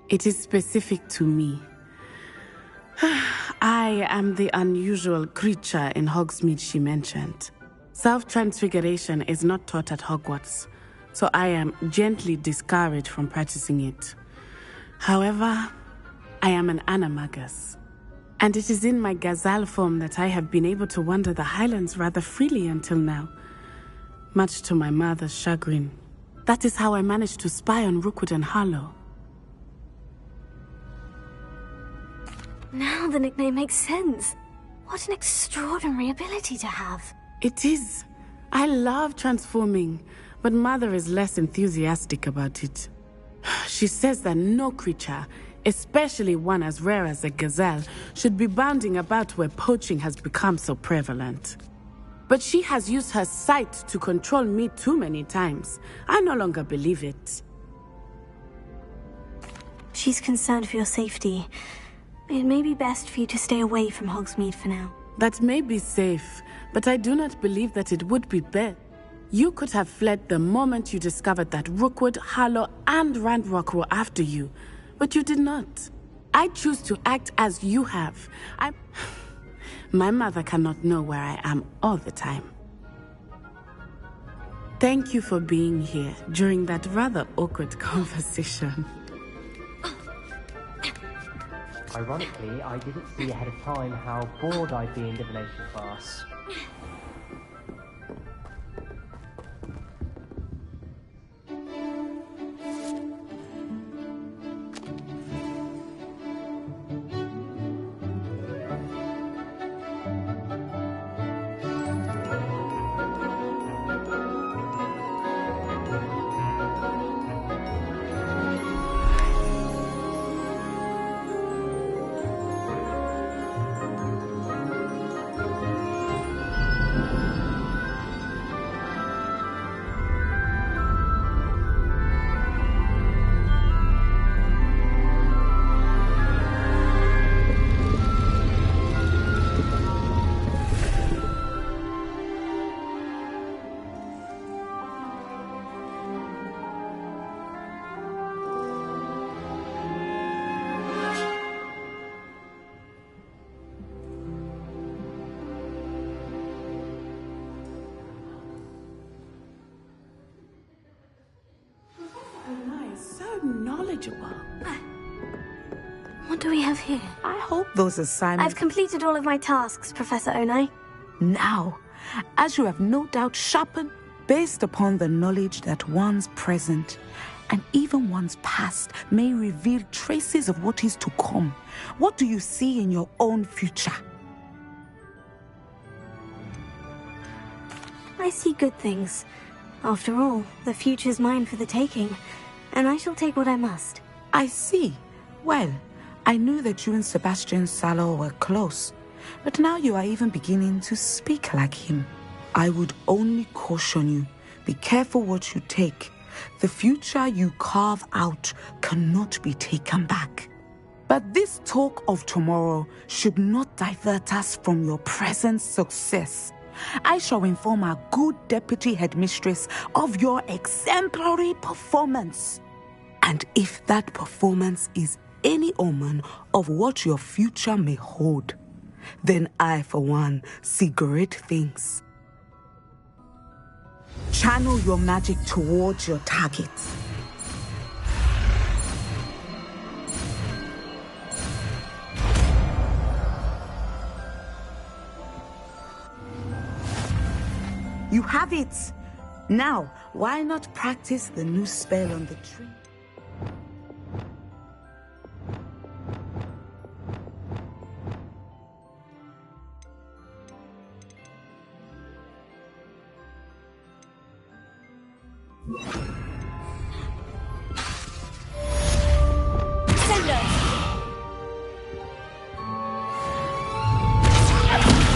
It is specific to me. I am the unusual creature in Hogsmeade she mentioned. Self-transfiguration is not taught at Hogwarts, so I am gently discouraged from practicing it. However, I am an animagus, and it is in my gazelle form that I have been able to wander the Highlands rather freely until now, much to my mother's chagrin. That is how I managed to spy on Rookwood and Harlow. Now the nickname makes sense. What an extraordinary ability to have. It is. I love transforming, but Mother is less enthusiastic about it. She says that no creature, especially one as rare as a gazelle, should be bounding about where poaching has become so prevalent. But she has used her sight to control me too many times. I no longer believe it. She's concerned for your safety. It may be best for you to stay away from Hogsmeade for now. That may be safe, but I do not believe that it would be best. You could have fled the moment you discovered that Rookwood, Harlow, and Ranrock were after you, but you did not. I choose to act as you have. My mother cannot know where I am all the time. Thank you for being here during that rather awkward conversation. Ironically, I didn't see ahead of time how bored I'd be in divination class. Knowledgeable. What do we have here? I hope those assignments... I've completed all of my tasks, Professor Onai. Now, as you have no doubt sharpened, based upon the knowledge that one's present and even one's past may reveal traces of what is to come, what do you see in your own future? I see good things. After all, the future's mine for the taking, and I shall take what I must. I see. Well, I knew that you and Sebastian Sallow were close, but now you are even beginning to speak like him. I would only caution you, be careful what you take. The future you carve out cannot be taken back. But this talk of tomorrow should not divert us from your present success. I shall inform our good deputy headmistress of your exemplary performance. And if that performance is any omen of what your future may hold, then I, for one, see great things. Channel your magic towards your target. You have it! Now, why not practice the new spell on the tree?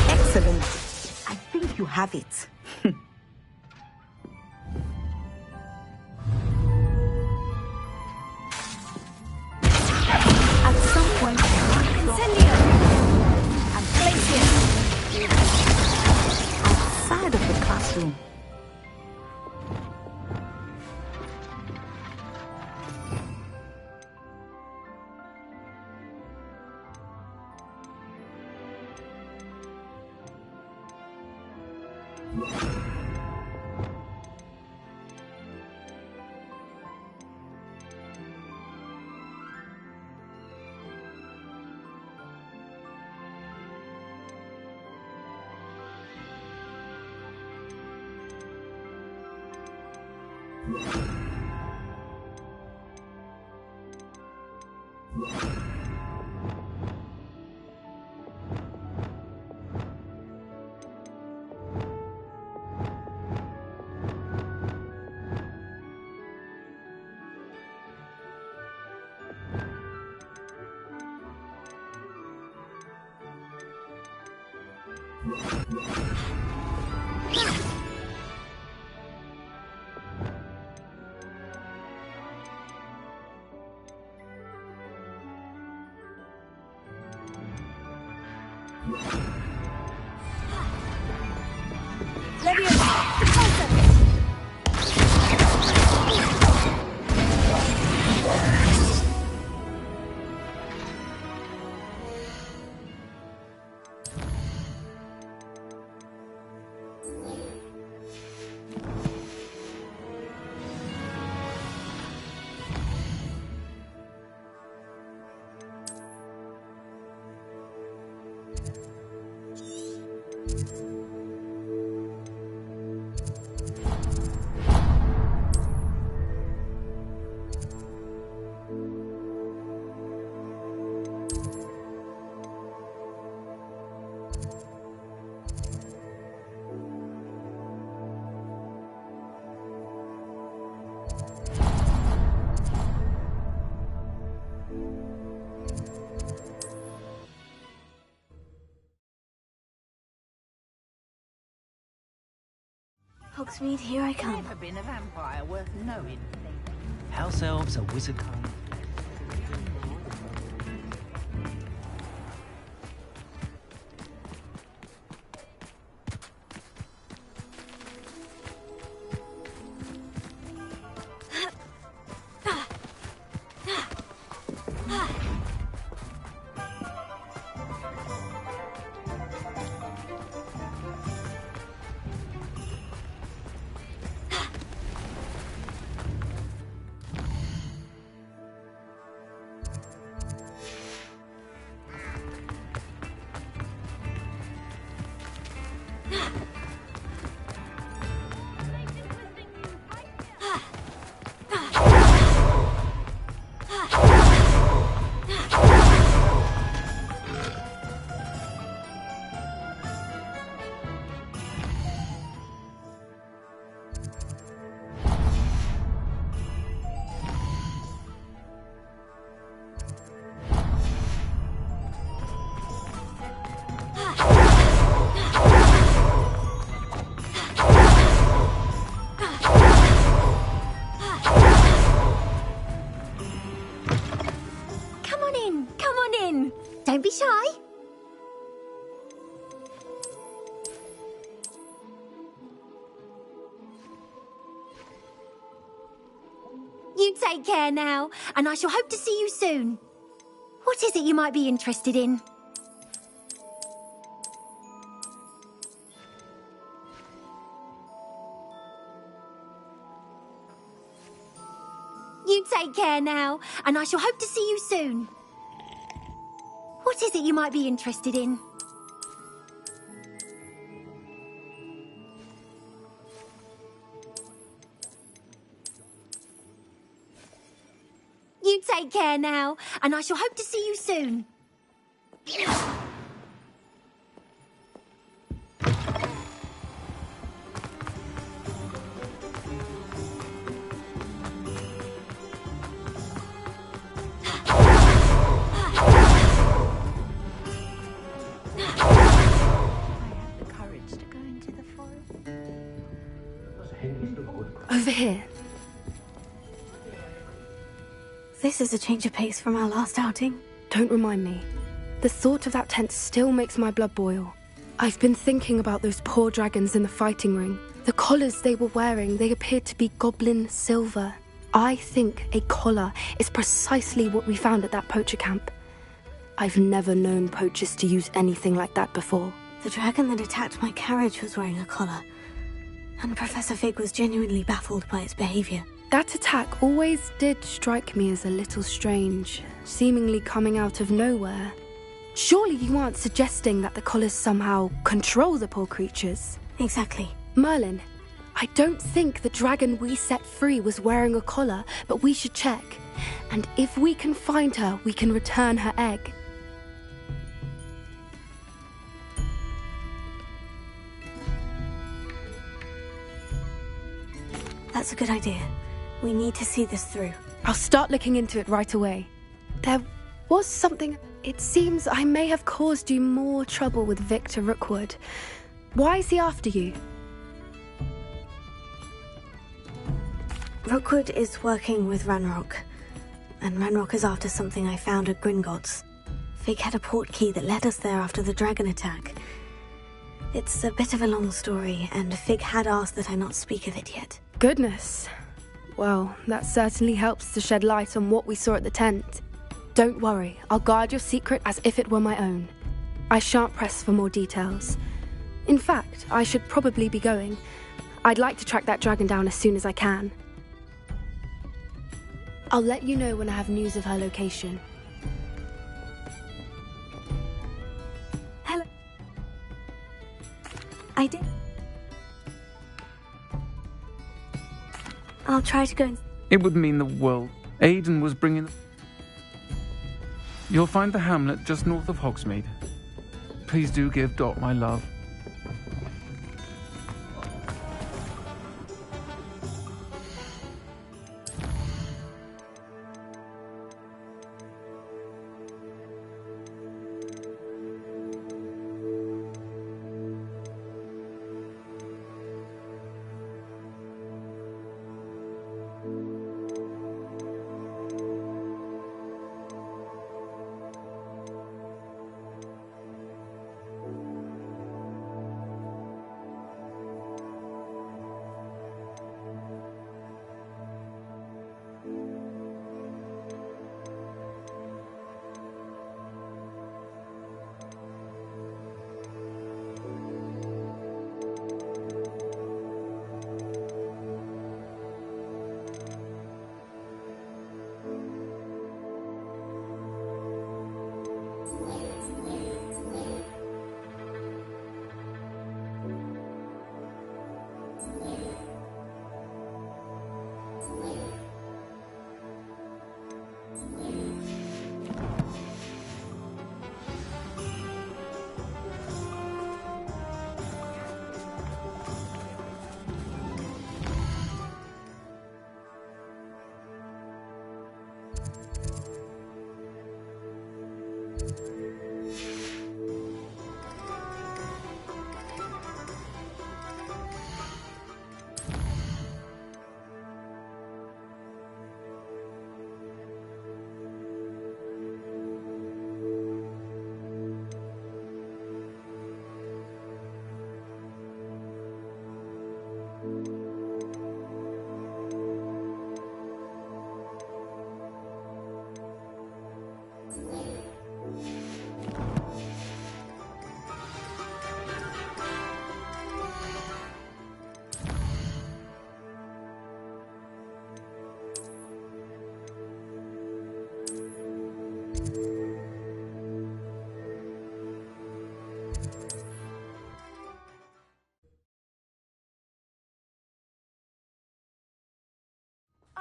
Excellent. I think you have it. At some point, Incendio and Glacier outside of the classroom. Hogsmeade, here I come. Never been a vampire worth knowing. House elves, a wizard kind. Don't be shy. You take care now, and I shall hope to see you soon. What is it you might be interested in? You take care now, and I shall hope to see you soon. What is it you might be interested in? You take care now, and I shall hope to see you soon. Over here. This is a change of pace from our last outing. Don't remind me. The thought of that tent still makes my blood boil. I've been thinking about those poor dragons in the fighting ring. The collars they were wearing, they appeared to be goblin silver. I think a collar is precisely what we found at that poacher camp. I've never known poachers to use anything like that before. The dragon that attacked my carriage was wearing a collar, and Professor Fig was genuinely baffled by its behavior. That attack always did strike me as a little strange, seemingly coming out of nowhere. Surely you aren't suggesting that the collars somehow control the poor creatures? Exactly. Merlin, I don't think the dragon we set free was wearing a collar, but we should check. And if we can find her, we can return her egg. That's a good idea. We need to see this through. I'll start looking into it right away. There was something... It seems I may have caused you more trouble with Victor Rookwood. Why is he after you? Rookwood is working with Ranrock, and Ranrock is after something I found at Gringotts. Fig had a port key that led us there after the dragon attack. It's a bit of a long story, and Fig had asked that I not speak of it yet. Goodness. Well, that certainly helps to shed light on what we saw at the tent. Don't worry, I'll guard your secret as if it were my own. I shan't press for more details. In fact, I should probably be going. I'd like to track that dragon down as soon as I can. I'll let you know when I have news of her location. Hello. I did. I'll try to go and... It would mean the world. Aidan was bringing... You'll find the hamlet just north of Hogsmeade. Please do give Dot my love.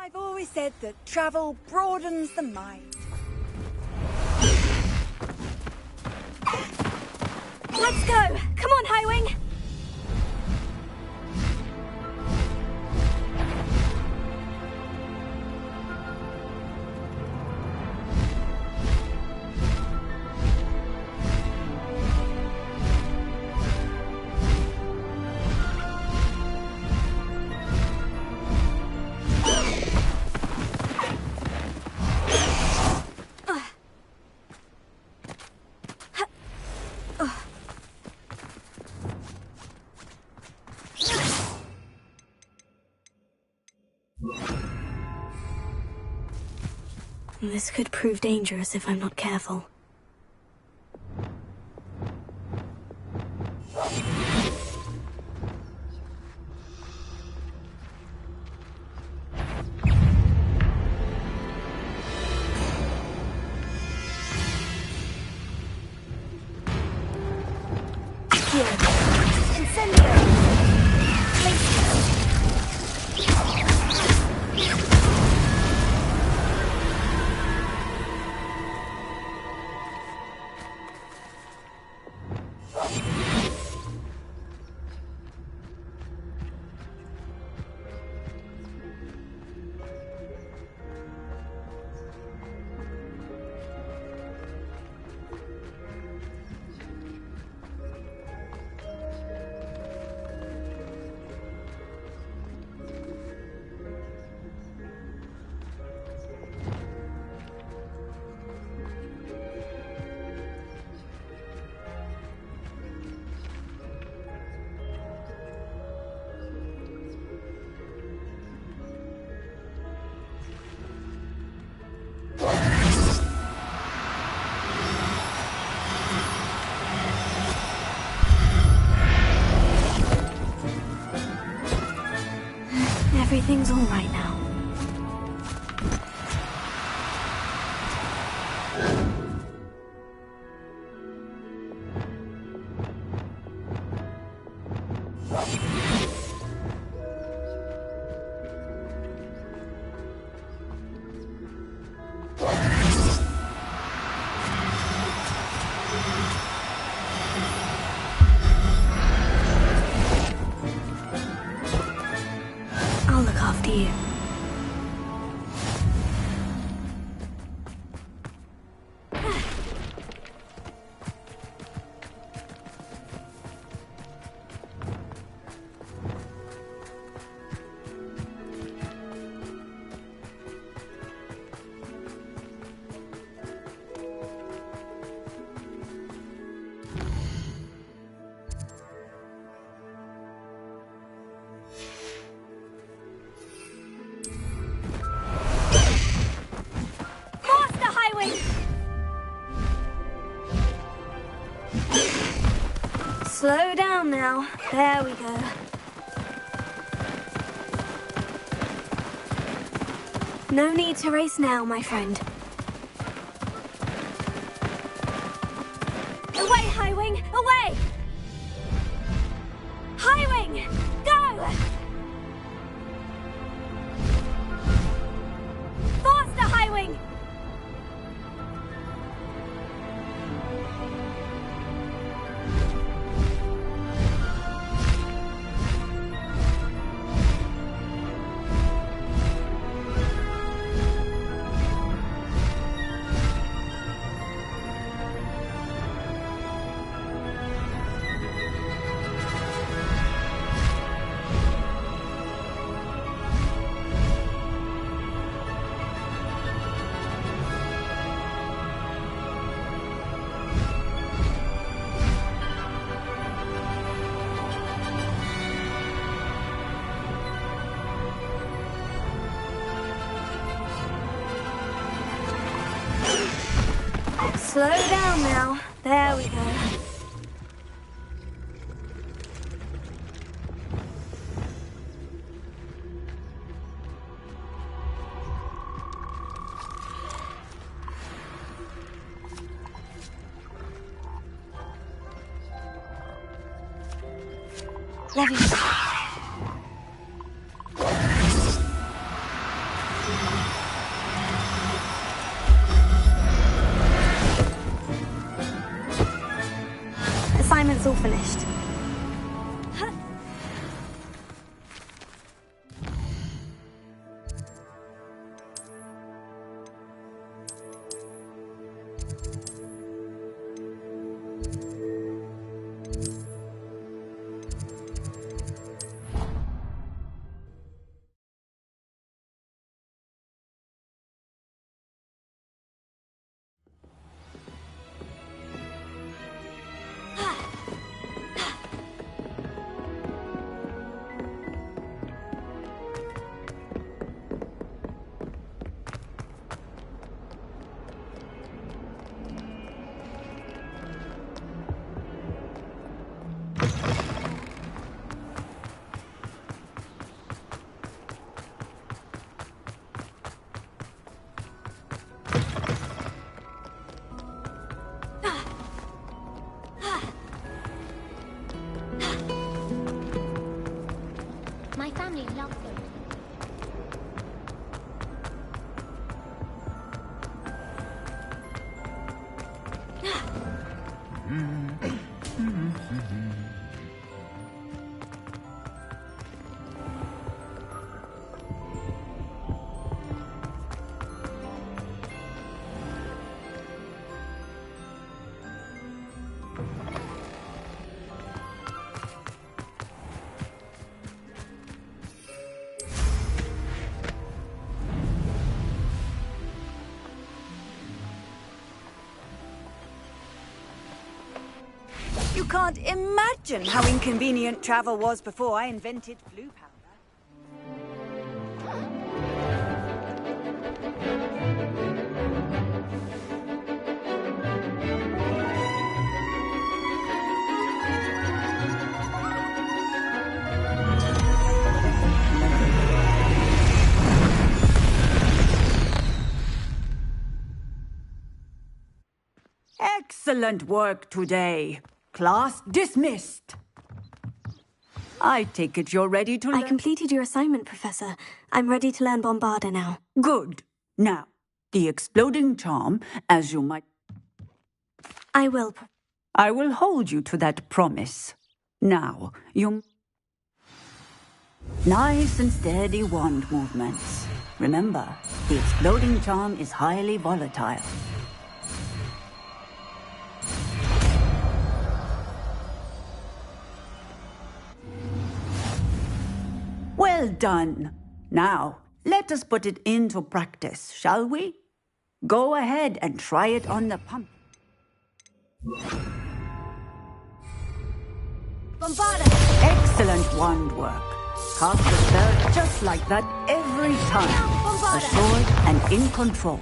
I've always said that travel broadens the mind. Let's go! Come on, Highwing! This could prove dangerous if I'm not careful. Everything's all right now. I'll look after you. Slow down now. There we go. No need to race now, my friend. Away, Highwing! Away! Highwing! Go! Faster, Highwing! Slow down now. There we go. Love you. Assignment's all finished. My family loves them. You can't imagine how inconvenient travel was before I invented blue powder. Excellent work today. Class dismissed. I take it you're ready to learn. I completed your assignment, Professor. I'm ready to learn Bombarda now. Good. Now, the exploding charm, as you might... I will. I will hold you to that promise. Now, you... Nice and steady wand movements. Remember, the exploding charm is highly volatile. Well done. Now, let us put it into practice, shall we? Go ahead and try it on the pump. Bombarda! Excellent wand work. Cast the spell just like that every time. Assured and in control.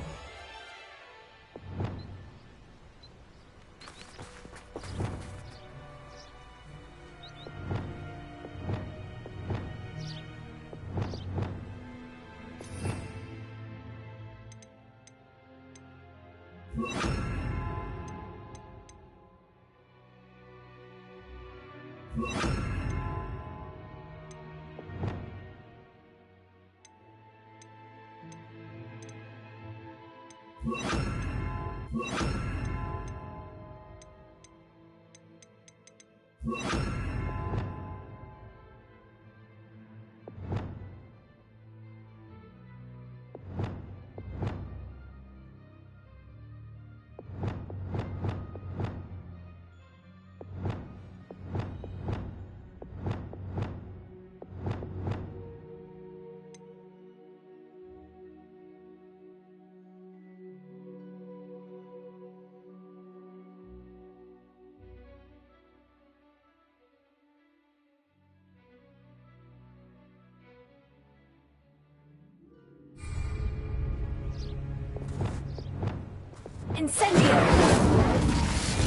Incendio!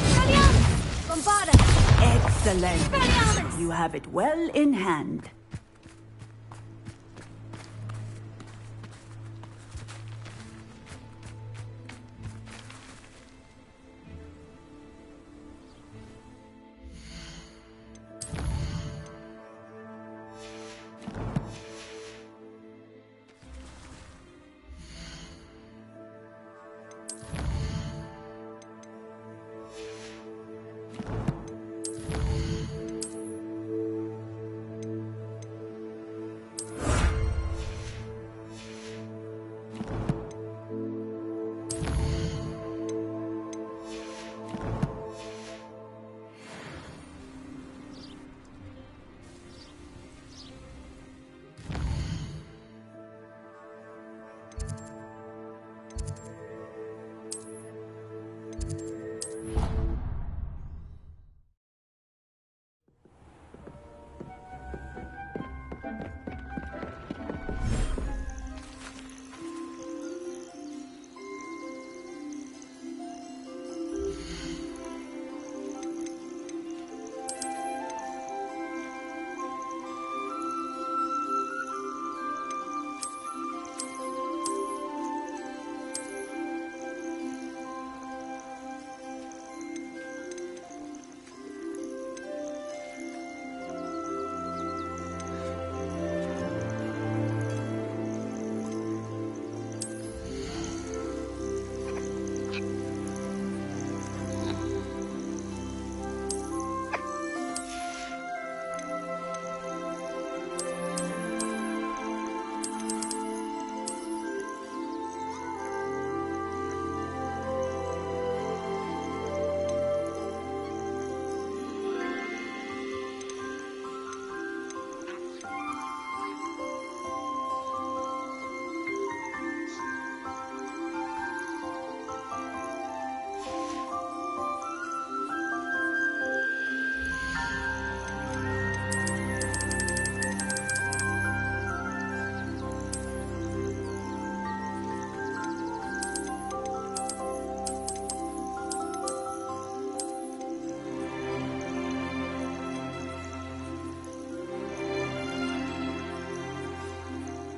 Expelliarmus! Bombarda! Excellent. Expelliarmus! You have it well in hand.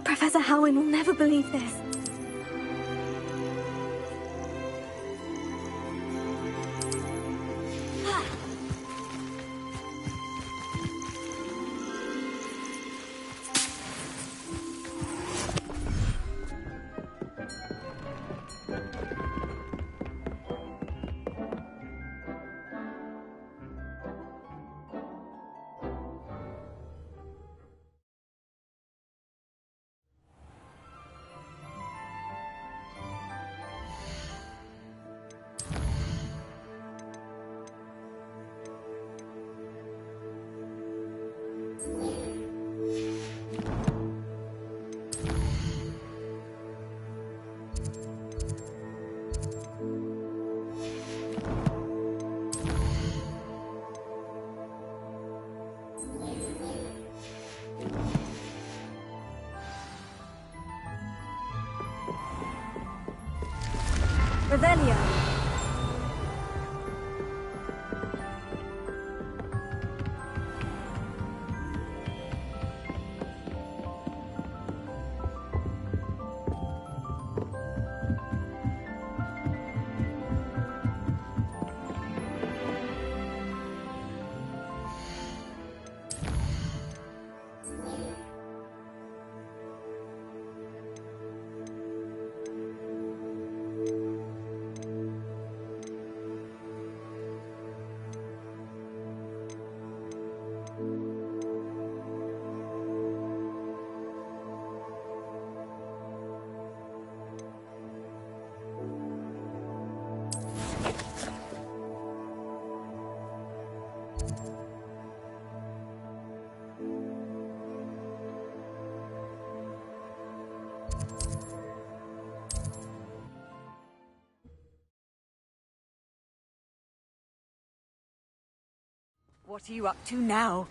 Professor Howin will never believe this. Revelio. What are you up to now?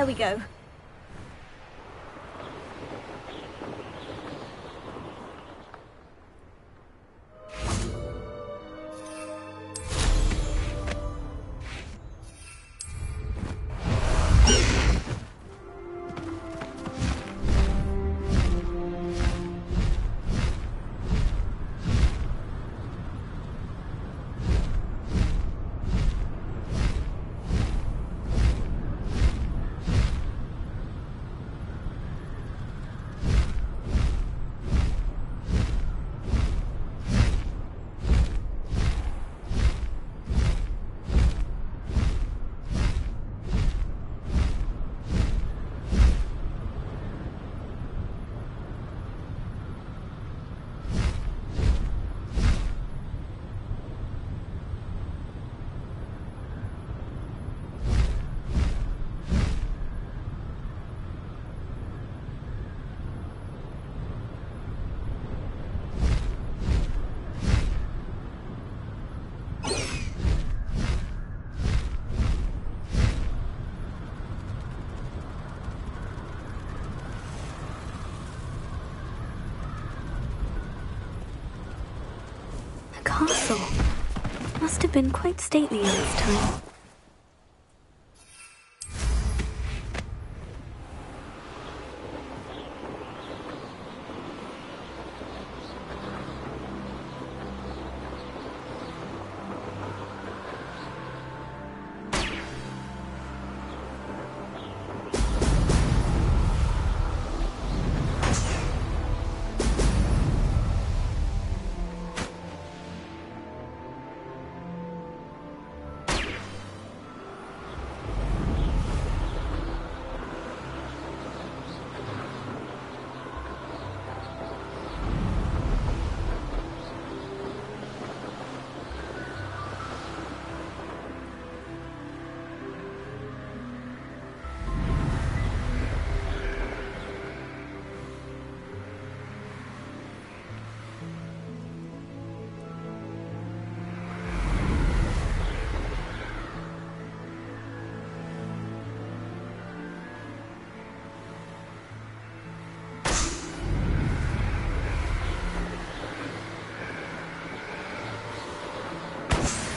There we go. castle. Must have been quite stately in its time.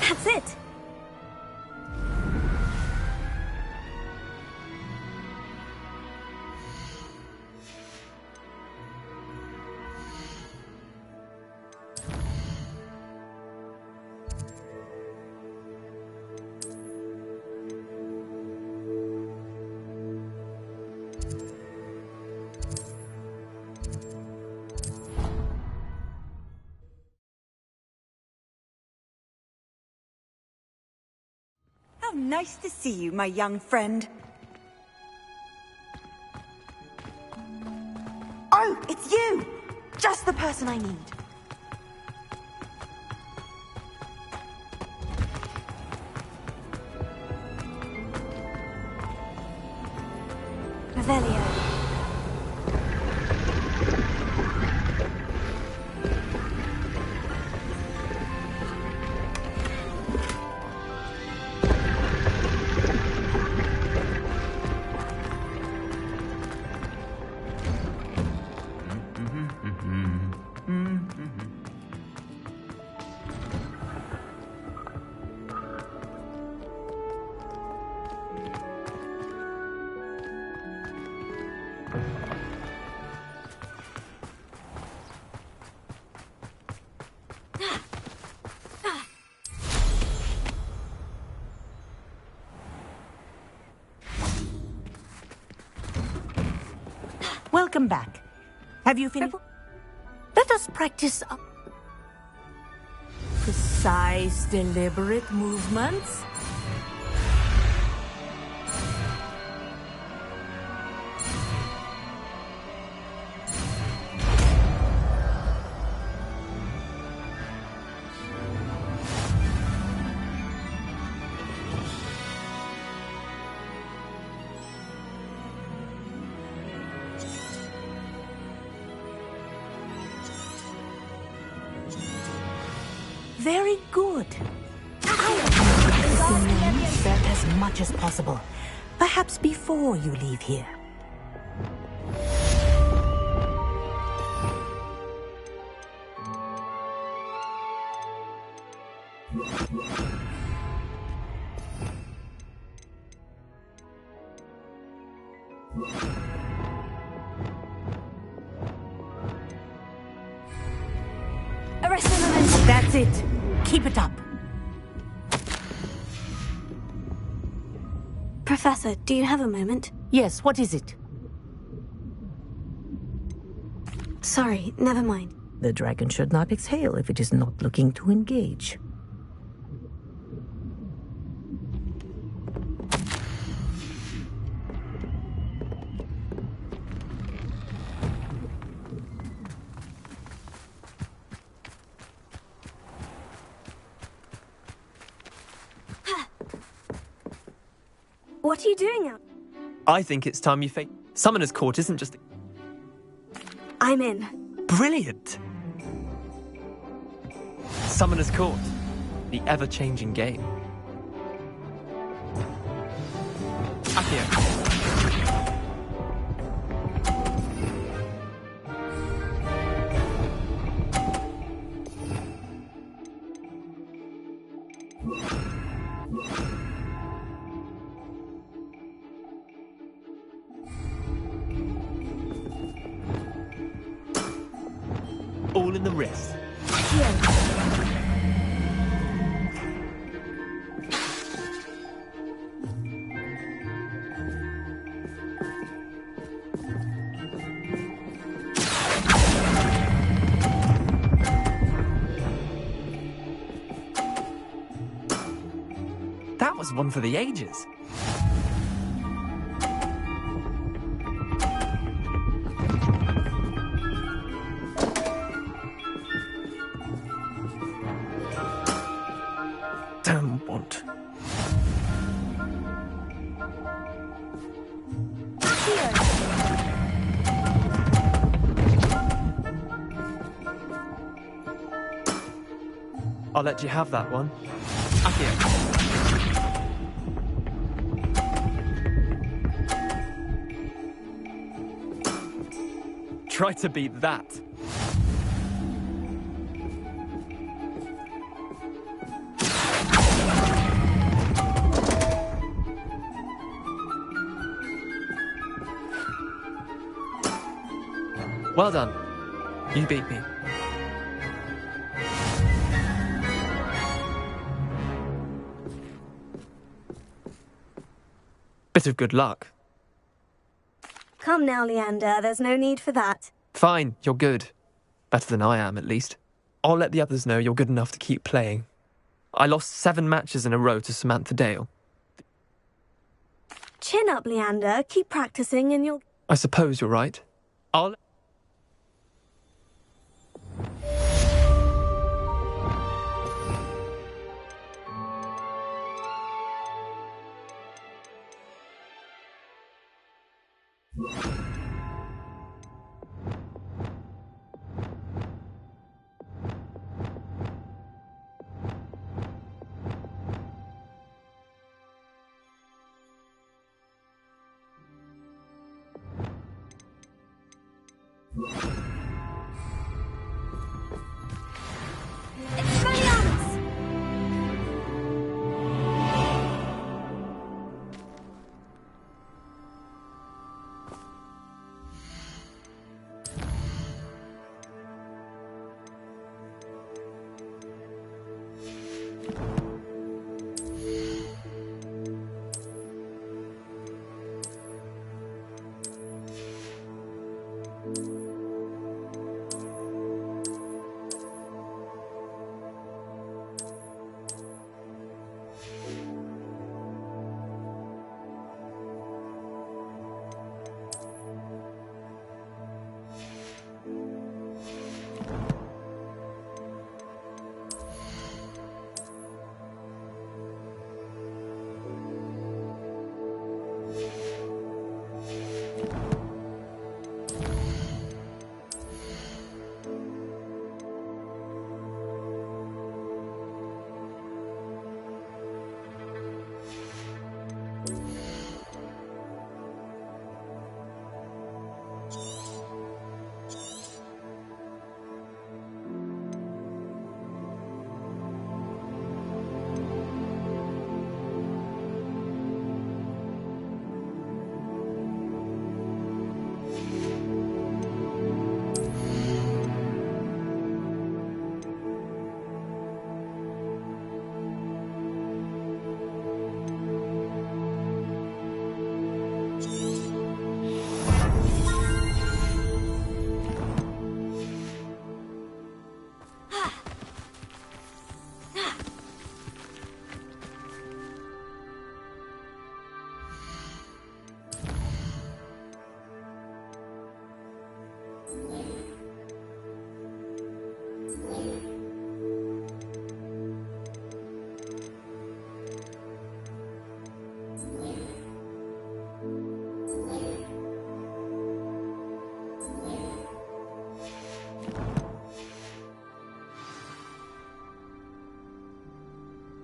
That's it! How nice to see you, my young friend. Oh, it's you! Just the person I need. Revelio. Welcome back. Have you finished? Let us practice precise, deliberate movements. Very good. Practicing your movement as much as possible. Perhaps before you leave here. That's it. Keep it up. Professor, do you have a moment? Yes, what is it? Sorry, never mind. The dragon should not exhale if it is not looking to engage. What are you doing out? I think it's time you face. Summoner's Court isn't just... I'm in. Brilliant! Summoner's Court. The ever-changing game. Accio. All in the wrist. That was one for the ages. Damn want. I'll let you have that one. Akio. Try to beat that. Well done. You beat me. Bit of good luck. Come now, Leander, there's no need for that. Fine, you're good. Better than I am, at least. I'll let the others know you're good enough to keep playing. I lost 7 matches in a row to Samantha Dale. Chin up, Leander. Keep practicing and you'll... I suppose you're right. I'll...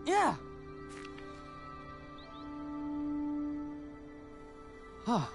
Yeah. Huh.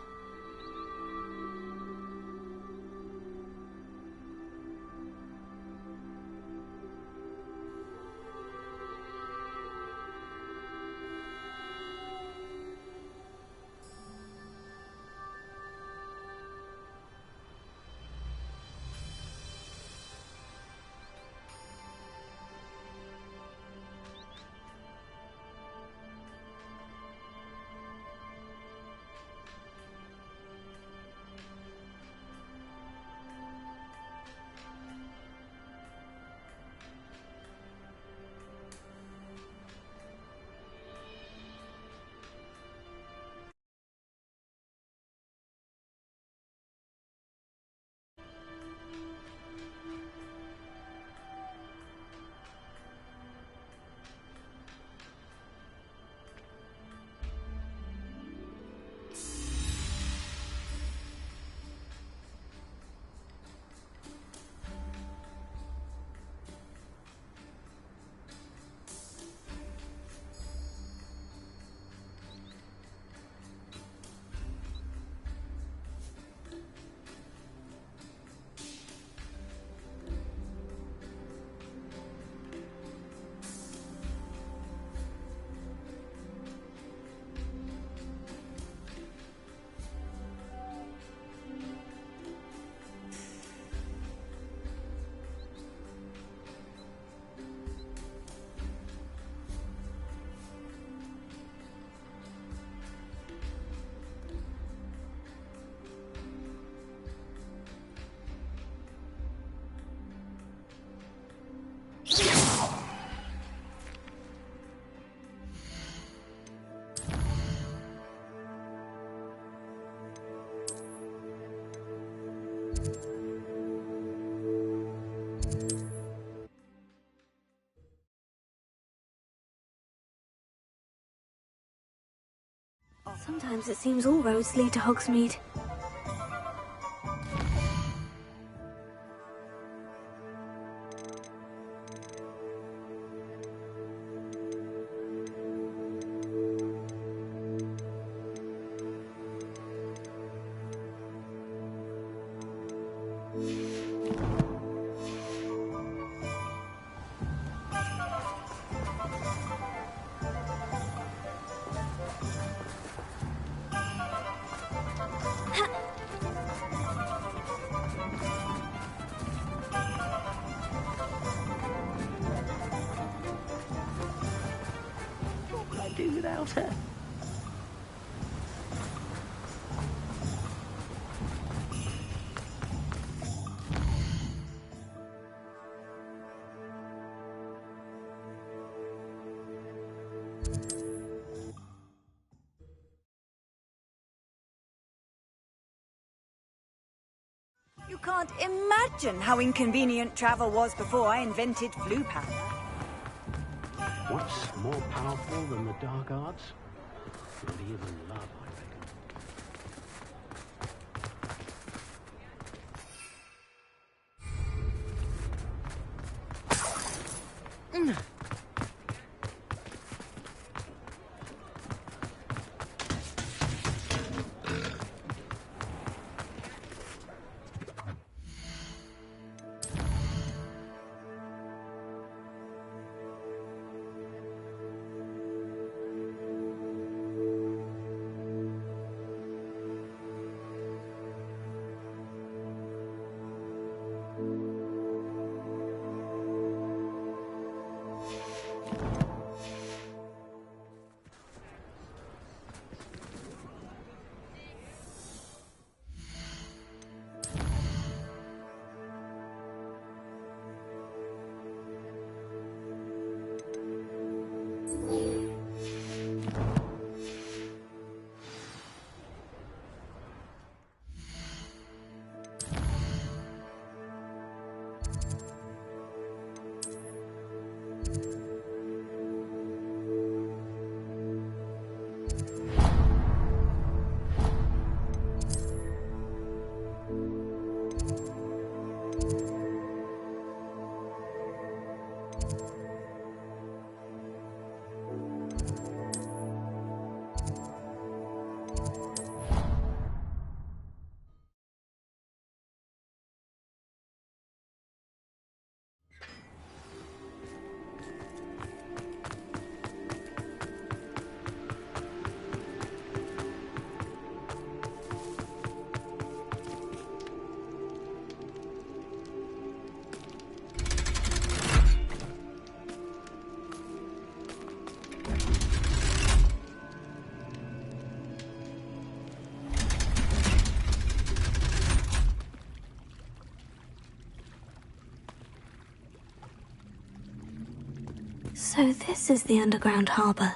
Sometimes it seems all roads lead to Hogsmeade. What would I do without her? You can't imagine how inconvenient travel was before I invented flu powder. What's more powerful than the dark arts? Not even love, I reckon. So this is the underground harbour.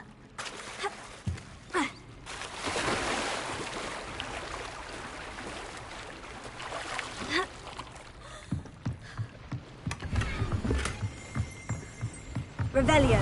Revelio.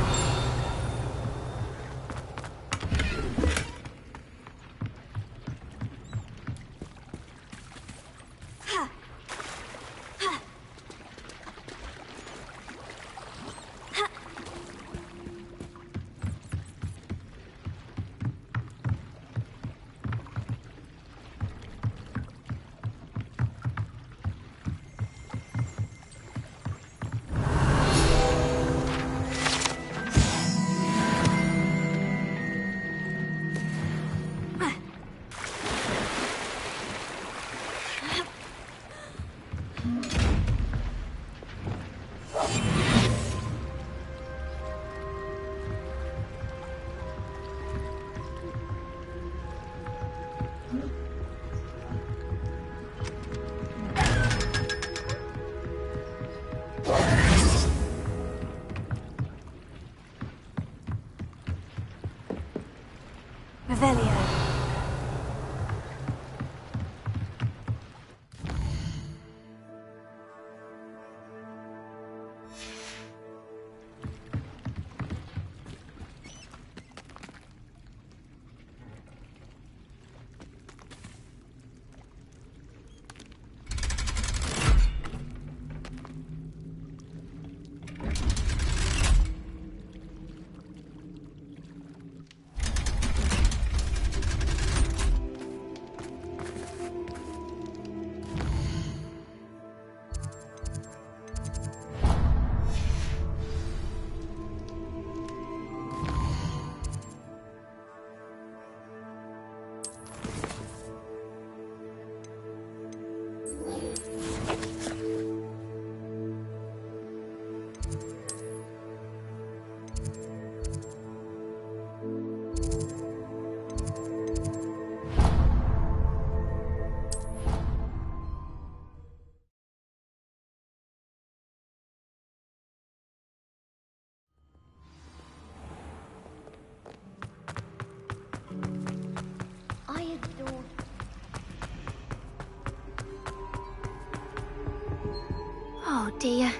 Revelio. Oh dear,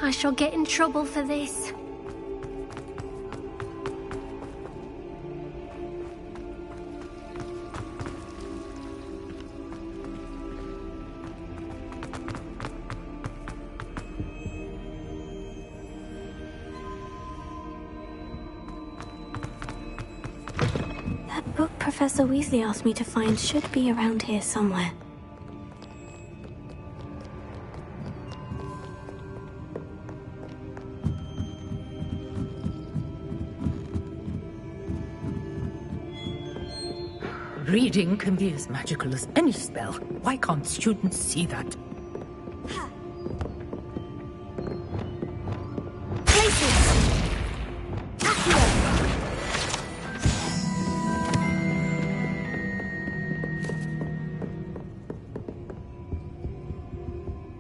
I shall get in trouble for this. That book Professor Weasley asked me to find should be around here somewhere. Reading can be as magical as any spell. Why can't students see that?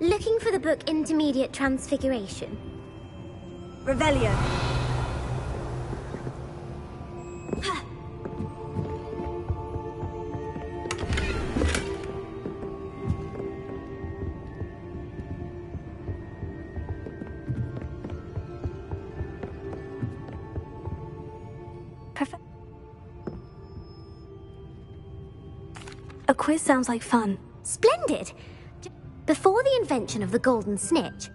Looking for the book Intermediate Transfiguration. Revelio. A quiz sounds like fun. Splendid! Before the invention of the golden snitch.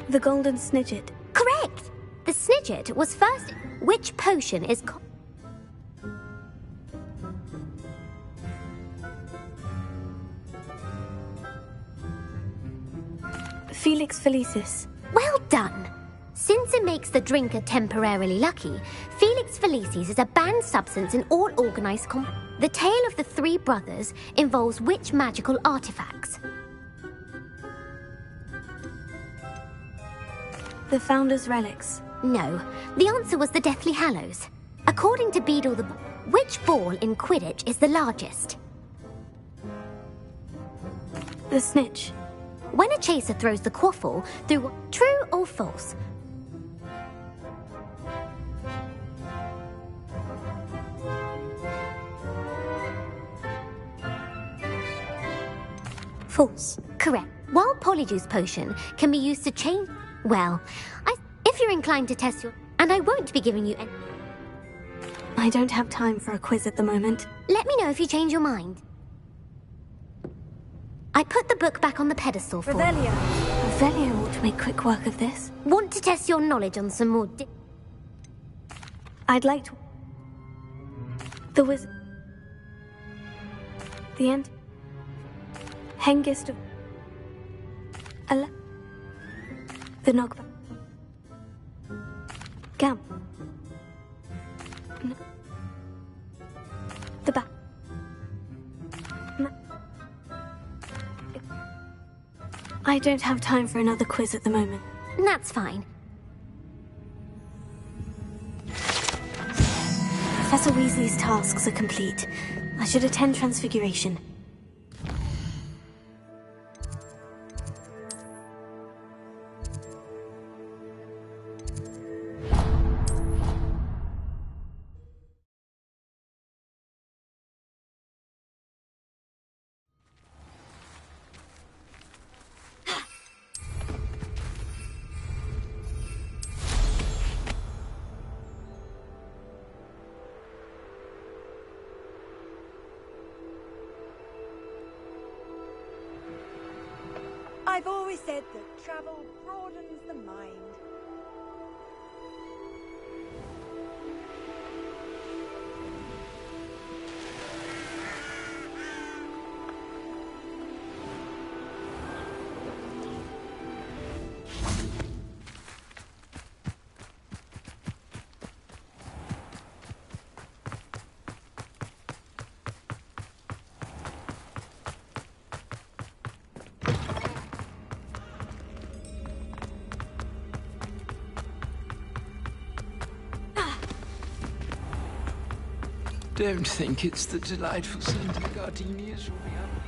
The golden snidget. Correct! The snidget was first... Which potion is... Felix Felicis. Well done! Since it makes the drinker temporarily lucky, Felix Felicis is a banned substance in all organized The tale of the three brothers involves which magical artifacts? The Founder's Relics. No, the answer was the Deathly Hallows. According to Beadle the... Which ball in Quidditch is the largest? The snitch. When a chaser throws the quaffle through... True or false? False. Correct. While Polyjuice Potion can be used to change... Well, if you're inclined to test your... And I won't be giving you any... I don't have time for a quiz at the moment. Let me know if you change your mind. I put the book back on the pedestal for... Revelio. Revelio ought to make quick work of this. Want to test your knowledge on some more... I'd like to... The wizard... The end... Hengist of... The Nogba... Gam... The Ba... I don't have time for another quiz at the moment. That's fine. Professor Weasley's tasks are complete. I should attend Transfiguration. I've always said that travel broadens the mind. Don't think it's the delightful scent of gardenias you'll be unleashed.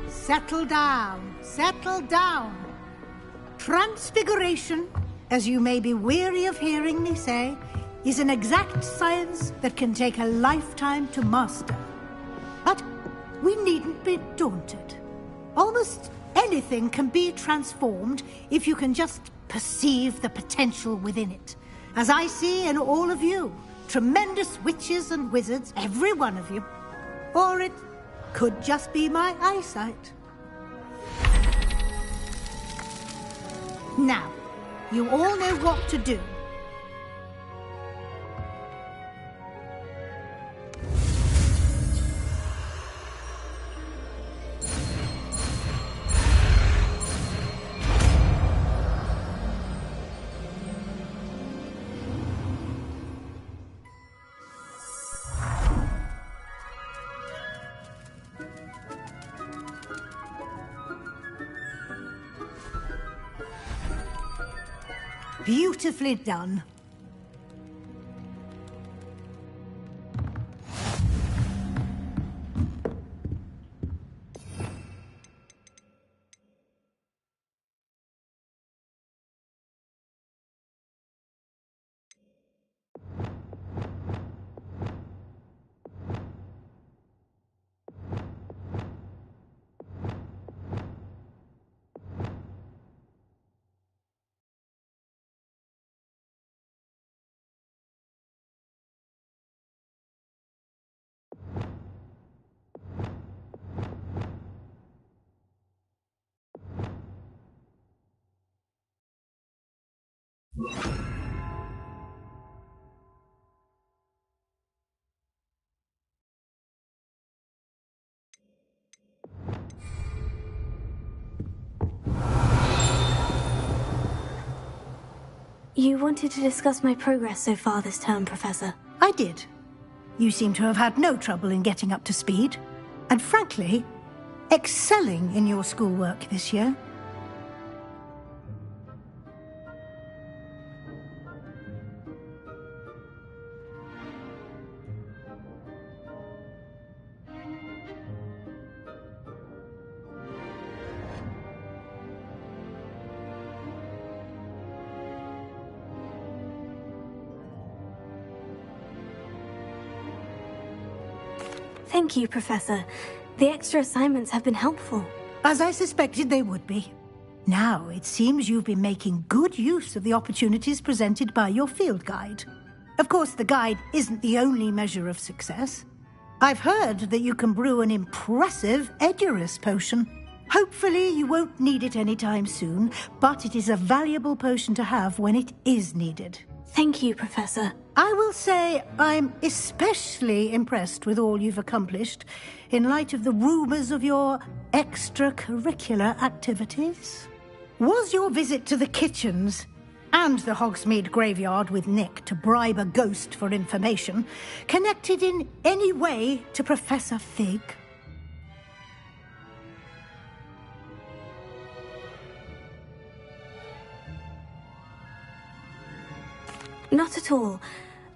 Settle down, settle down. Transfiguration, as you may be weary of hearing me say, is an exact science that can take a lifetime to master. But we needn't be daunted. Almost anything can be transformed if you can just perceive the potential within it. As I see in all of you, tremendous witches and wizards, every one of you. Or it could just be my eyesight. Now, you all know what to do. Beautifully done. You wanted to discuss my progress so far this term, Professor. I did. You seem to have had no trouble in getting up to speed. And frankly, excelling in your schoolwork this year. Thank you, Professor. The extra assignments have been helpful. As I suspected they would be. Now, it seems you've been making good use of the opportunities presented by your field guide. Of course, the guide isn't the only measure of success. I've heard that you can brew an impressive Edurus potion. Hopefully you won't need it anytime soon, but it is a valuable potion to have when it is needed. Thank you, Professor. I will say I'm especially impressed with all you've accomplished in light of the rumours of your extracurricular activities. Was your visit to the kitchens and the Hogsmeade graveyard with Nick to bribe a ghost for information connected in any way to Professor Fig? Not at all.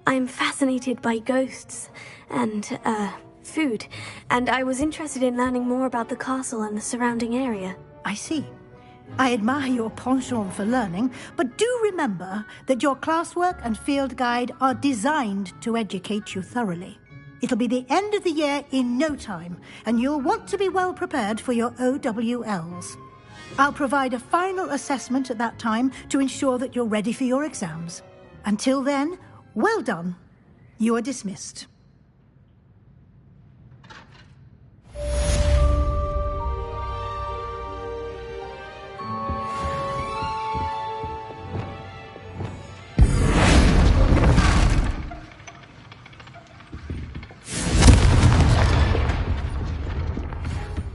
I'm fascinated by ghosts and, food, and I was interested in learning more about the castle and the surrounding area. I see. I admire your penchant for learning, but do remember that your classwork and field guide are designed to educate you thoroughly. It'll be the end of the year in no time, and you'll want to be well prepared for your OWLs. I'll provide a final assessment at that time to ensure that you're ready for your exams. Until then, well done. You are dismissed.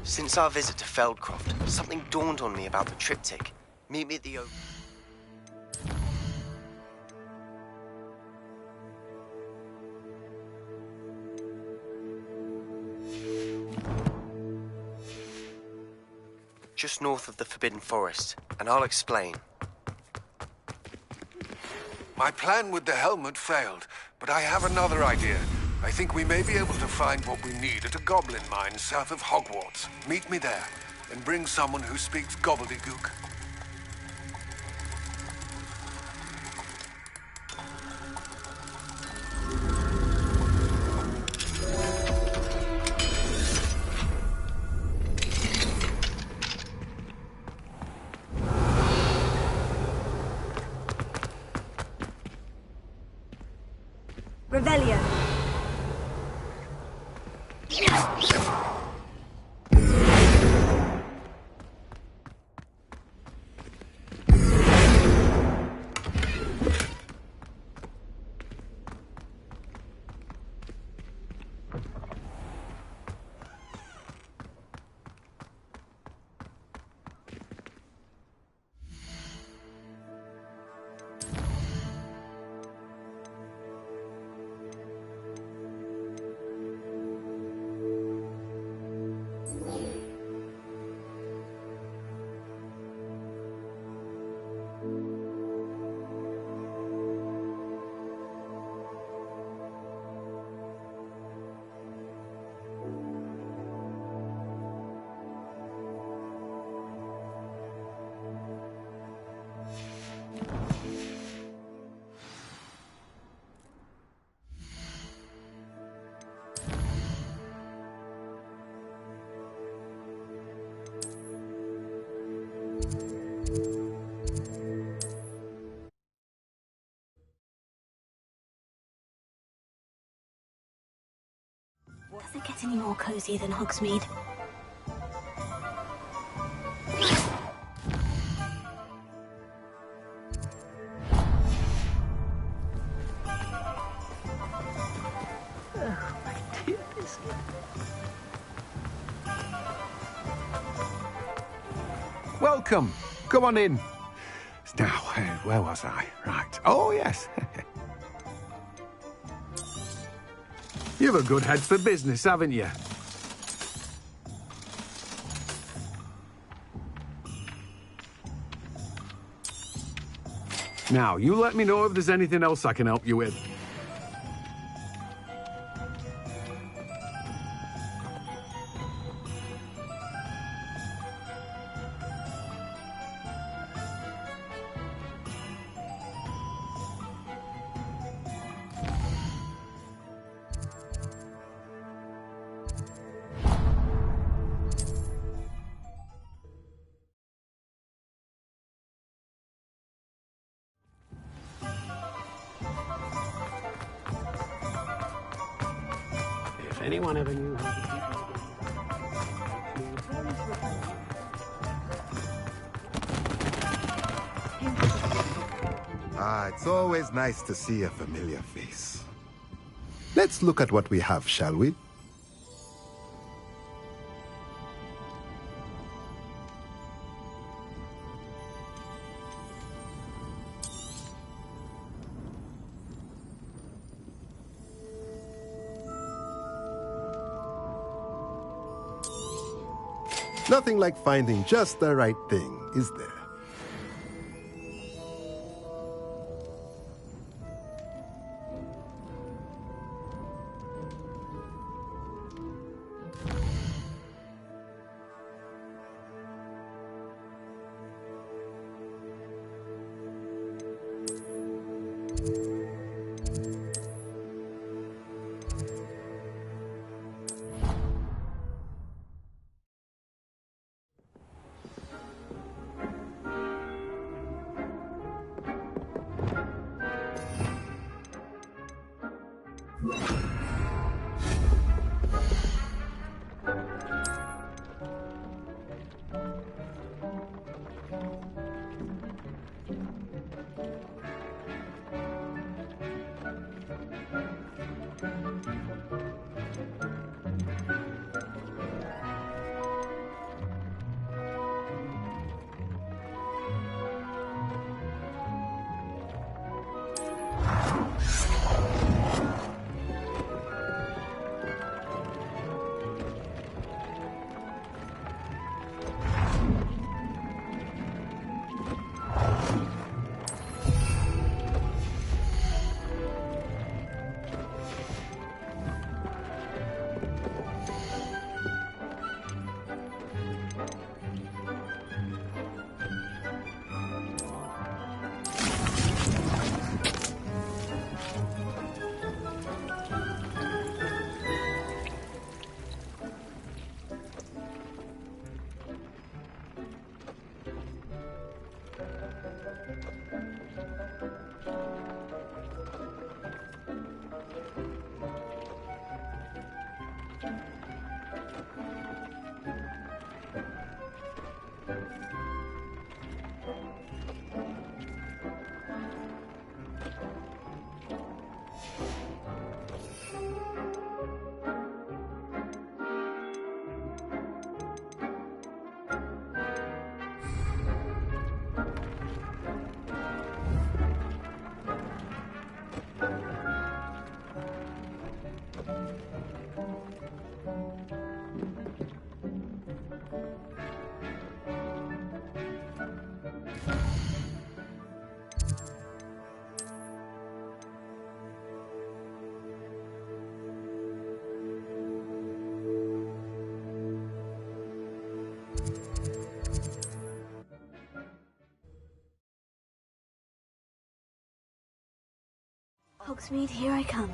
Since our visit to Feldcroft, something dawned on me about the triptych. Meet me at the just north of the Forbidden Forest, and I'll explain. My plan with the helmet failed, but I have another idea. I think we may be able to find what we need at a goblin mine south of Hogwart. Meet me there, and bring someone who speaks gobbledygook. Revelio. Does it get any more cozy than Hogsmeade? Oh, my dear biscuit. Welcome. Come on in. Now, where was I? Right. Oh, yes. You've a good head for business, haven't you? Now, you let me know if there's anything else I can help you with. If anyone ever knew how to keep Ah, it's always nice to see a familiar face. Let's look at what we have, shall we? Nothing like finding just the right thing, is there? Hogsmeade, here I come.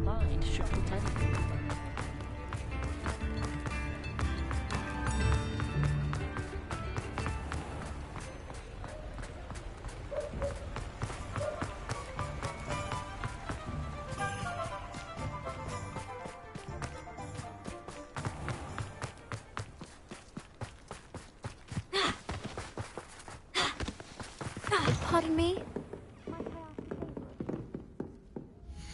Mind should pretend. Pardon me?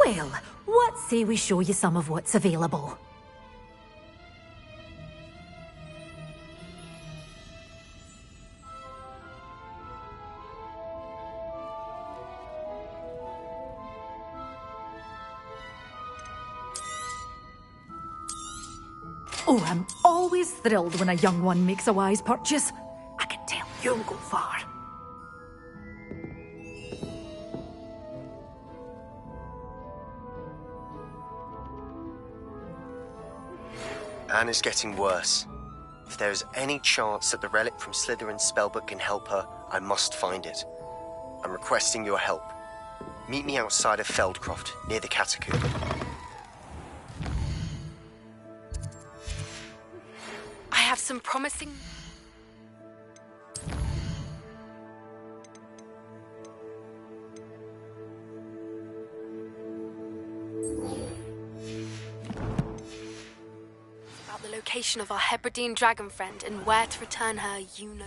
Well, what say we show you some of what's available? Oh, I'm always thrilled when a young one makes a wise purchase. I can tell you'll go far. Anne is getting worse. If there is any chance that the relic from Slytherin's spellbook can help her, I must find it. I'm requesting your help. Meet me outside of Feldcroft, near the catacomb. I have some promising... location of our Hebridean dragon friend and where to return her, you know.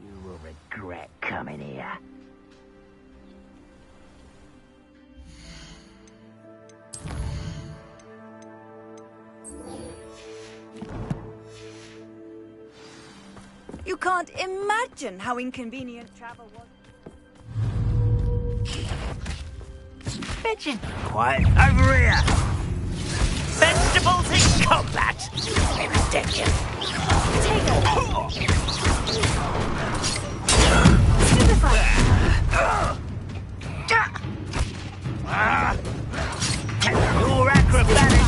You will regret coming here. You can't imagine how inconvenient travel was. Bitches, quiet over here. Vegetables in combat. Potato. Your acrobatics.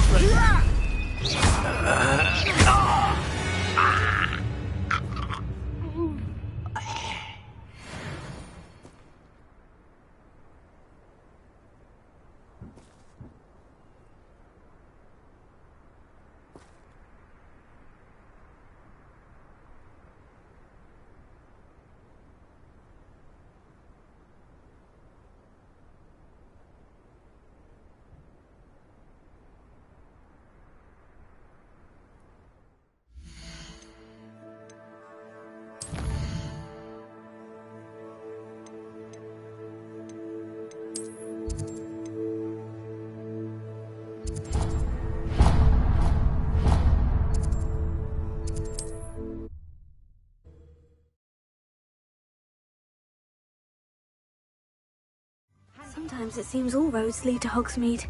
Sometimes it seems all roads lead to Hogsmeade.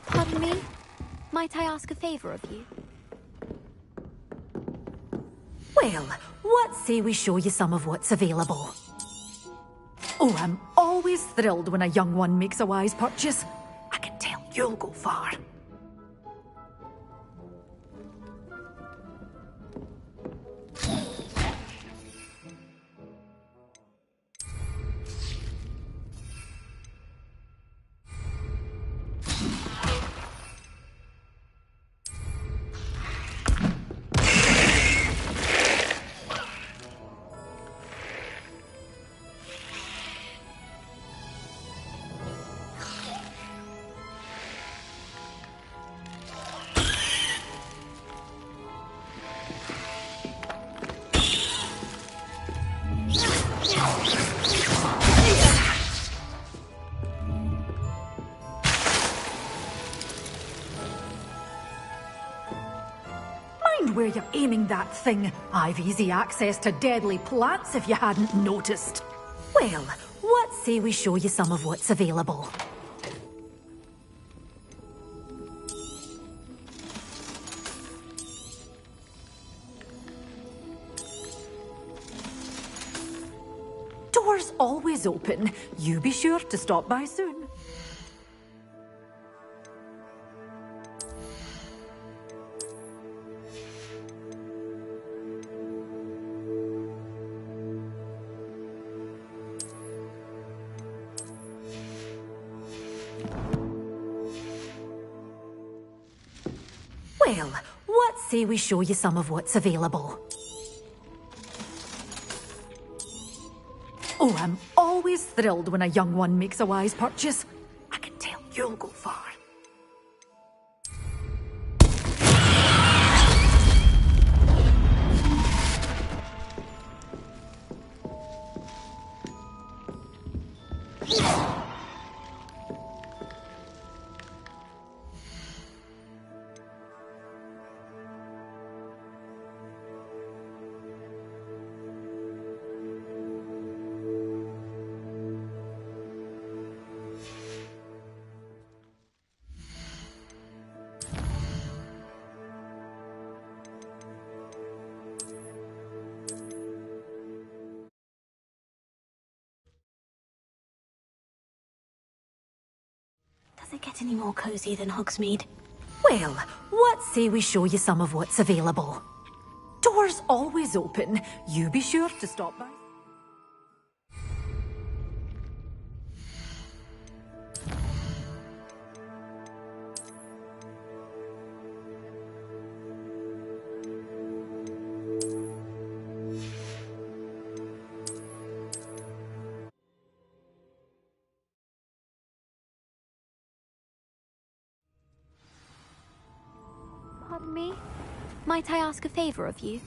Pardon me? Might I ask a favour of you? Well, what say we show you some of what's available? Oh, I'm always thrilled when a young one makes a wise purchase. I can tell you'll go far. Mind where you're aiming that thing. I've easy access to deadly plants if you hadn't noticed. Well, what say we show you some of what's available? Doors always open. You be sure to stop by soon. Well, what say we show you some of what's available? Oh, I'm always thrilled when a young one makes a wise purchase. I can tell you'll go far. Does it get any more cozy than Hogsmeade? Well, what say we show you some of what's available? Doors always open. You be sure to stop by. Pardon me? Might I ask a favor of you?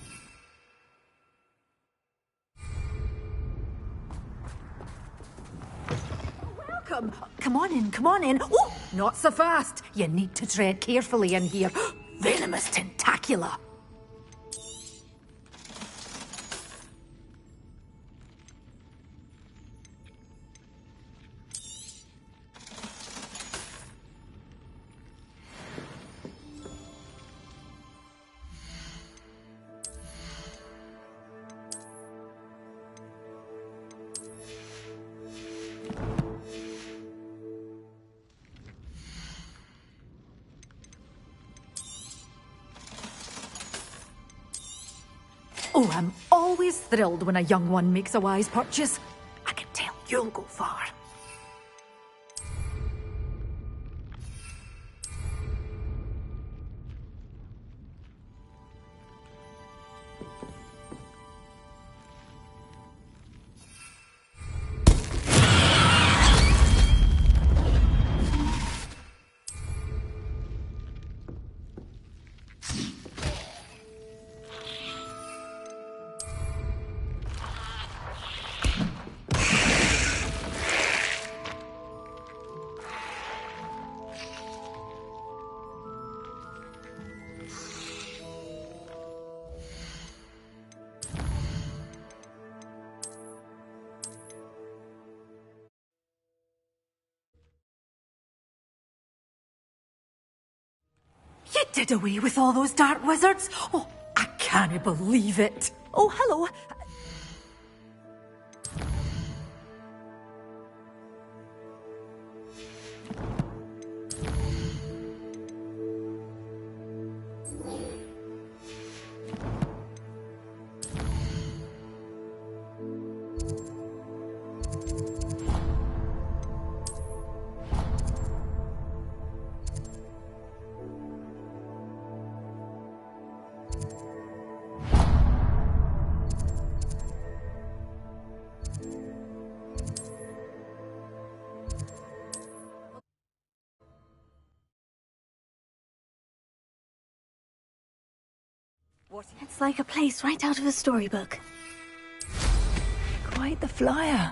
Welcome. Come on in, come on in. Oh, not so fast. You need to tread carefully in here. Venomous tentacula. Oh, I'm always thrilled when a young one makes a wise purchase. I can tell you'll go far. You did away with all those dark wizards? Oh, I can't believe it. Oh, hello. It's like a place right out of a storybook. Quite the flyer.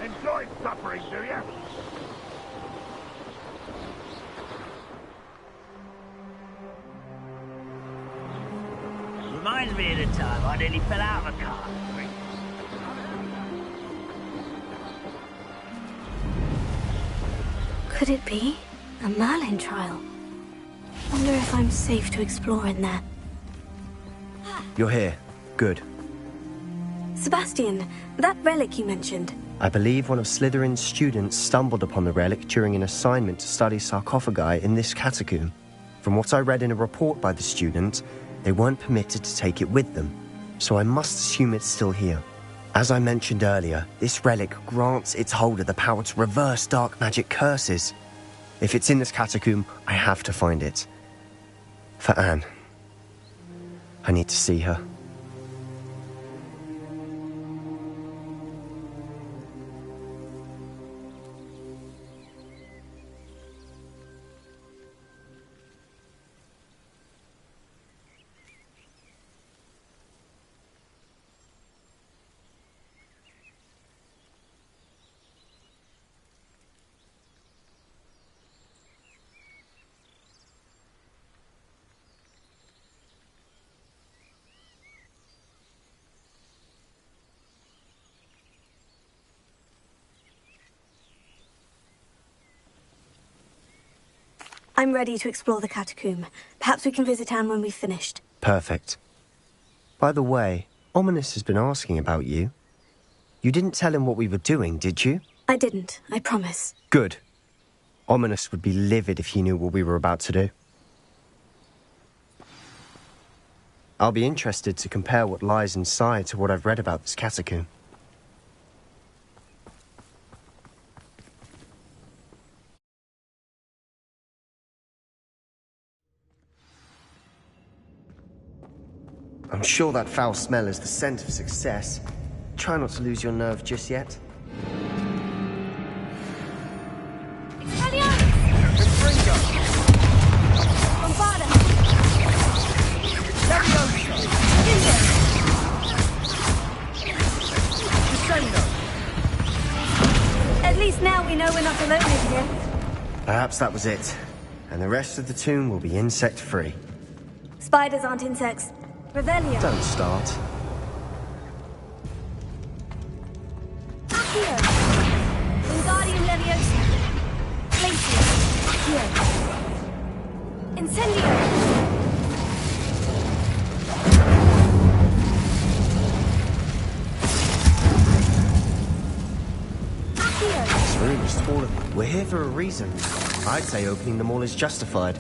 Enjoy suffering, do you? Reminds me of the time I nearly fell out of a car. Could it be a Merlin trial? Wonder if I'm safe to explore in there. You're here. Good. Sebastian, that relic you mentioned. I believe one of Slytherin's students stumbled upon the relic during an assignment to study sarcophagi in this catacomb. From what I read in a report by the student, they weren't permitted to take it with them, so I must assume it's still here. As I mentioned earlier, this relic grants its holder the power to reverse dark magic curses. If it's in this catacomb, I have to find it. For Anne. I need to see her. I'm ready to explore the catacomb. Perhaps we can visit Anne when we've finished. Perfect. By the way, Ominous has been asking about you. You didn't tell him what we were doing, did you? I didn't, I promise. Good. Ominous would be livid if he knew what we were about to do. I'll be interested to compare what lies inside to what I've read about this catacomb. I'm sure that foul smell is the scent of success. Try not to lose your nerve just yet. At least now we know we're not alone in here. Perhaps that was it. And the rest of the tomb will be insect-free. Spiders aren't insects. Revelio. Don't start. Accio. Wingardium Leviosa. Glacius. Accio. Incendio. This room is taller. We're here for a reason. I'd say opening them all is justified.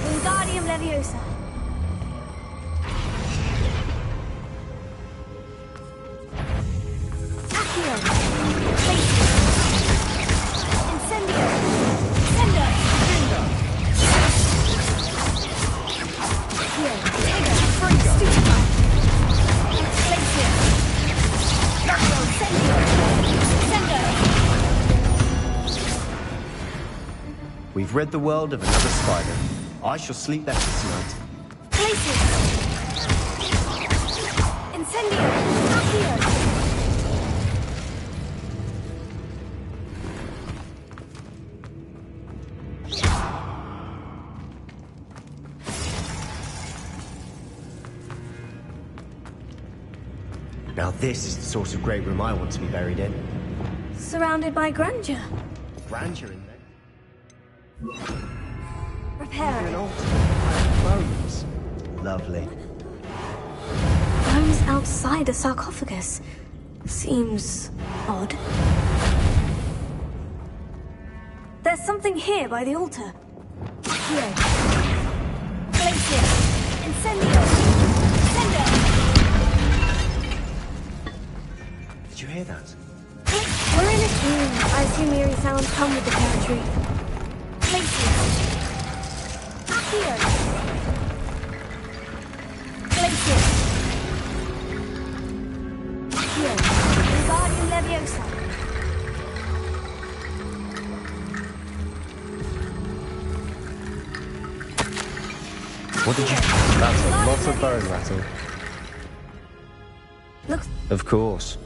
Wingardium Leviosa. Accio. Glacius. Incendio. Sendo. Accio. Stupefy. Glacius. Incendio. Sendo. We've rid the world of another spider. I shall sleep better tonight. Glacius. Incendio. Accio. Now this is the sort of great room I want to be buried in. Surrounded by grandeur. Grandeur in there. Repair. An altar. Bones. Lovely. Bones outside a sarcophagus. Seems odd. There's something here by the altar. Here. Glacius. Incendio. Sendo. Did you hear that? We're in a tomb. I assume eerie sounds come with the territory. Glacius. Accio. Glacius. Accio. Wingardium Leviosa. What did you... That's a lot of bone rattle. Looks... Of course.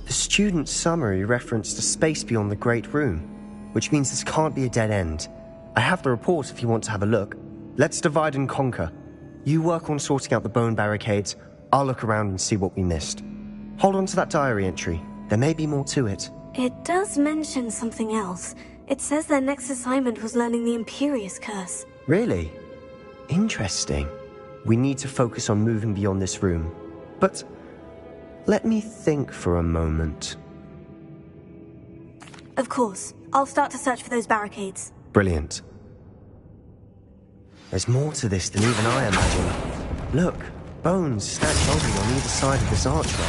The student's summary referenced a space beyond the Great Room, which means this can't be a dead end. I have the report if you want to have a look. Let's divide and conquer. You work on sorting out the bone barricades. I'll look around and see what we missed. Hold on to that diary entry. There may be more to it. It does mention something else. It says their next assignment was learning the Imperious Curse. Really? Interesting. We need to focus on moving beyond this room. But let me think for a moment. Of course. I'll start to search for those barricades. Brilliant. There's more to this than even I imagined. Look, bones stacked boldly on either side of this archway.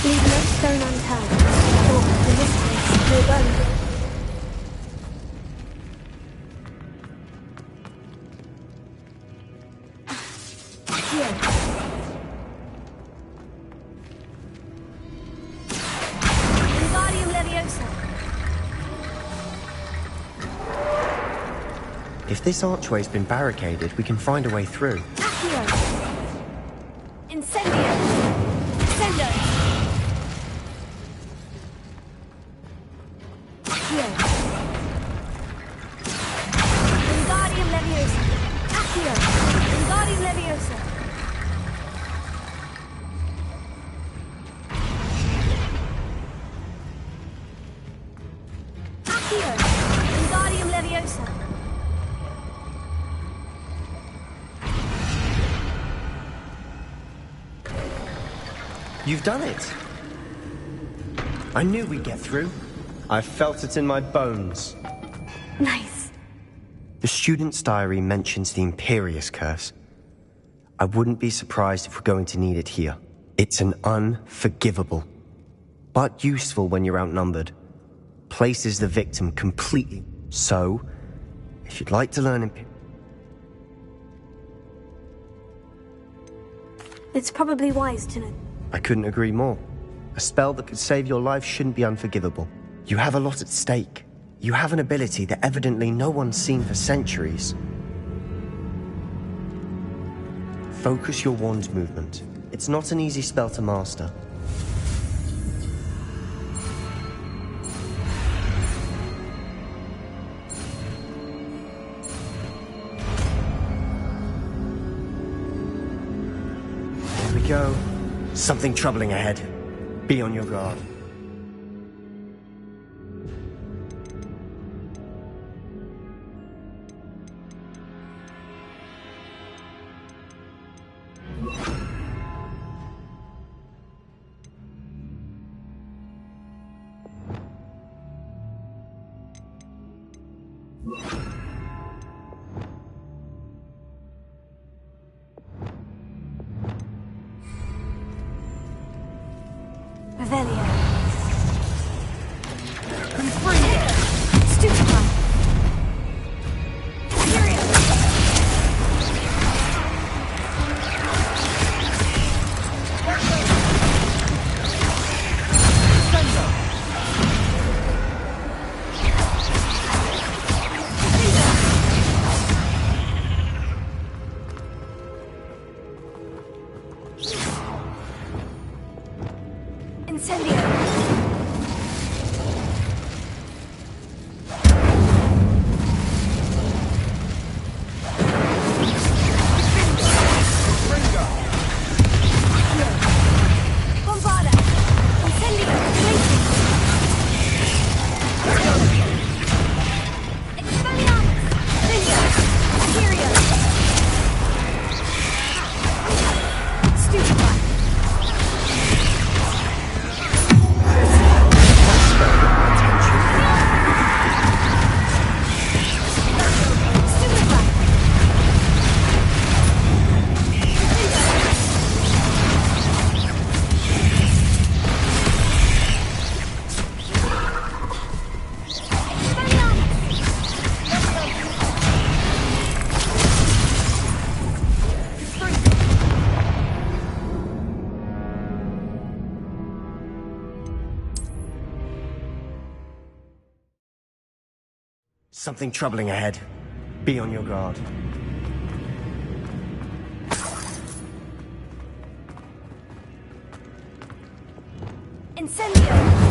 Leave no stone unturned. Or, in this case, no bone. Here. Wingardium Leviosa. If this archway's been barricaded, we can find a way through. Accio! Incendio! Sendo! Accio! Wingardium Leviosa! Accio! Wingardium Leviosa! Accio! Wingardium Leviosa! You've done it! I knew we'd get through. I felt it in my bones. Nice. The student's diary mentions the Imperious Curse. I wouldn't be surprised if we're going to need it here. It's an unforgivable, but useful when you're outnumbered. Places the victim completely. So, if you'd like to learn It's probably wise to know. I couldn't agree more. A spell that could save your life shouldn't be unforgivable. You have a lot at stake. You have an ability that evidently no one's seen for centuries. Focus your wand's movement. It's not an easy spell to master. There we go. Something troubling ahead. Be on your guard. Revelio. Stupefy! Incendio! Bombarda! Incendio! Expelliarmus! Incendio! Imperio! Stupefy! Something troubling ahead. Be on your guard. Incendio!